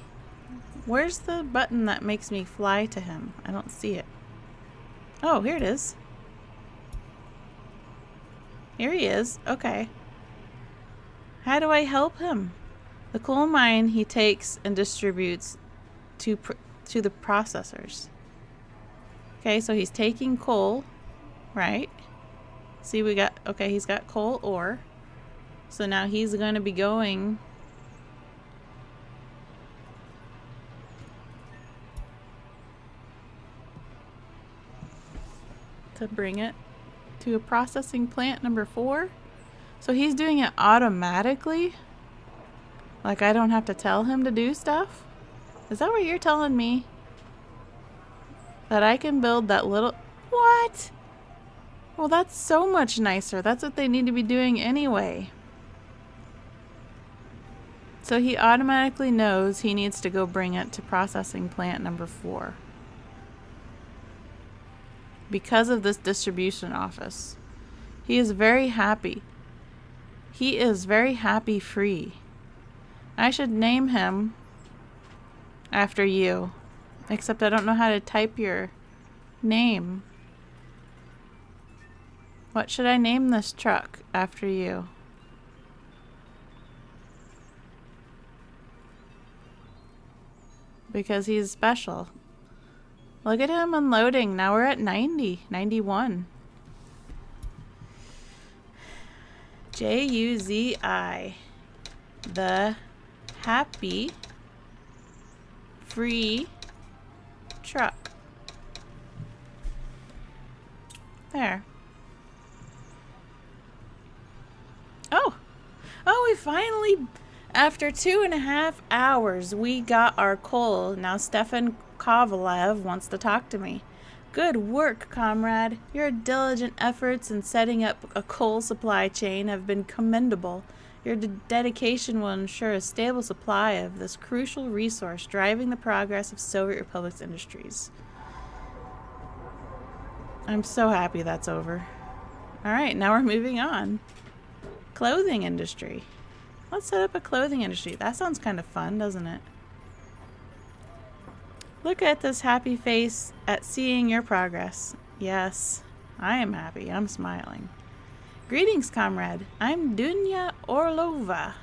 Where's the button that makes me fly to him? I don't see it. Oh, here it is. Here he is. Okay. How do I help him? The coal mine he takes and distributes to the processors. Okay, so he's taking coal, right? See, he's got coal ore. So now he's going to be going to bring it to a processing plant number 4. So he's doing it automatically? Like I don't have to tell him to do stuff? Is that what you're telling me? That I can build that little... What? Well, that's so much nicer. That's what they need to be doing anyway. So he automatically knows he needs to go bring it to processing plant number 4. Because of this distribution office. He is very happy. He is very happy free. I should name him after you. Except I don't know how to type your name. What should I name this truck after you? Because he's special. Look at him unloading. Now we're at 90, 91. Juzi. The happy free truck. There. Oh, we finally, after 2.5 hours, we got our coal. Now Stefan Kovalev wants to talk to me. Good work, comrade. Your diligent efforts in setting up a coal supply chain have been commendable. Your dedication will ensure a stable supply of this crucial resource, driving the progress of Soviet Republic's industries. I'm so happy that's over. All right, now we're moving on. Clothing industry. Let's set up a clothing industry. That sounds kind of fun, doesn't it? Look at this happy face at seeing your progress. Yes, I am happy. I'm smiling. Greetings, comrade. I'm Dunya Orlova,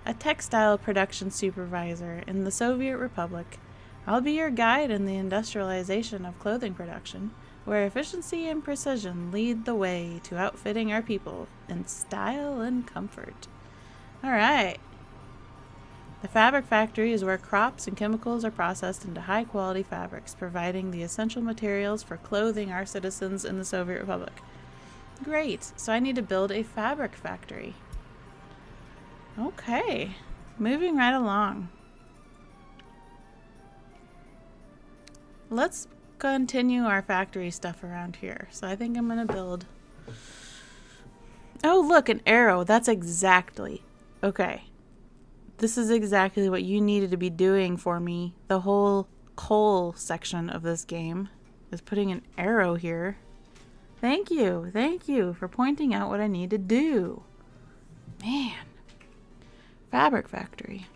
a textile production supervisor in the Soviet Republic. I'll be your guide in the industrialization of clothing production, where efficiency and precision lead the way to outfitting our people in style and comfort. All right. The fabric factory is where crops and chemicals are processed into high-quality fabrics, providing the essential materials for clothing our citizens in the Soviet Republic. Great. So I need to build a fabric factory. Okay. Moving right along. Let's continue our factory stuff around here. So I think I'm going to build... Oh, look, an arrow. That's exactly... Okay. This is exactly what you needed to be doing for me. The whole coal section of this game is putting an arrow here. Thank you. Thank you for pointing out what I need to do. Man. Fabric factory.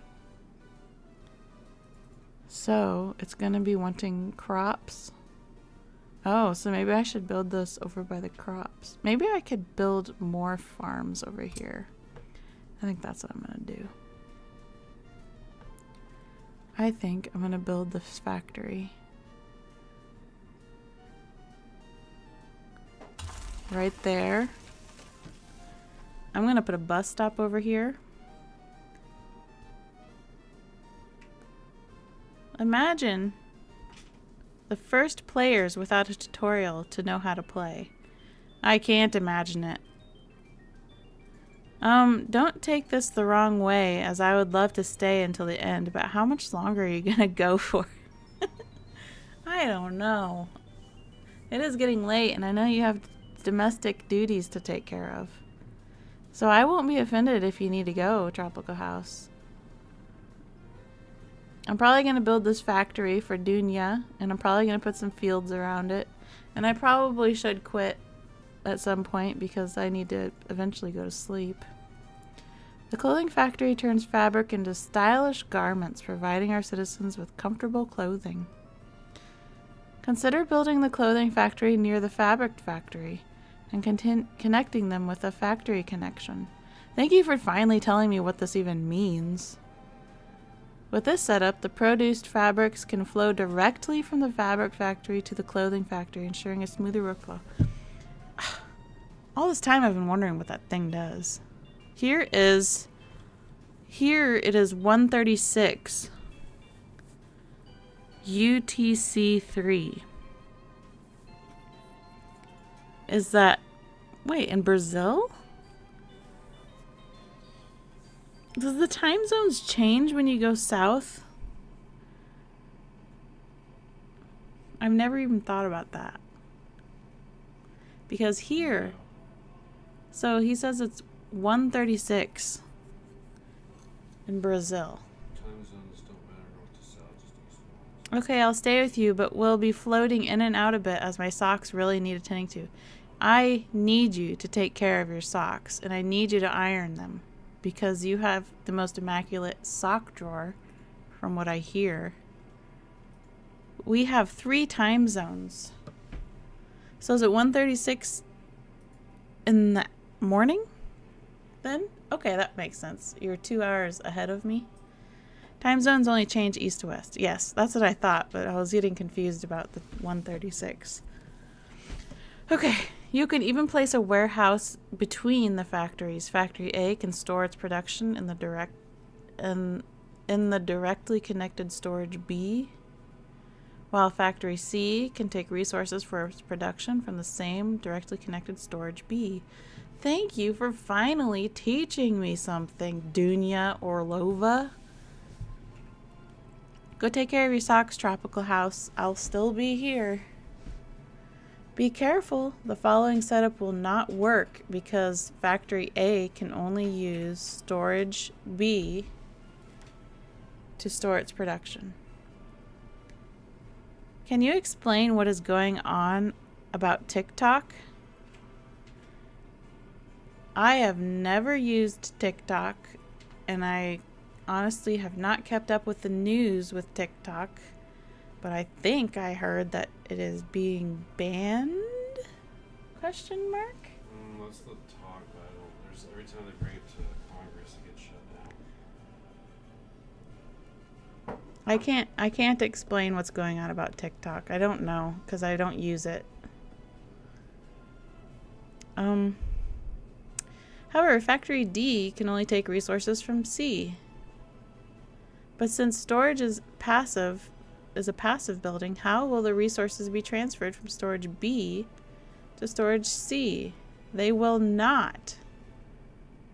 So, it's going to be wanting crops. Oh, so maybe I should build this over by the crops. Maybe I could build more farms over here. I think that's what I'm going to do. I think I'm going to build this factory. Right there. I'm going to put a bus stop over here. Imagine the first players without a tutorial to know how to play. I can't imagine it. Don't take this the wrong way, as I would love to stay until the end, but how much longer are you gonna go for? I don't know. It is getting late, and I know you have domestic duties to take care of. So I won't be offended if you need to go, Tropical House. I'm probably going to build this factory for Dunya, and I'm probably going to put some fields around it. And I probably should quit at some point because I need to eventually go to sleep. The clothing factory turns fabric into stylish garments, providing our citizens with comfortable clothing. Consider building the clothing factory near the fabric factory and connecting them with a factory connection. Thank you for finally telling me what this even means. With this setup, the produced fabrics can flow directly from the fabric factory to the clothing factory, ensuring a smoother workflow. All this time I've been wondering what that thing does. Here it is 136 UTC3. Is that... Wait, in Brazil? Does the time zones change when you go south? I've never even thought about that. Because here... So he says it's 136 in Brazil. Time zones don't matter north to south, just east and west. Okay, I'll stay with you, but we'll be floating in and out a bit as my socks really need attending to. I need you to take care of your socks, and I need you to iron them, because you have the most immaculate sock drawer, from what I hear. We have 3 time zones. So is it 1:36 in the morning? Then? Okay, that makes sense. You're 2 hours ahead of me. Time zones only change east to west. Yes, that's what I thought, but I was getting confused about the 1:36. Okay, you can even place a warehouse between the factories. Factory A can store its production in the directly connected storage B, while Factory C can take resources for its production from the same directly connected storage B. Thank you for finally teaching me something, Dunya Orlova. Go take care of your socks, Tropical House. I'll still be here. Be careful, the following setup will not work because Factory A can only use storage B to store its production. Can you explain what is going on about TikTok? I have never used TikTok, and I honestly have not kept up with the news with TikTok, but I think I heard that it is being banned? Question mark? That's the talk, but there's every time they bring it to Congress, it gets shut down. I can't explain what's going on about TikTok. I don't know because I don't use it. However, Factory D can only take resources from C. But since storage is a passive building, how will the resources be transferred from storage B to storage C? They will not.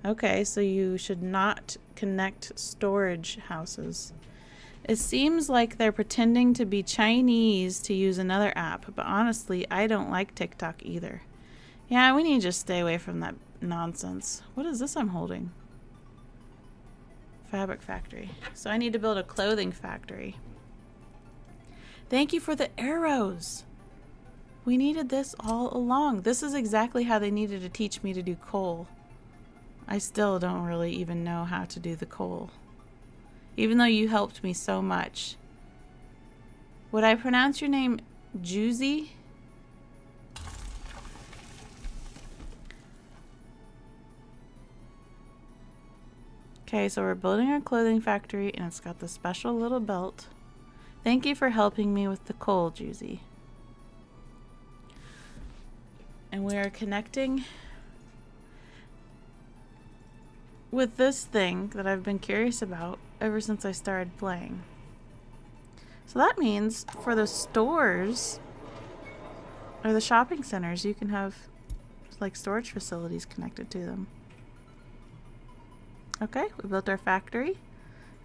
Okay, so you should not connect storage houses. It seems like they're pretending to be Chinese to use another app, but honestly, I don't like TikTok either. Yeah, we need to just stay away from that nonsense. What is this I'm holding? Fabric factory. So I need to build a clothing factory. Thank you for the arrows. We needed this all along. This is exactly how they needed to teach me to do coal. I still don't really even know how to do the coal. Even though you helped me so much. Would I pronounce your name Juicy? Okay, so we're building our clothing factory and it's got the special little belt. Thank you for helping me with the coal, Juicy. And we are connecting with this thing that I've been curious about ever since I started playing. So that means for the stores or the shopping centers, you can have like storage facilities connected to them. Okay, we built our factory.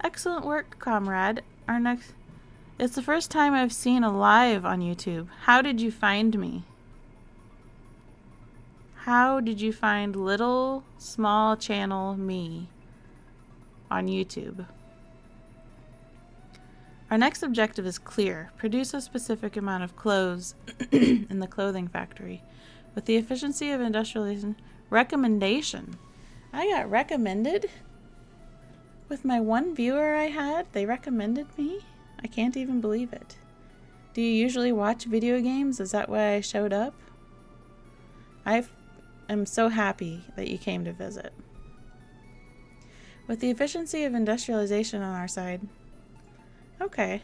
Excellent work, comrade. It's the first time I've seen a live on YouTube. How did you find me? How did you find little, small channel me on YouTube? Our next objective is clear. Produce a specific amount of clothes in the clothing factory. With the efficiency of industrialization, recommendation. I got recommended? With my one viewer I had, they recommended me? I can't even believe it. Do you usually watch video games? Is that why I showed up? I'm so happy that you came to visit. With the efficiency of industrialization on our side. Okay.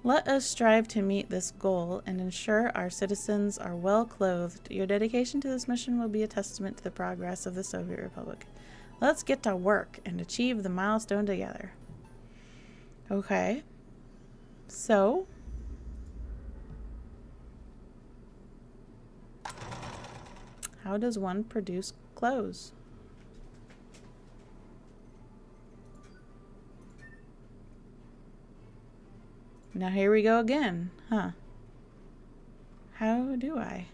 Let us strive to meet this goal and ensure our citizens are well clothed. Your dedication to this mission will be a testament to the progress of the Soviet Republic. Let's get to work and achieve the milestone together. Okay. So, how does one produce clothes? Now here we go again, huh? How do I?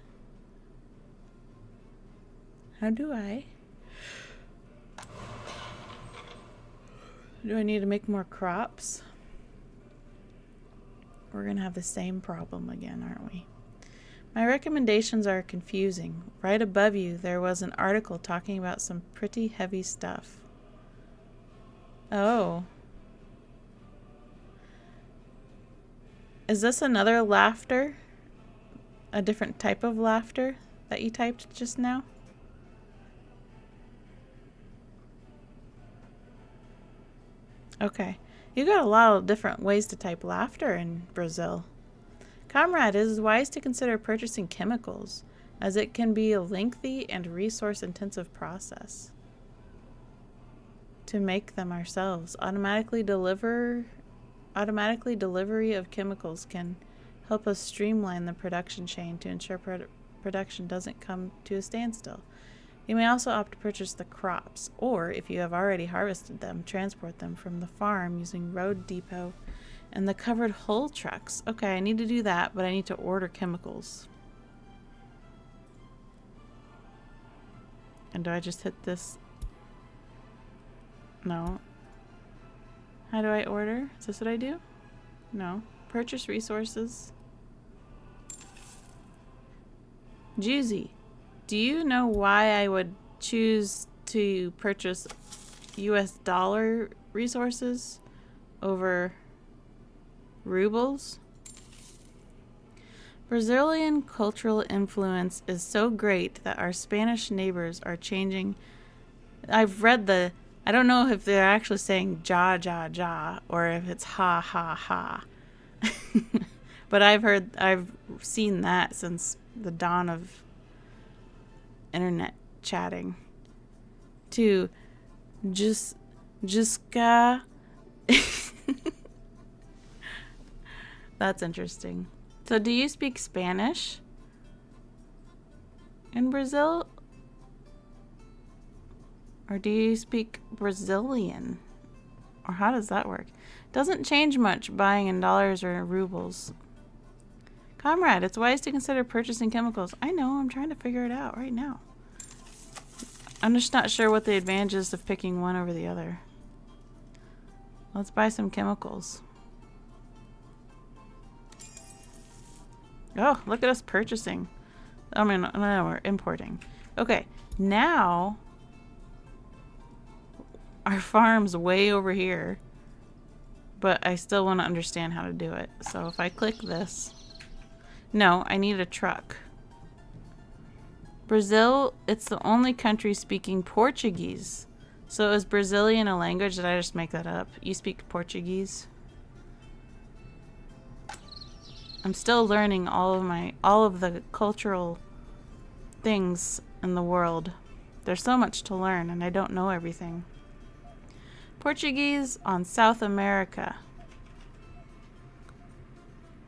Do I need to make more crops? We're gonna have the same problem again, aren't we? My recommendations are confusing. Right above you, there was an article talking about some pretty heavy stuff. Oh. Is this another laughter? A different type of laughter that you typed just now? Okay. You got a lot of different ways to type laughter in Brazil. Comrade, it is wise to consider purchasing chemicals, as it can be a lengthy and resource-intensive process to make them ourselves. Automatically delivery of chemicals can help us streamline the production chain to ensure production doesn't come to a standstill. You may also opt to purchase the crops, or if you have already harvested them, transport them from the farm using road depot and the covered hull trucks. Okay, I need to do that, but I need to order chemicals. And do I just hit this? No. How do I order? Is this what I do? No. Purchase resources. Juicy, do you know why I would choose to purchase US dollar resources over rubles. Brazilian cultural influence is so great that our Spanish neighbors are changing. I've read I don't know if they're actually saying ja ja ja or if it's ha ha ha. But I've seen that since the dawn of internet chatting. To Jusca. That's interesting. So do you speak Spanish in Brazil? Or do you speak Brazilian? Or how does that work? Doesn't change much buying in dollars or rubles. Comrade, it's wise to consider purchasing chemicals. I know, I'm trying to figure it out right now. I'm just not sure what the advantage is of picking one over the other. Let's buy some chemicals. Oh, look at us purchasing. I mean, no, we're importing. Okay, now our farm's way over here, but I still want to understand how to do it. So if I click this, no, I need a truck. Brazil, it's the only country speaking Portuguese. So is Brazilian a language? Did I just make that up? You speak Portuguese? I'm still learning all of the cultural things in the world. There's so much to learn and I don't know everything. Portuguese on South America.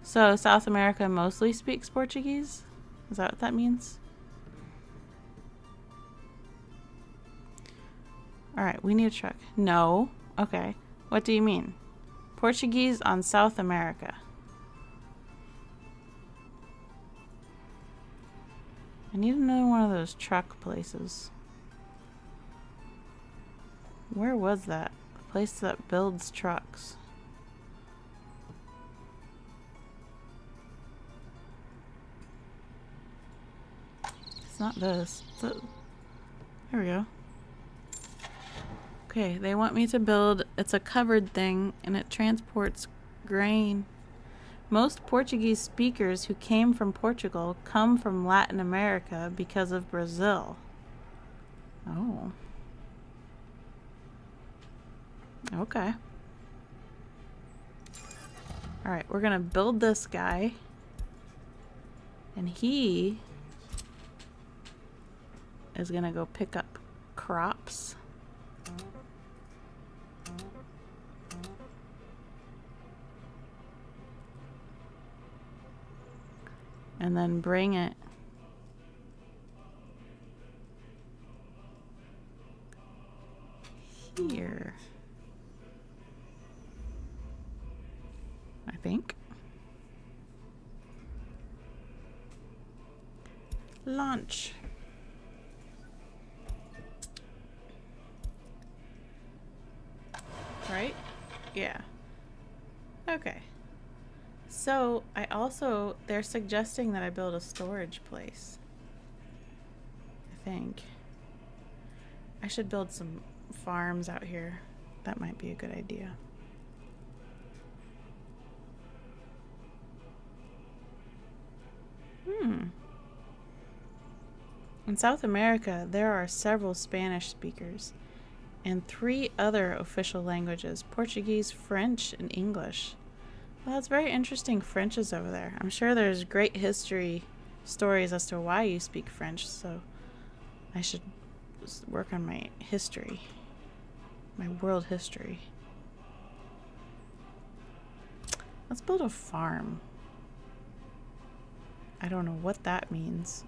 So South America mostly speaks Portuguese? Is that what that means? Alright, we need a truck. No. Okay. What do you mean? Portuguese on South America. I need another one of those truck places. Where was that? The place that builds trucks. It's not this. There we go. Okay, they want me to build, it's a covered thing and it transports grain. Most Portuguese speakers who came from Portugal come from Latin America because of Brazil. Oh. Okay. Alright, we're gonna build this guy. And he is gonna go pick up crops. And then bring it here. I think. Launch. Right? Yeah. Okay. So, they're suggesting that I build a storage place. I think. I should build some farms out here. That might be a good idea. In South America, there are several Spanish speakers and 3 other official languages, Portuguese, French, and English. Well, that's very interesting. French is over there. I'm sure there's great history stories as to why you speak French, so I should work on my history, my world history. Let's build a farm. I don't know what that means.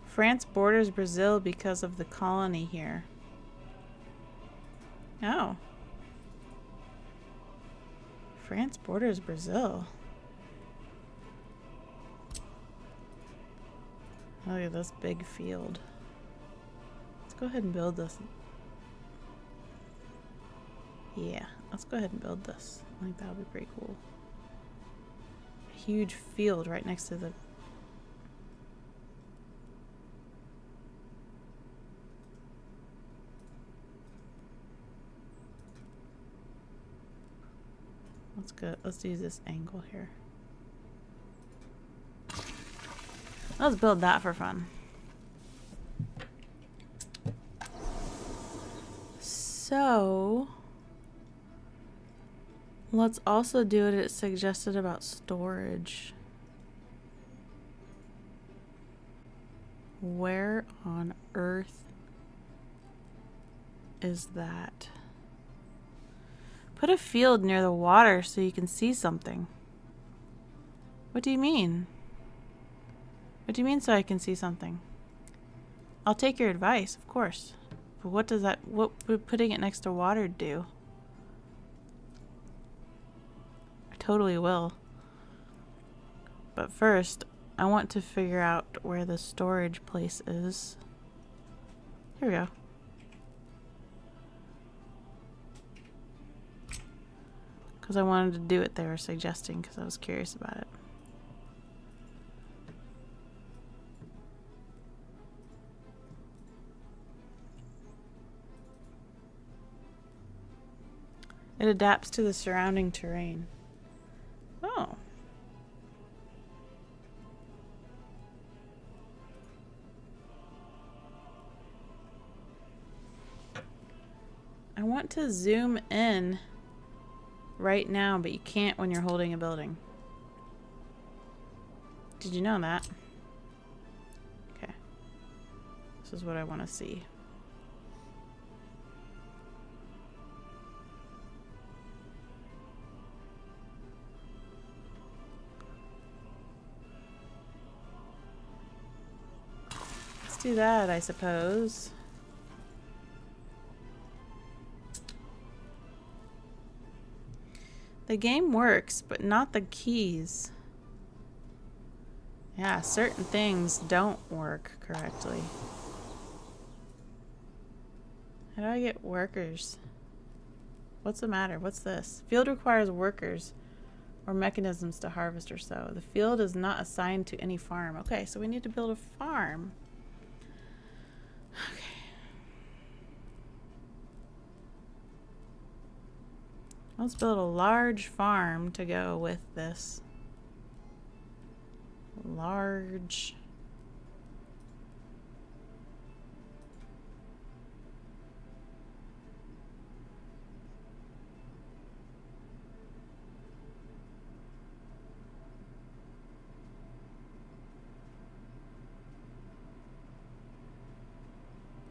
France borders Brazil because of the colony here. Oh. France borders Brazil. Look at this big field. It's go ahead and build this. Yeah, let's go ahead and build this. I think that'll be pretty cool. A huge field right next to the... Let's go. Let's use this angle here. Let's build that for fun. So, let's also do what it suggested about storage. Where on earth is that? Put a field near the water so you can see something. What do you mean? What do you mean so I can see something? I'll take your advice, of course. But what does that, what would putting it next to water do? I totally will. But first, I want to figure out where the storage place is. Here we go. Because I wanted to do what they were suggesting because I was curious about it. It adapts to the surrounding terrain. Oh. I want to zoom in right now, but you can't when you're holding a building. Did you know that? Okay. This is what I want to see. Let's do that, I suppose. The game works, but not the keys. Yeah, certain things don't work correctly. How do I get workers? What's the matter? What's this? Field requires workers or mechanisms to harvest or sow. The field is not assigned to any farm. Okay, so we need to build a farm. Okay. Let's build a large farm to go with this. Large.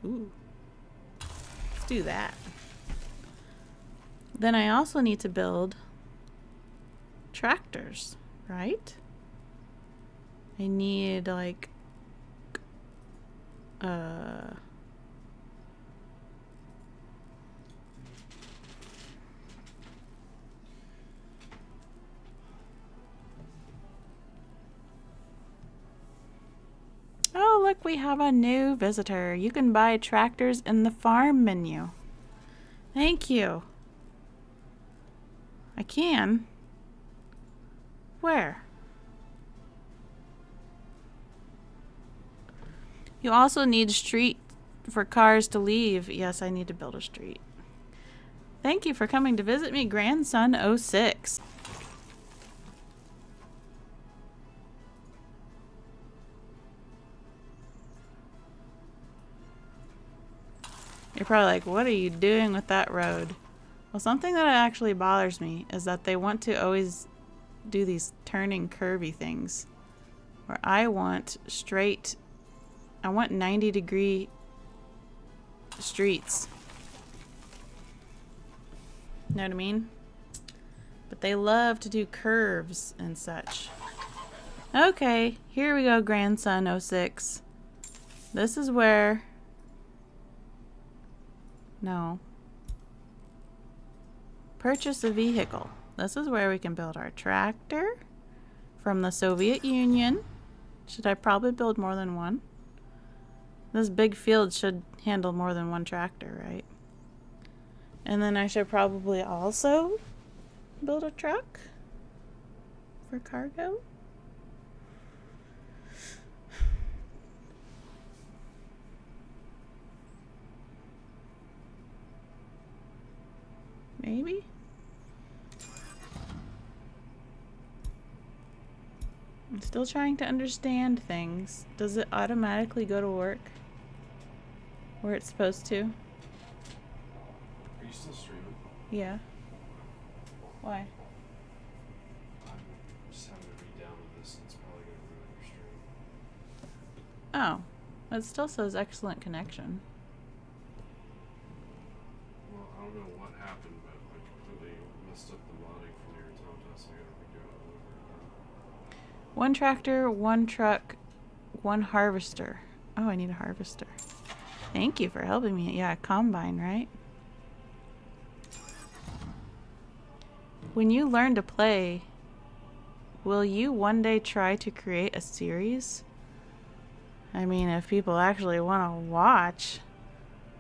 Ooh. Let's do that. Then I also need to build tractors, right? I need like Oh, look, we have a new visitor. You can buy tractors in the farm menu. Thank you. I can. Where? You also need a street for cars to leave. Yes, I need to build a street. Thank you for coming to visit me, Grandson 06. You're probably like, what are you doing with that road? Well, something that actually bothers me is that they want to always do these turning curvy things where I want straight, I want 90-degree streets. Know what I mean? But they love to do curves and such. Okay, here we go, Grandson 06. This is where... No. Purchase a vehicle. This is where we can build our tractor from the Soviet Union. Should I probably build more than one? This big field should handle more than one tractor, right? And then I should probably also build a truck for cargo. Maybe? I'm still trying to understand things. Does it automatically go to work where it's supposed to? Are you still streaming? Yeah. Why? I'm just having to re-download this, and it's probably going to ruin your stream. Oh. It still says excellent connection. Well, I don't know what happened, but I completely messed up the modding from your Tomta, so I gotta redo it all over again. One tractor, one truck, one harvester. Oh, I need a harvester. Thank you for helping me. Yeah, combine, right? When you learn to play, will you one day try to create a series? I mean, if people actually want to watch.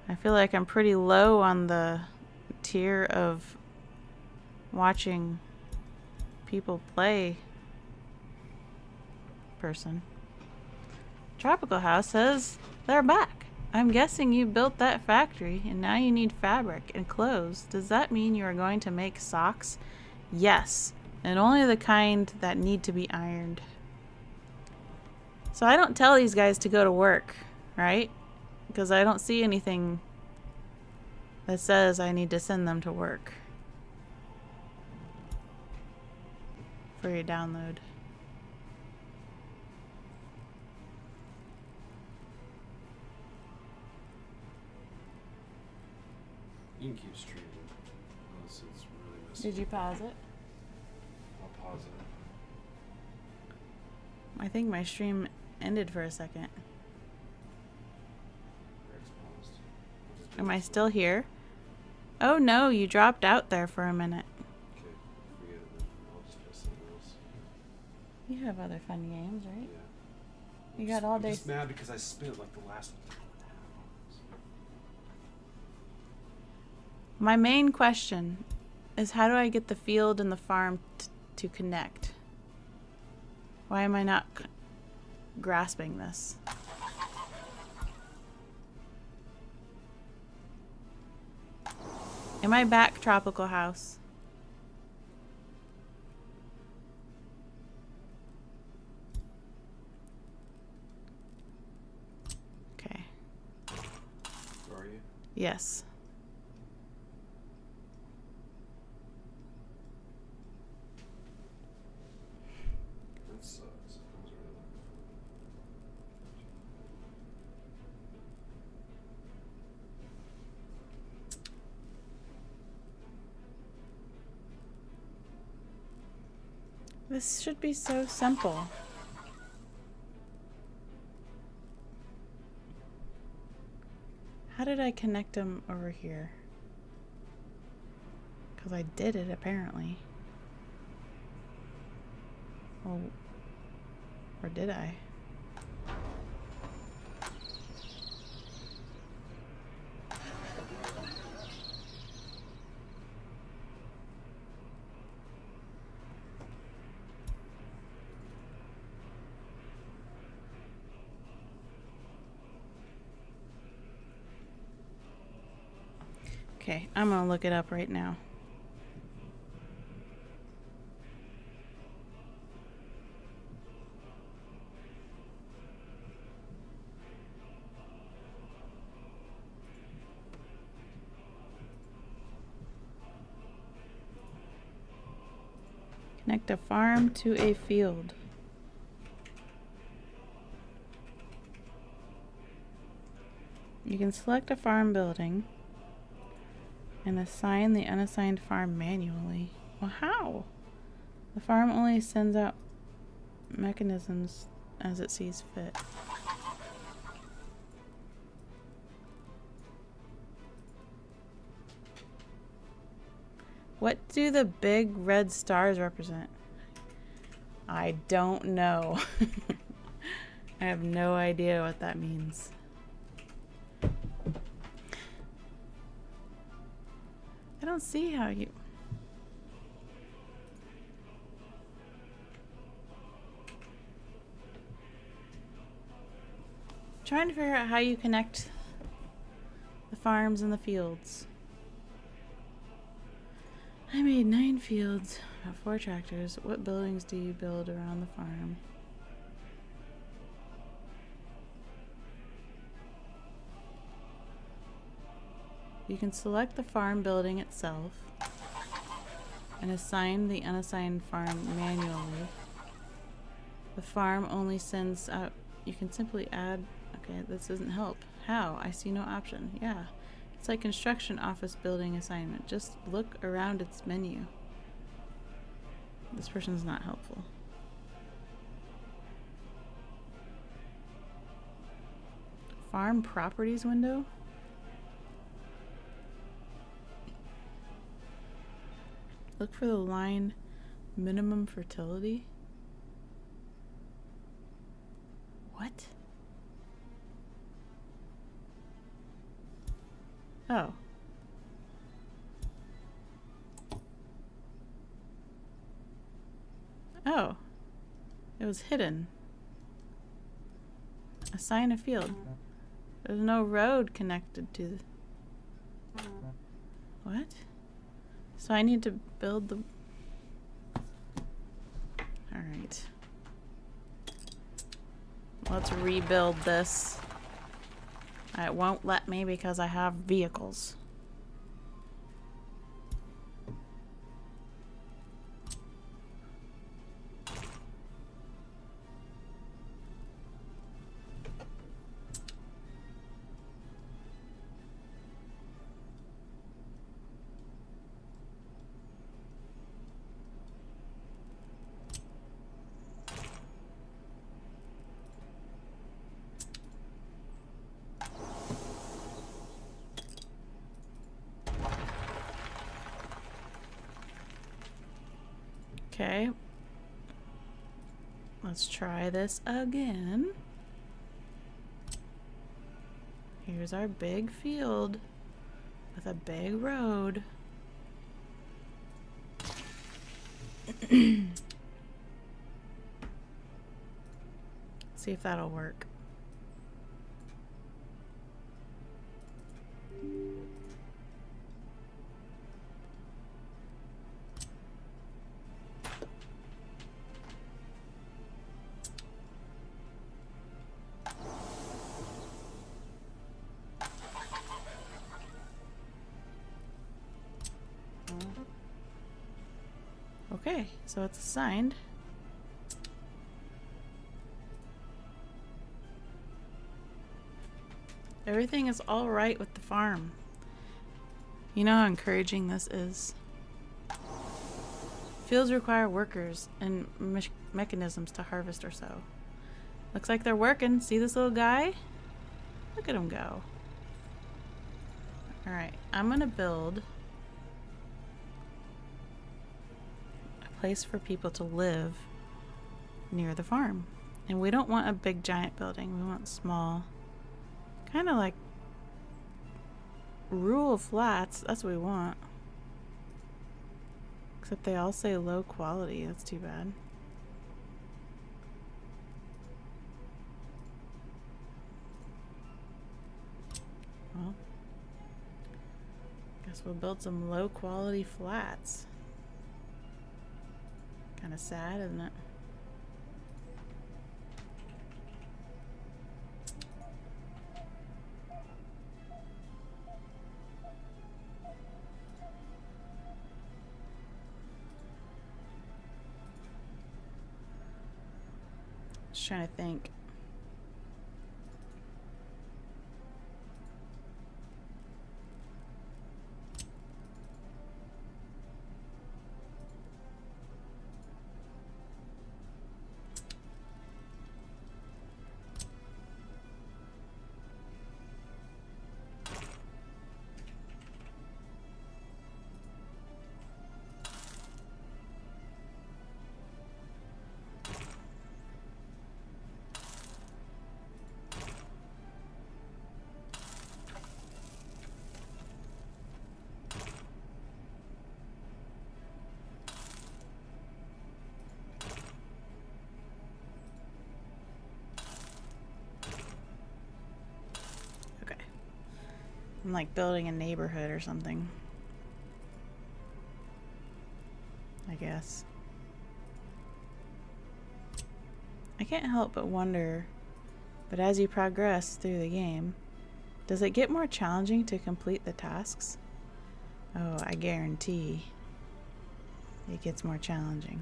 I feel like I'm pretty low on the tier of watching people play person. Tropical House says they're back. I'm guessing you built that factory and now you need fabric and clothes. Does that mean you are going to make socks? Yes, and only the kind that need to be ironed. So I don't tell these guys to go to work, right? Because I don't see anything that says I need to send them to work for your download. You can keep streaming, unless it's really messy. Did you pause it? I'll pause it. I think my stream ended for a second. Greg's paused. I'll just do Am I this still one. here? Oh no, you dropped out there for a minute. Okay, forget it then. I'll just play something else. You have other fun games, right? Yeah. You got all I'm day. just mad because I spent like the last 2.5 hours. My main question is how do I get the field and the farm to connect? Why am I not grasping this? Am I back, Tropical House? Okay. Are you? Yes. That sucks. I was really looking This should be so simple. How did I connect them over here? Because I did it, apparently. Well, or did I? Okay, I'm gonna look it up right now. Connect a farm to a field. You can select a farm building and assign the unassigned farm manually. Well, how? The farm only sends out mechanisms as it sees fit. What do the big red stars represent? I don't know. I have no idea what that means. don't see how you... Trying to figure out how you connect the farms and the fields. I made 9 fields, about 4 tractors. What buildings do you build around the farm? You can select the farm building itself and assign the unassigned farm manually. The farm only sends out... You can simply add... Okay, this doesn't help. How? I see no option. Yeah. It's like construction office building assignment. Just look around its menu. This person's not helpful. Farm properties window? Look for the line minimum fertility. What? Oh. Oh. It was hidden. Assign a field. There's no road connected to the... What? So I need to build the... Alright. Let's rebuild this. It won't let me because I have vehicles. Okay. Let's try this again. Here's our big field with a big road. See if that'll work. Okay, so it's assigned. Everything is all right with the farm. You know how encouraging this is. Fields require workers and mechanisms to harvest or sow. Looks like they're working. See this little guy? Look at him go. Alright, I'm gonna build a place for people to live near the farm. And we don't want a big giant building. We want small, kind of like rural flats. That's what we want. Except they all say low quality. That's too bad. Well, guess we'll build some low quality flats. Kind of sad, isn't it? Just trying to think. I'm like building a neighborhood or something. I guess. I can't help but wonder, but as you progress through the game, does it get more challenging to complete the tasks? Oh, I guarantee it gets more challenging.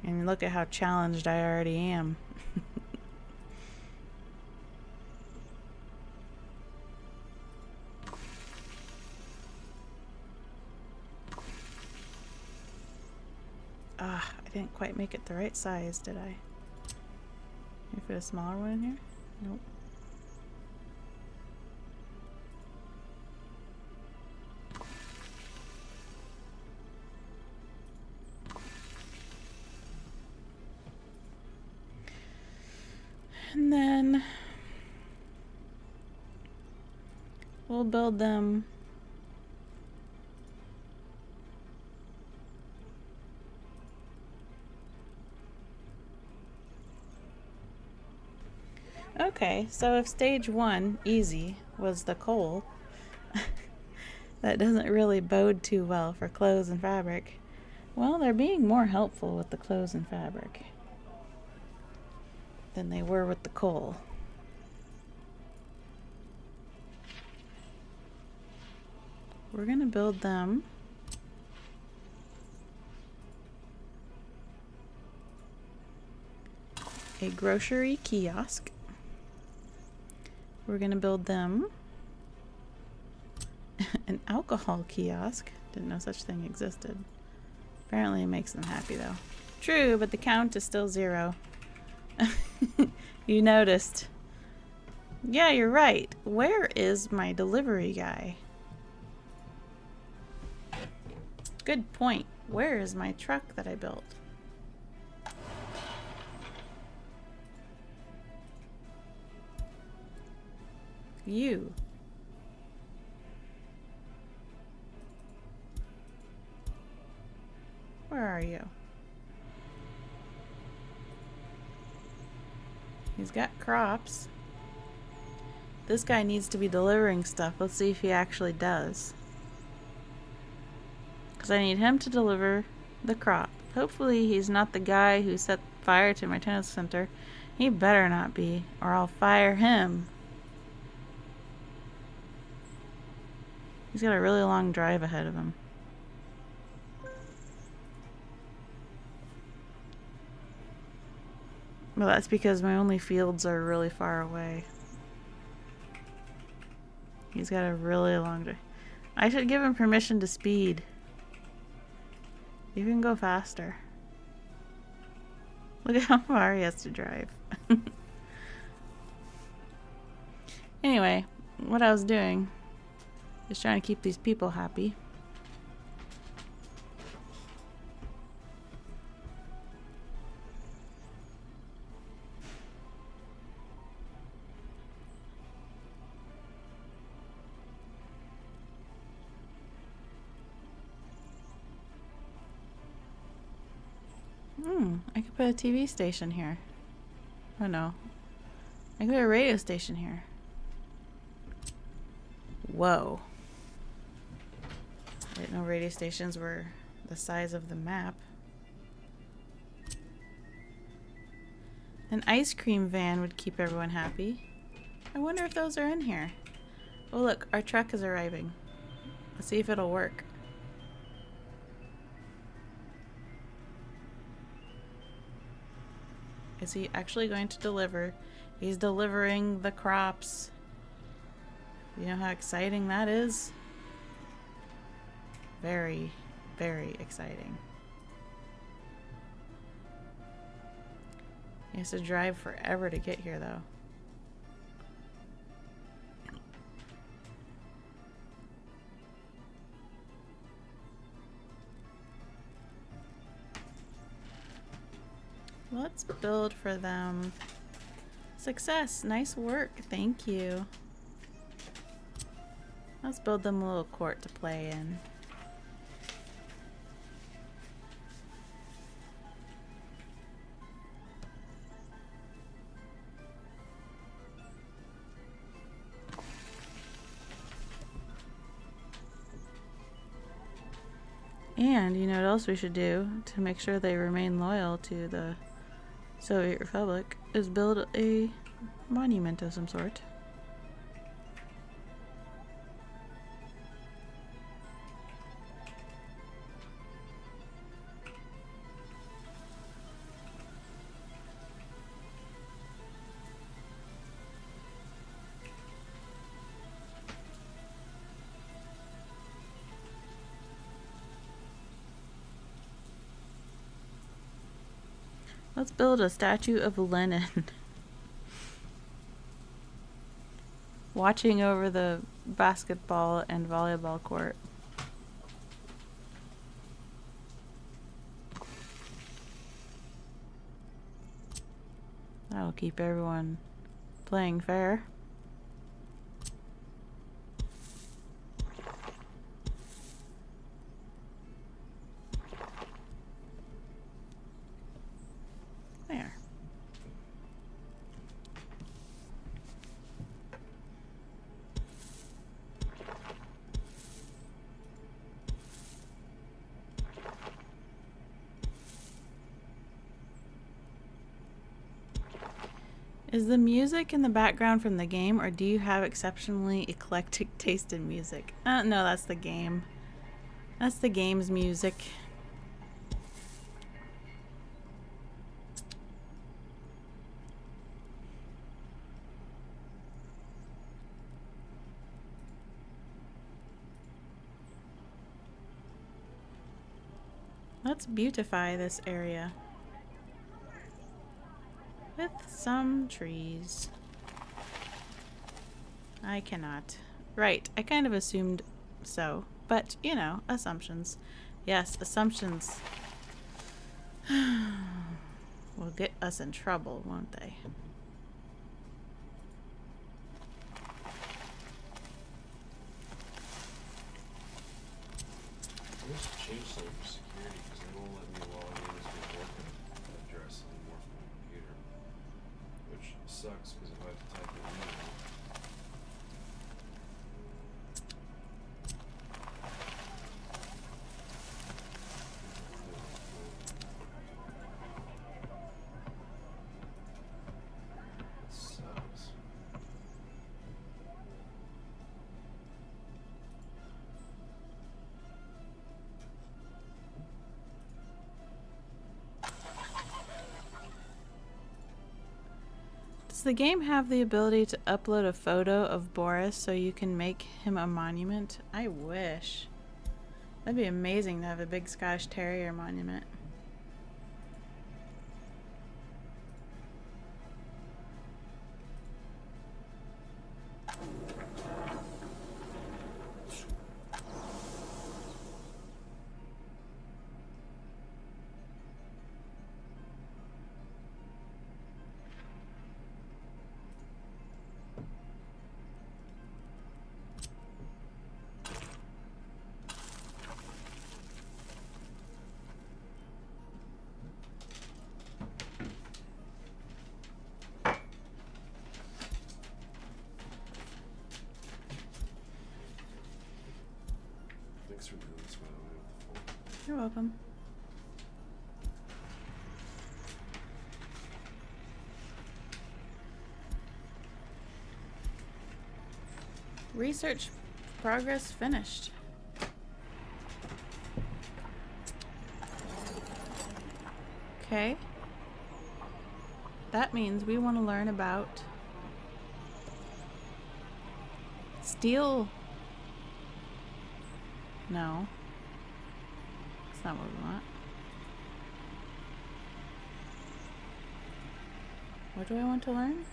And look at how challenged I already am. Ah, I didn't quite make it the right size, did I? Can I fit a smaller one in here? Nope. And then we'll build them okay, so if stage 1, easy, was the coal, that doesn't really bode too well for clothes and fabric. Well, they're being more helpful with the clothes and fabric than they were with the coal. We're gonna build them a grocery kiosk. We're gonna build them an alcohol kiosk. Didn't know such thing existed. Apparently it makes them happy though. True, but the count is still 0. You noticed. Yeah, you're right. Where is my delivery guy? Good point. Where is my truck that I built? You. Where are you? He's got crops. This guy needs to be delivering stuff. Let's see if he actually does. Because I need him to deliver the crop. Hopefully he's not the guy who set fire to my tennis center. He better not be, or I'll fire him. He's got a really long drive ahead of him. Well, that's because my only fields are really far away. He's got a really long drive. I should give him permission to speed. You can go faster. Look at how far he has to drive. Anyway, what I was doing is trying to keep these people happy. I could put a TV station here. Oh no. I could put a radio station here. Whoa. I didn't know radio stations were the size of the map. An ice cream van would keep everyone happy. I wonder if those are in here. Oh look, our truck is arriving. Let's see if it'll work. Is he actually going to deliver? He's delivering the crops. You know how exciting that is? Very, very exciting. He has to drive forever to get here though. Let's build for them. Success. Nice work. Thank you. Let's build them a little court to play in. And you know what else we should do to make sure they remain loyal to the Soviet Republic is build a monument of some sort. Let's build a statue of Lenin. Watching over the basketball and volleyball court. That'll keep everyone playing fair. There. Is the music in the background from the game, or do you have exceptionally eclectic taste in music? No, that's the game. That's the game's music. Let's beautify this area with some trees. I cannot. Right, I kind of assumed so. But, you know, assumptions. Yes, assumptions will get us in trouble, won't they? I just changed something for security because they won't let me log in as my working address anymore from my computer. Which sucks because if I have to type in an email. It sucks. Does the game have the ability to upload a photo of Boris so you can make him a monument? I wish. That'd be amazing to have a big Scottish Terrier monument. Thanks for doing this, by the way, with the phone. You're welcome. Research progress finished. Okay. That means we want to learn about steel. No. That's not what we want. What do I want to learn?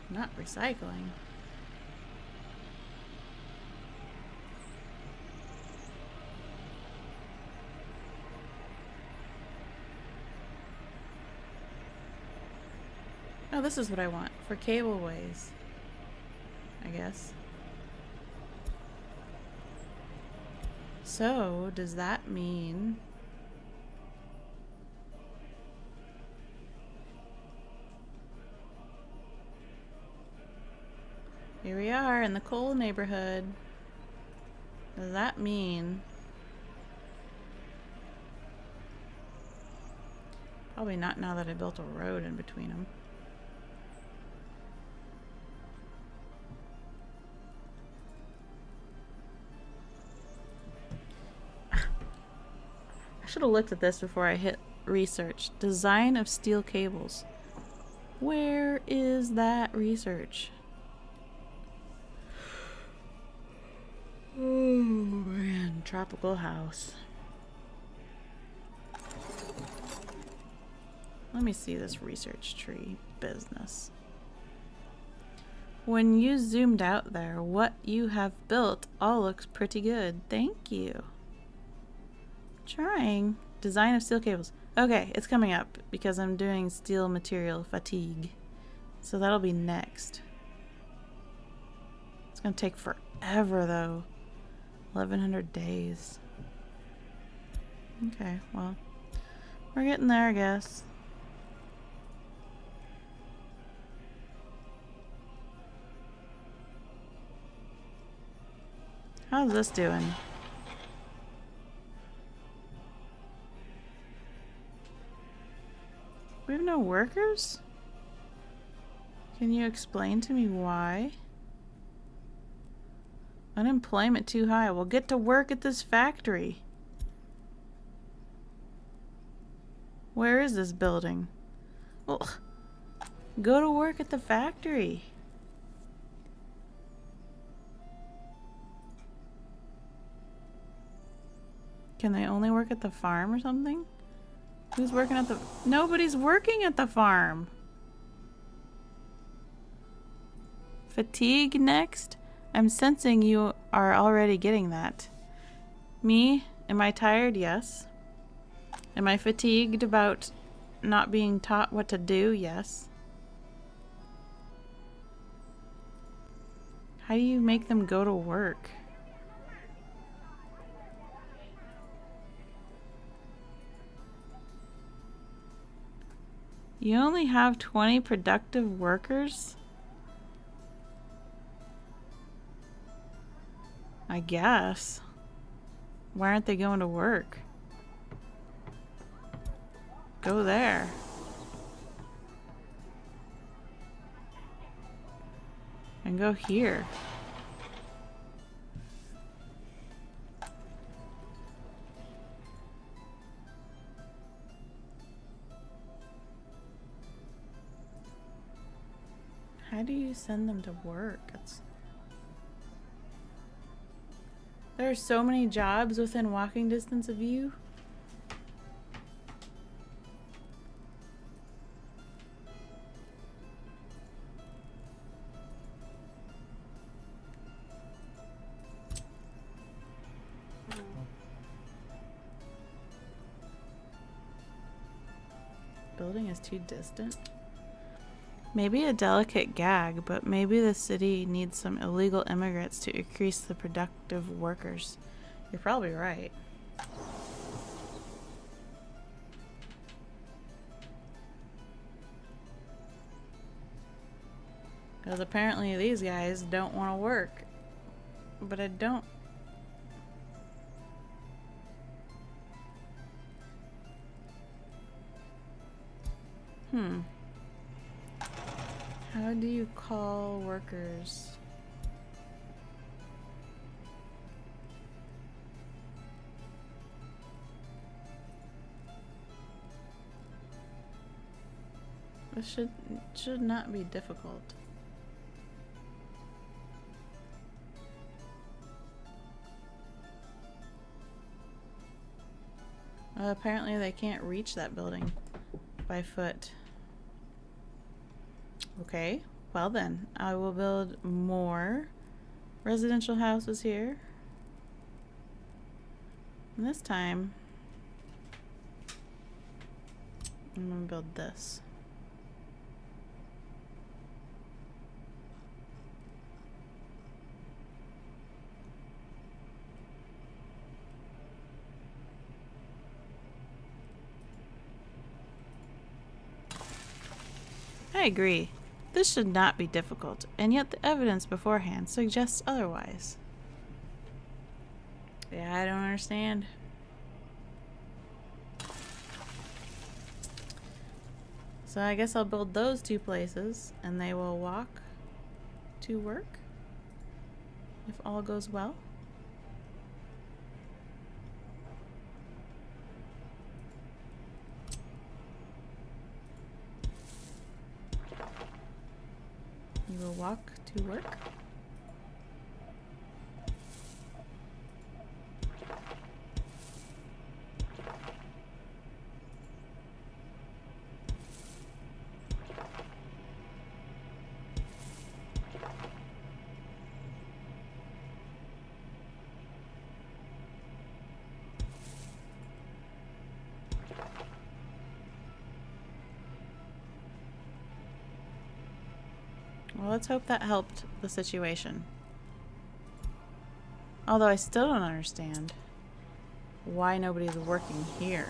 Not recycling. Oh, this is what I want for cableways, I guess. So, does that mean here Here we are in the coal neighborhood. Does that mean... Probably not now that I built a road in between them. I should have looked at this before I hit research. Design of steel cables. Where is that research? Oh man, tropical house. Let me see this research tree business. When you zoomed out there, what you have built all looks pretty good. Thank you. Trying. Design of steel cables. Okay, it's coming up because I'm doing steel material fatigue. So that'll be next. It's gonna take forever though. 1100 days. Okay, well, we're getting there, I guess. How's this doing? We have no workers? Can you explain to me why? Unemployment too high. Well, get to work at this factory. Where is this building? Well, go to work at the factory. Can they only work at the farm or something? Who's working at the... Nobody's working at the farm. Fatigue next? I'm sensing you are already getting that. Me? Am I tired? Yes. Am I fatigued about not being taught what to do? Yes. How do you make them go to work? You only have 20 productive workers? I guess. Why aren't they going to work? Go there. And go here. How do you send them to work? There are so many jobs within walking distance of you. Building is too distant. Maybe a delicate gag, but maybe the city needs some illegal immigrants to increase the productive workers. You're probably right. Because apparently these guys don't want to work. But I don't... How do you call workers? This should not be difficult. Apparently they can't reach that building by foot. Okay, well then, I will build more residential houses here. And this time, I'm gonna build this. I agree. This should not be difficult, and yet the evidence beforehand suggests otherwise. Yeah, I don't understand. So I guess I'll build those 2 places, and they will walk to work, if all goes well. You will walk to work. Well, let's hope that helped the situation. Although I still don't understand why nobody's working here.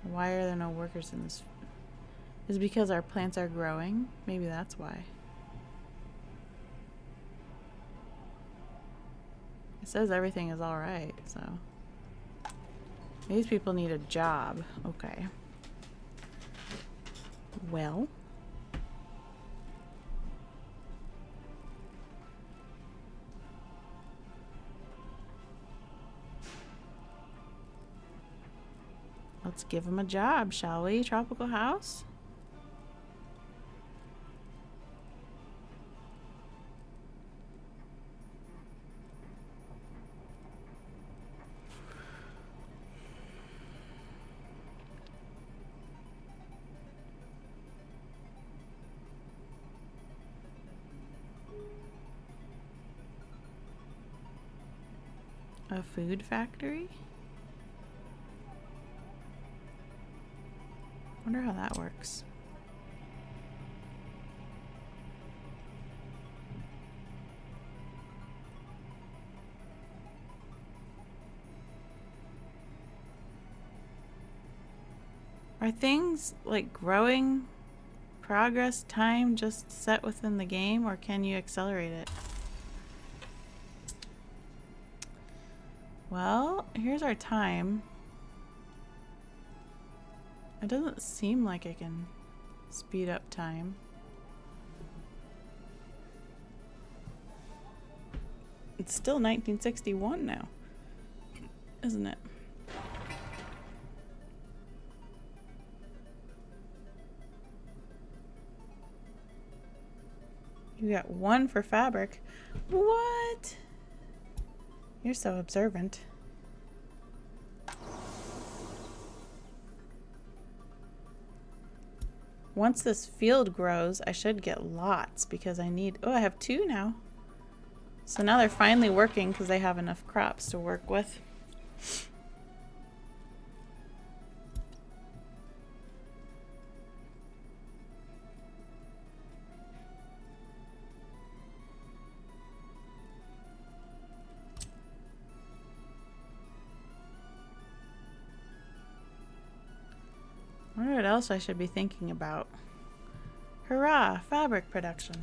Why are there no workers in this? Is it because our plants are growing? Maybe that's why. It says everything is alright, so. These people need a job. Okay. Well. Let's give them a job, shall we? Tropical house? A food factory? Wonder how that works. Are things like growing progress time just set within the game, or can you accelerate it? Well, here's our time. It doesn't seem like I can speed up time. It's still 1961 now, isn't it? You got 1 for fabric. What? You're so observant. Once this field grows, I should get lots because I need... Oh, I have 2 now. So now they're finally working because they have enough crops to work with. I wonder what else I should be thinking about. Hurrah! Fabric production.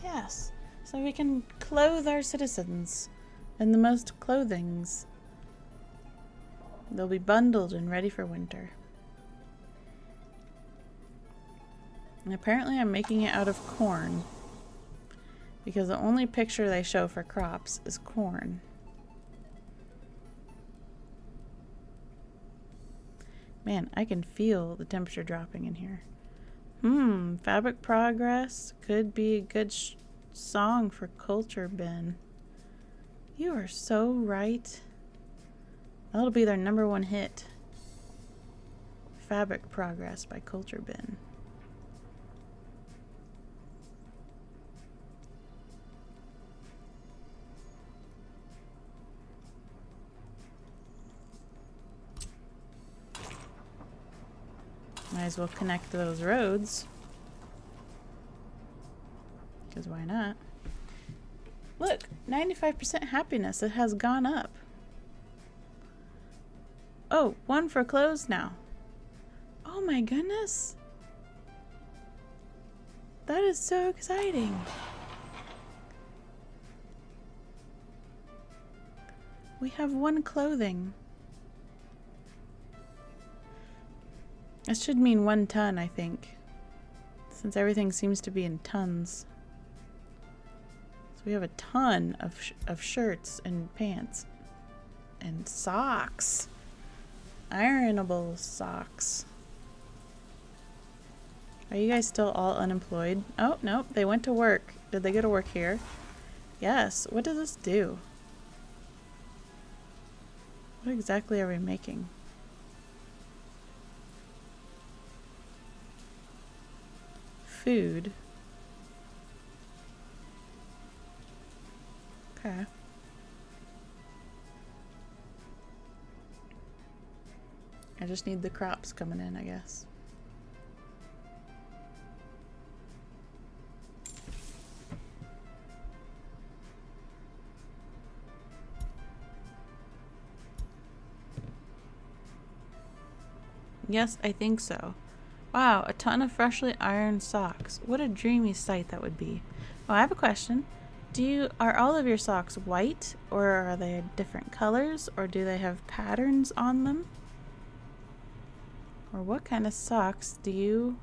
Yes, so we can clothe our citizens in the most clothings. They'll be bundled and ready for winter. And apparently I'm making it out of corn, because the only picture they show for crops is corn. Man, I can feel the temperature dropping in here. Fabric progress could be a good song for Culture Bin. You are so right. That'll be their #1 hit. Fabric Progress by Culture Bin. Might as well connect those roads. Because why not? Look, 95% happiness. It has gone up. Oh, 1 for clothes now. Oh my goodness. That is so exciting. We have 1 clothing. That should mean 1 ton, I think. Since everything seems to be in tons. So we have a ton of shirts and pants. And socks. Ironable socks. Are you guys still all unemployed? Oh, no, they went to work. Did they go to work here? Yes. What does this do? What exactly are we making? Food. Okay. I just need the crops coming in, I guess. Yes, I think so. Wow, a ton of freshly ironed socks. What a dreamy sight that would be. Oh, I have a question. Are all of your socks white, or are they different colors, or do they have patterns on them? Or what kind of socks do you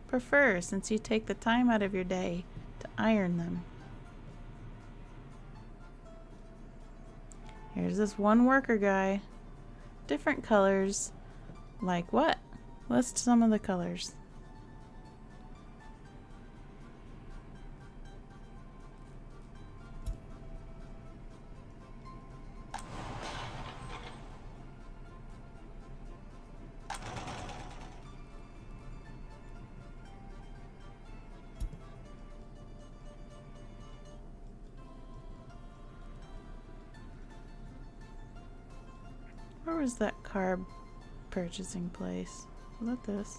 prefer, since you take the time out of your day to iron them? Here's this one worker guy. Different colors. Like what? List some of the colors. Where was that carb purchasing place? Was that this?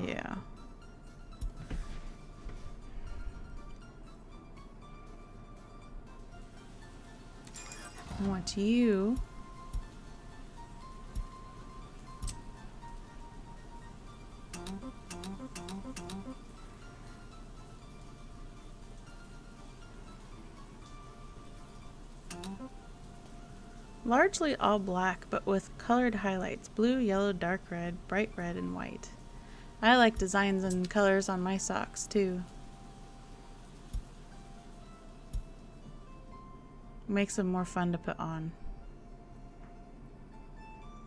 Yeah. I want you. Largely all black, but with colored highlights. Blue, yellow, dark red, bright red, and white. I like designs and colors on my socks, too. Makes them more fun to put on.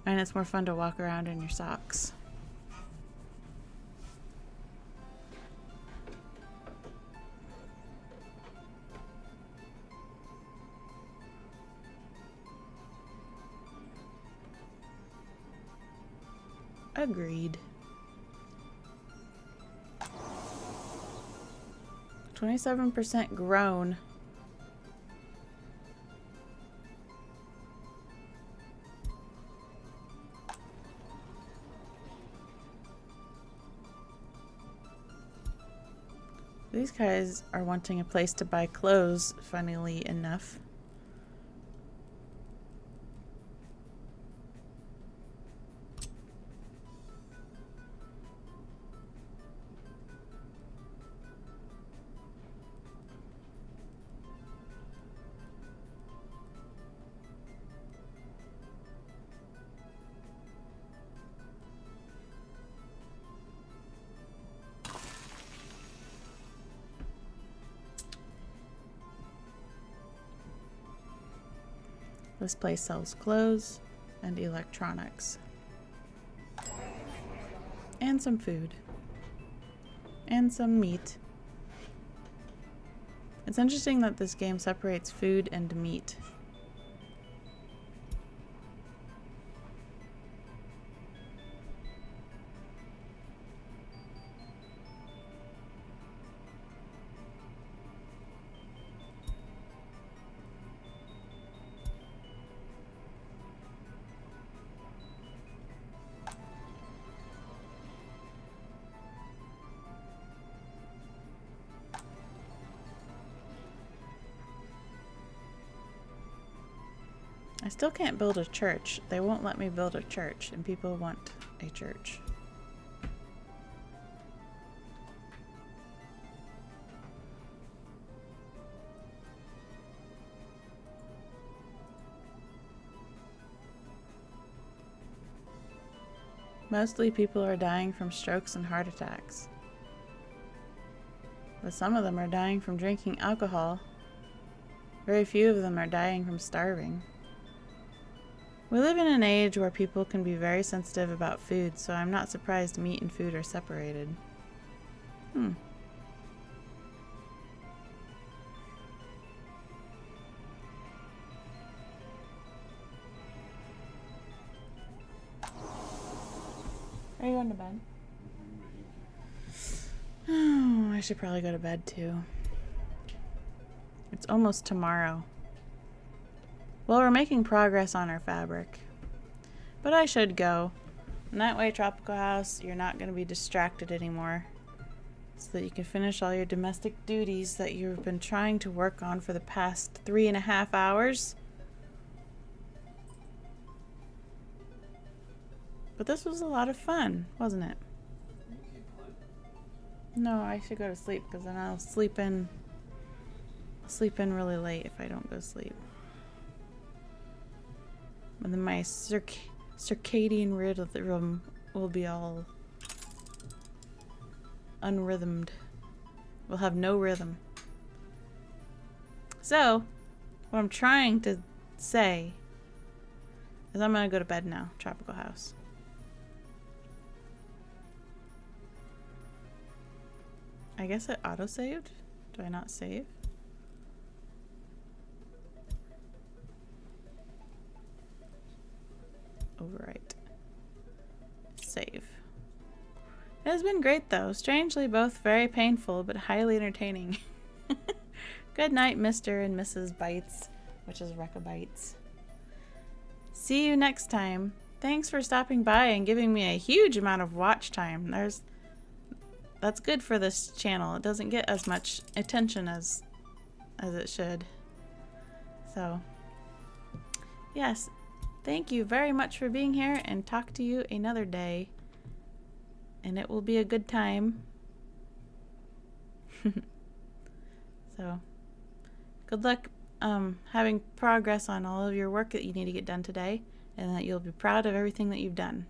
And it's more fun to walk around in your socks. Agreed. 27% grown. These guys are wanting a place to buy clothes, funnily enough. This place sells clothes and electronics. And some food. And some meat. It's interesting that this game separates food and meat. I still can't build a church. They won't let me build a church, and people want a church. Mostly people are dying from strokes and heart attacks. But some of them are dying from drinking alcohol. Very few of them are dying from starving. We live in an age where people can be very sensitive about food, so I'm not surprised meat and food are separated. Are you going to bed? Oh, I should probably go to bed too. It's almost tomorrow. Well, we're making progress on our fabric. But I should go. And that way, Tropical House, you're not going to be distracted anymore. So that you can finish all your domestic duties that you've been trying to work on for the past 3.5 hours. But this was a lot of fun, wasn't it? No, I should go to sleep because then I'll sleep in really late if I don't go to sleep. And then my circadian rhythm will be all unrhythmed. We'll have no rhythm. So, what I'm trying to say is I'm gonna go to bed now, Tropical House. I guess it auto-saved? Do I not save? Overwrite. Save. It has been great though. Strangely both very painful but highly entertaining. Good night, Mr. and Mrs. Bites, which is Rekka Bites. See you next time. Thanks for stopping by and giving me a huge amount of watch time. That's good for this channel. It doesn't get as much attention as it should. So, yes. Thank you very much for being here, and talk to you another day. And it will be a good time. So, good luck having progress on all of your work that you need to get done today, and that you'll be proud of everything that you've done.